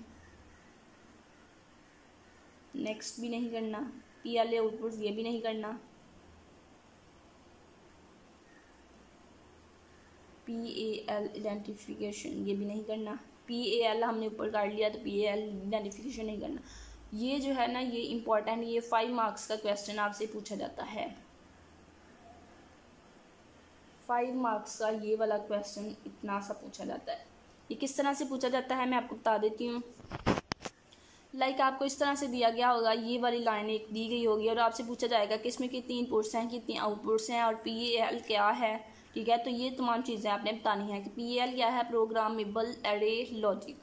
नेक्स्ट भी नहीं करना। PLA आउटपुट ये भी नहीं करना। PAL आइडेंटिफिकेशन ये भी नहीं करना। PAL हमने ऊपर कर लिया, तो PAL आइडेंटिफिकेशन नहीं करना। ये जो है ना ये इम्पोर्टेंट, ये 5 मार्क्स का क्वेश्चन आपसे पूछा जाता है। 5 मार्क्स का ये वाला क्वेश्चन इतना सा पूछा जाता है। ये किस तरह से पूछा जाता है मैं आपको बता देती हूँ। लाइक आपको इस तरह से दिया गया होगा, ये वाली लाइन एक दी गई होगी, और आपसे पूछा जाएगा कि इसमें कितनी इनपुट्स हैं, कितनी आउटपुट्स हैं, और PAL क्या है। ठीक है, तो ये तमाम चीज़ें आपने बतानी है कि PAL क्या है, प्रोग्रामेबल एरे लॉजिक।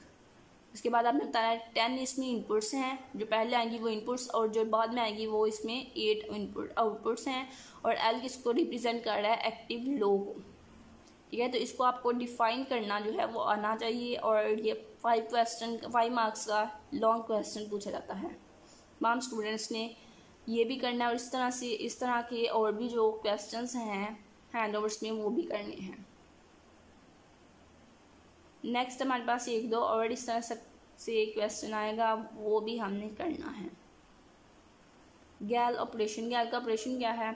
उसके बाद आपने बताया है 10 इसमें इनपुट्स हैं, जो पहले आएंगी वो इनपुट्स, और जो बाद में आएगी वो इसमें 8 इनपुट आउटपुट्स हैं, और L किसको रिप्रेजेंट कर रहा है, एक्टिव लो को। ठीक है, तो इसको आपको डिफाइन करना जो है वो आना चाहिए, और ये 5 मार्क्स का लॉन्ग क्वेश्चन पूछा जाता है। तमाम स्टूडेंट्स ने ये भी करना है, और इस तरह के और भी जो क्वेश्चंस हैं हैंडओवर्स में वो भी करने हैं। नेक्स्ट हमारे पास एक दो और इस तरह से क्वेश्चन आएगा, वो भी हमने करना है। गैल ऑपरेशन, गैल का ऑपरेशन क्या है?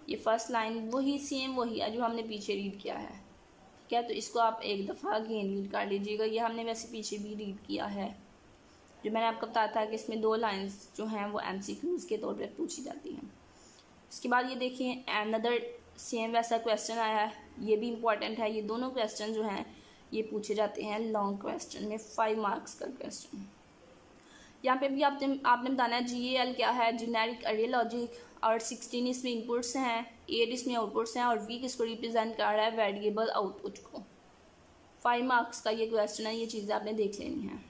ये फर्स्ट लाइन वही सेम वही है जो हमने पीछे रीड किया है, ठीक है। तो इसको आप एक दफ़ा अगेन रीड कर लीजिएगा। ये हमने वैसे पीछे भी रीड किया है, जो मैंने आपको बताया था कि इसमें 2 लाइंस जो हैं वो MCQs के तौर पर पूछी जाती हैं। उसके बाद ये देखिए अनदर सेम वैसा क्वेश्चन आया है, ये भी इम्पॉर्टेंट है। ये दोनों क्वेश्चन जो हैं ये पूछे जाते हैं लॉन्ग क्वेश्चन में, 5 मार्क्स का क्वेश्चन। यहाँ पे भी आपने बताना है GAL क्या है, जेनेरिक अरे लॉजिक, और 16 इसमें इनपुट्स हैं, 8 इसमें आउटपुट्स हैं, और V किसको रिप्रेजेंट कर रहा है? वेरिएबल आउटपुट को। 5 मार्क्स का ये क्वेश्चन है, ये चीज़ें आपने देख लेनी है।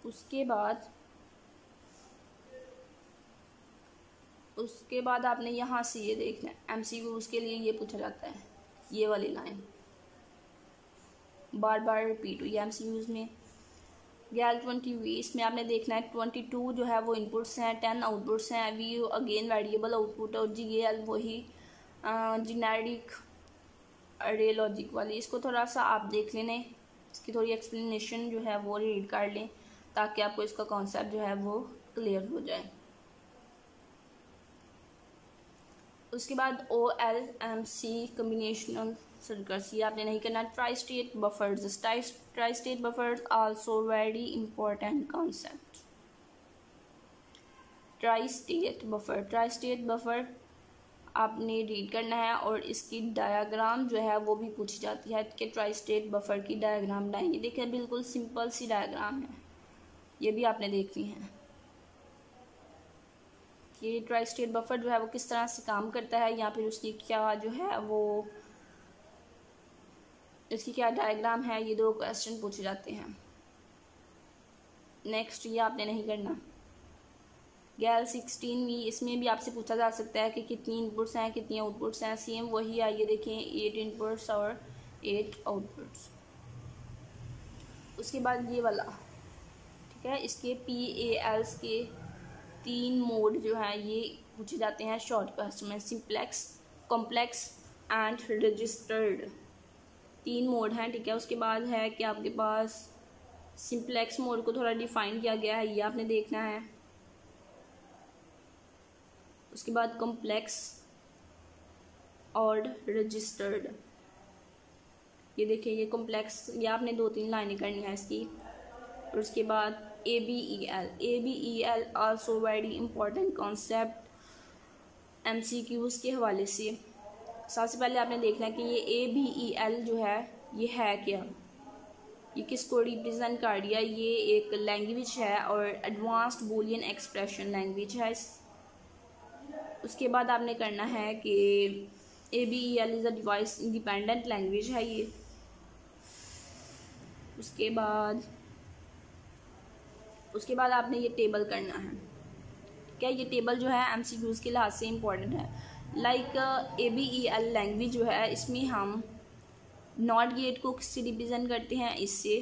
उसके बाद आपने यहाँ से ये देखना है, MCQs के लिए ये पूछा जाता है, ये वाली लाइन बार बार रिपीट हुई है MCQs में। गैल 20V, इसमें आपने देखना है 22 जो है वो इनपुट्स हैं, 10 आउटपुट्स हैं, V अगेन वेरिएबल आउटपुट, और GAL वही जेनेरिक अरे लॉजिक वाली। इसको थोड़ा सा आप देख लें, इसकी थोड़ी एक्सप्लेनेशन जो है वो रीड कर लें, ताकि आपको इसका कॉन्सेप्ट जो है वो क्लियर हो जाए। उसके बाद OLMC कम्बिनेशनल सर्किट्स, ये आपने नहीं करना। Tri state buffers, tri state buffers also very important concept. Tri state buffer आपने रीड करना है, और इसकी डायग्राम जो है वो भी पूछी जाती है कि ट्राई स्टेट बफर की डायग्राम बनाएंगे। देखिए बिल्कुल सिंपल सी डायग्राम है, ये भी आपने देखनी है कि ट्राई स्टेट बफर जो है वो किस तरह से काम करता है, या फिर उसकी क्या जो है वो इसकी क्या डायग्राम है। ये 2 क्वेश्चन पूछे जाते हैं। नेक्स्ट ये आपने नहीं करना। गैल 16V, इसमें भी आपसे पूछा जा सकता है कि कितनी इनपुट्स हैं, कितनी आउटपुट्स हैं। सेम वही है, ये देखें 8 इनपुट्स और 8 आउटपुट्स। उसके बाद ये वाला, ठीक है, इसके PALs के 3 मोड जो हैं ये पूछे जाते हैं शॉर्ट क्वेश्चन में, simplex, complex and registered. 3 mode हैं, ठीक है। उसके बाद है कि आपके पास सिंप्लेक्स मोड को थोड़ा डिफाइन किया गया है, ये आपने देखना है। उसके बाद कॉम्प्लेक्स और रजिस्टर्ड, ये देखिए ये कॉम्प्लेक्स, ये आपने 2-3 लाइनें करनी है इसकी। और उसके बाद ABEL also very important concept MCQs के हवाले से। सबसे पहले आपने देखना है कि ये ABEL जो है ये है क्या, ये किसको रिप्रेजेंट कर रही है। ये एक लैंग्वेज है और एडवांस्ड बूलियन एक्सप्रेशन लैंग्वेज है। उसके बाद आपने करना है कि ABEL is a device independent language है ये। उसके बाद आपने ये टेबल करना है, क्या ये टेबल जो है MCQs के लिहाज से इम्पॉर्टेंट है। लाइक ABEL लैंग्वेज जो है इसमें हम नॉट गेट को किससे रिप्रेजेंट करते हैं, इससे,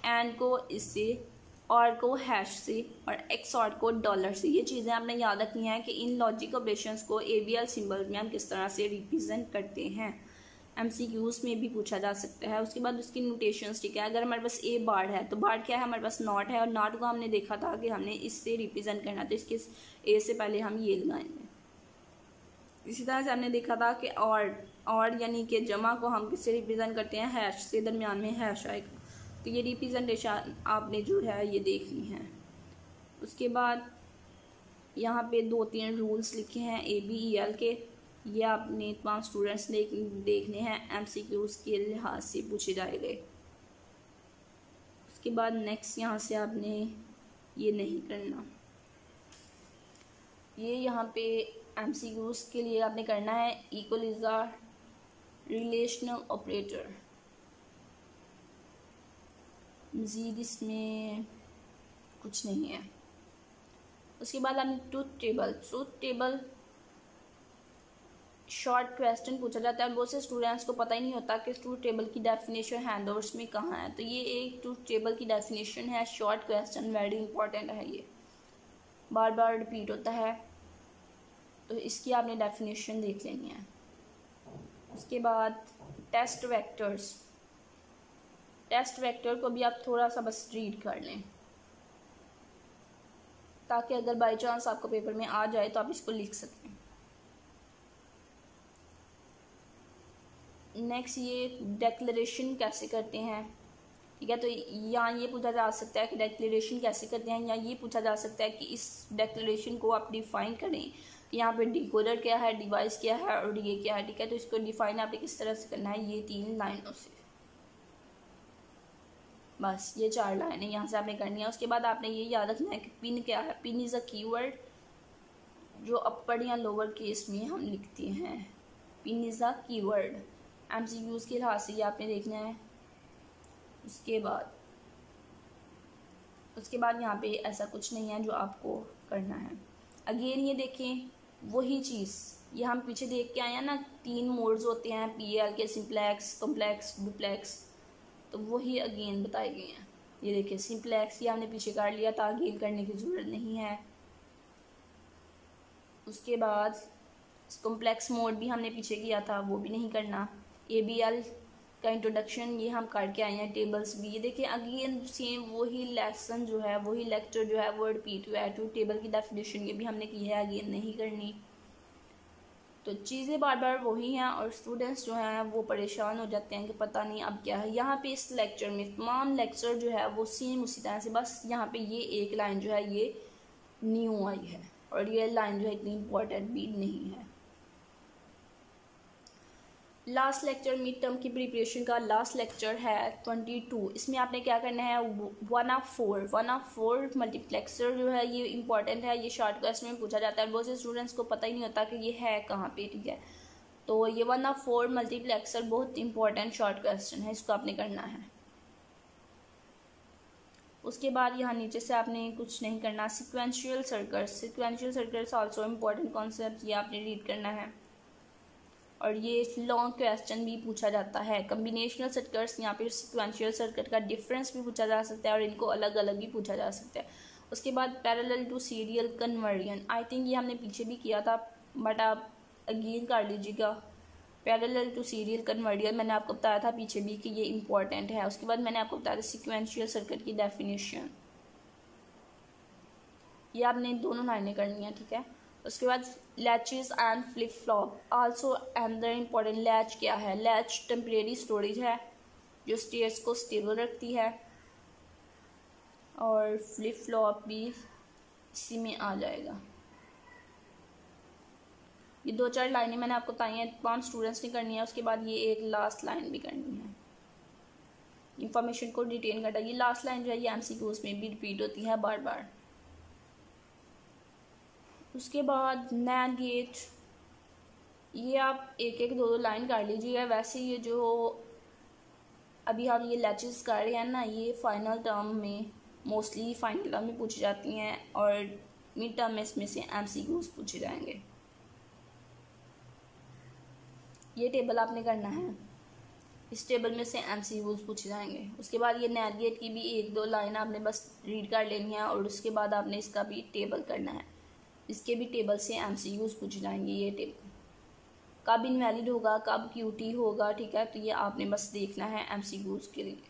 एंड को इससे, और को हैश से, और XOR को डॉलर से। ये चीज़ें आपने याद रखनी है कि इन लॉजिक ऑपरेशंस को ABL सिंबल में हम किस तरह से रिप्रेजेंट करते हैं। MCQs में भी पूछा जा सकता है। उसके बाद उसकी नोटेशंस, ठीक है। अगर हमारे पास A बार है तो बार क्या है, हमारे पास नॉट है, और नॉट को हमने देखा था कि हमने इससे रिप्रेजेंट करना, तो इसके A से पहले हम ये लगाएंगे। इसी तरह से हमने देखा था कि और यानी कि जमा को हम किससे रिप्रेजेंट करते हैं, हैश से, दरमियान में हैश आएगा। तो ये रिप्रेजेंटेशन आपने जो है ये देखनी है। उसके बाद यहाँ पे 2-3 रूल्स लिखे हैं ABEL के, ये आपने तमाम स्टूडेंट्स देखने हैं, MCQs के लिहाज से पूछे जाएंगे। उसके बाद नेक्स्ट यहाँ से आपने ये नहीं करना। ये यहाँ पे MCQs के लिए आपने करना है equal is a relational operator. मज़ीद इसमें कुछ नहीं है। उसके बाद आपने ट्रूथ टेबल शॉर्ट क्वेश्चन पूछा जाता है और बहुत से स्टूडेंट्स को पता ही नहीं होता कि ट्रूथ टेबल की डेफिनेशन हैंडओवर्स में कहाँ है। तो ये एक ट्रूथ टेबल की डेफिनेशन है, शॉर्ट क्वेश्चन, वेरी इंपॉर्टेंट है, ये बार बार रिपीट होता है, तो इसकी आपने डेफिनेशन देख लेनी है। उसके बाद टेस्ट वेक्टर्स, टेस्ट वेक्टर को भी आप थोड़ा सा बस रीड कर लें ताकि अगर बाई चांस आपको पेपर में आ जाए तो आप इसको लिख सकें। नेक्स्ट ये डिक्लेरेशन कैसे करते हैं, ठीक है। तो यहाँ ये पूछा जा सकता है कि डिक्लेरेशन कैसे करते हैं, या ये पूछा जा सकता है कि इस डिक्लेरेशन को आप डिफ़ाइन करें कि यहाँ पे डिकोडर क्या है, डिवाइस क्या है और ये क्या है, ठीक है। तो इसको डिफ़ाइन आपने किस तरह से करना है, ये 3 लाइनों से, बस ये 4 लाइनें यहाँ से आपने करनी है। उसके बाद आपने ये याद रखना है कि पिन क्या है। पिन इज़ अ कीवर्ड जो अपर या लोअर केस में हम लिखते हैं। Pin is a keyword, MCQs के लिहाज से ये आपने देखना है। उसके बाद यहाँ पे ऐसा कुछ नहीं है जो आपको करना है। अगेन ये देखें वही चीज़, ये हम पीछे देख के आए हैं ना, 3 मोड्स होते हैं PL के, सिंप्लेक्स, कॉम्प्लेक्स, डुप्लेक्स, तो वही अगेन बताए गए हैं। ये देखिए सिंप्लेक्स ये हमने पीछे कर लिया था, अगेन करने की ज़रूरत नहीं है। उसके बाद कॉम्प्लेक्स मोड भी हमने पीछे किया था, वो भी नहीं करना। ABL का इंट्रोडक्शन ये हम करके आए हैं, टेबल्स भी ये देखिए अगेन सेम वही लेसन जो है, वही लेक्चर जो है वो रिपीट हुआ है। टू टेबल की डेफिनेशन ये भी हमने की है, अगेन नहीं करनी। तो चीज़ें बार बार वही हैं और स्टूडेंट्स जो हैं वो परेशान हो जाते हैं कि पता नहीं अब क्या है। यहाँ पे इस लेक्चर में तमाम लेक्चर जो है वो सेम उसी तरह से, बस यहाँ पे ये एक लाइन जो है ये न्यू आई है और ये लाइन जो है इतनी इम्पोर्टेंट भी नहीं है। लास्ट लेक्चर मिड टर्म की प्रिपरेशन का लास्ट लेक्चर है 22। इसमें आपने क्या करना है, 1 ऑफ 4 मल्टीप्लेक्सर जो है ये इंपॉर्टेंट है, ये शॉर्ट क्वेश्चन में पूछा जाता है। बहुत से स्टूडेंट्स को पता ही नहीं होता कि ये है कहाँ पे, ठीक है। तो ये 1 ऑफ 4 मल्टीप्लेक्सर बहुत इंपॉर्टेंट शॉर्ट क्वेश्चन है, इसको आपने करना है। उसके बाद यहाँ नीचे से आपने कुछ नहीं करना। Sequential circuits also important concept, ये आपने रीड करना है। और ये लॉन्ग क्वेश्चन भी पूछा जाता है। कम्बिनेशनल सर्किट्स, यहाँ पे सिक्वेंशियल सर्किट का डिफरेंस भी पूछा जा सकता है और इनको अलग अलग भी पूछा जा सकता है। उसके बाद parallel to serial conversion, I think ये हमने पीछे भी किया था बट आप अगेन कर लीजिएगा। पैरेलल टू सीरियल कन्वर्जन मैंने आपको बताया था पीछे भी कि ये इंपॉर्टेंट है। उसके बाद मैंने आपको बताया था सिक्वेंशियल सर्किट की डेफिनेशन, ये आपने दोनों लाइनें करनी है, ठीक है। उसके बाद latches and flip flop also another important. Latch क्या है, लैच टेम्परेरी स्टोरेज है जो स्टेट्स को स्टेबल रखती है और फ्लिप फ्लॉप भी इसी में आ जाएगा। ये 2-4 लाइनें मैंने आपको बताई हैं, 5 स्टूडेंट्स ने करनी है। उसके बाद ये एक लास्ट लाइन भी करनी है, इंफॉर्मेशन को डिटेन करता है। ये लास्ट लाइन जो है ये MCQs में भी रिपीट होती है बार बार। उसके बाद NAND गेट, ये आप 1-2 लाइन कर लीजिएगा। वैसे ये जो अभी हम ये लैचेस कर रहे हैं ना, ये फाइनल टर्म में मोस्टली फाइनल टर्म में पूछी जाती हैं और मिड टर्म में इसमें से MCQs पूछे जाएंगे। ये टेबल आपने करना है, इस टेबल में से MCQs पूछे जाएंगे। उसके बाद ये NAND गेट की भी 1-2 लाइन आपने बस रीड कर लेनी है और उसके बाद आपने इसका भी टेबल करना है, इसके भी टेबल से MCQs पूछे जाएंगे। ये टेबल कब इनवैलिड होगा, कब QT होगा, ठीक है। तो ये आपने बस देखना है MCQs के लिए।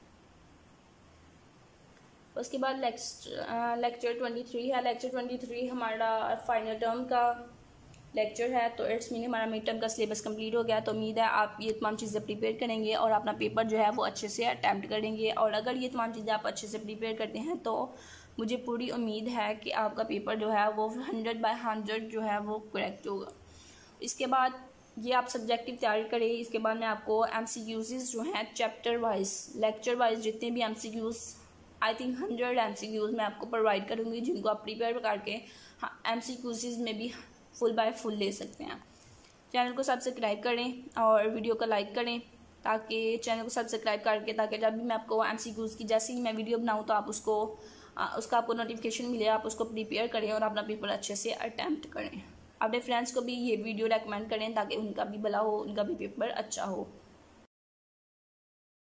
उसके बाद लेक्चर 23 है। लेक्चर 23 हमारा फाइनल टर्म का लेक्चर है, तो इट्स मीन हमारा मिड टर्म का सिलेबस कंप्लीट हो गया। तो उम्मीद है आप ये तमाम चीज़ें प्रिपेयर करेंगे और अपना पेपर जो है वो अच्छे से अटैम्प्ट करेंगे। और अगर ये तमाम चीज़ें आप अच्छे से प्रिपेयर करते हैं तो मुझे पूरी उम्मीद है कि आपका पेपर जो है वो 100/100 जो है वो करेक्ट होगा। इसके बाद ये आप सब्जेक्टिव तैयारी करें। इसके बाद मैं आपको MCQs जो हैं चैप्टर वाइज, लेक्चर वाइज जितने भी MCQs, आई थिंक 100 MCQs मैं आपको प्रोवाइड करूँगी जिनको आप प्रिपेयर करके MCQs में भी फुल बाय फुल ले सकते हैं। चैनल को सब्सक्राइब करें और वीडियो को लाइक करें ताकि चैनल को सब्सक्राइब करके ताकि जब भी मैं आपको MCQs की जैसे ही मैं वीडियो बनाऊँ तो आप उसका आपको नोटिफिकेशन मिले, आप उसको प्रिपेयर करें और अपना पेपर अच्छे से अटैम्प्ट करें। अपने फ्रेंड्स को भी ये वीडियो रेकमेंड करें ताकि उनका भी भला हो, उनका भी पेपर अच्छा हो।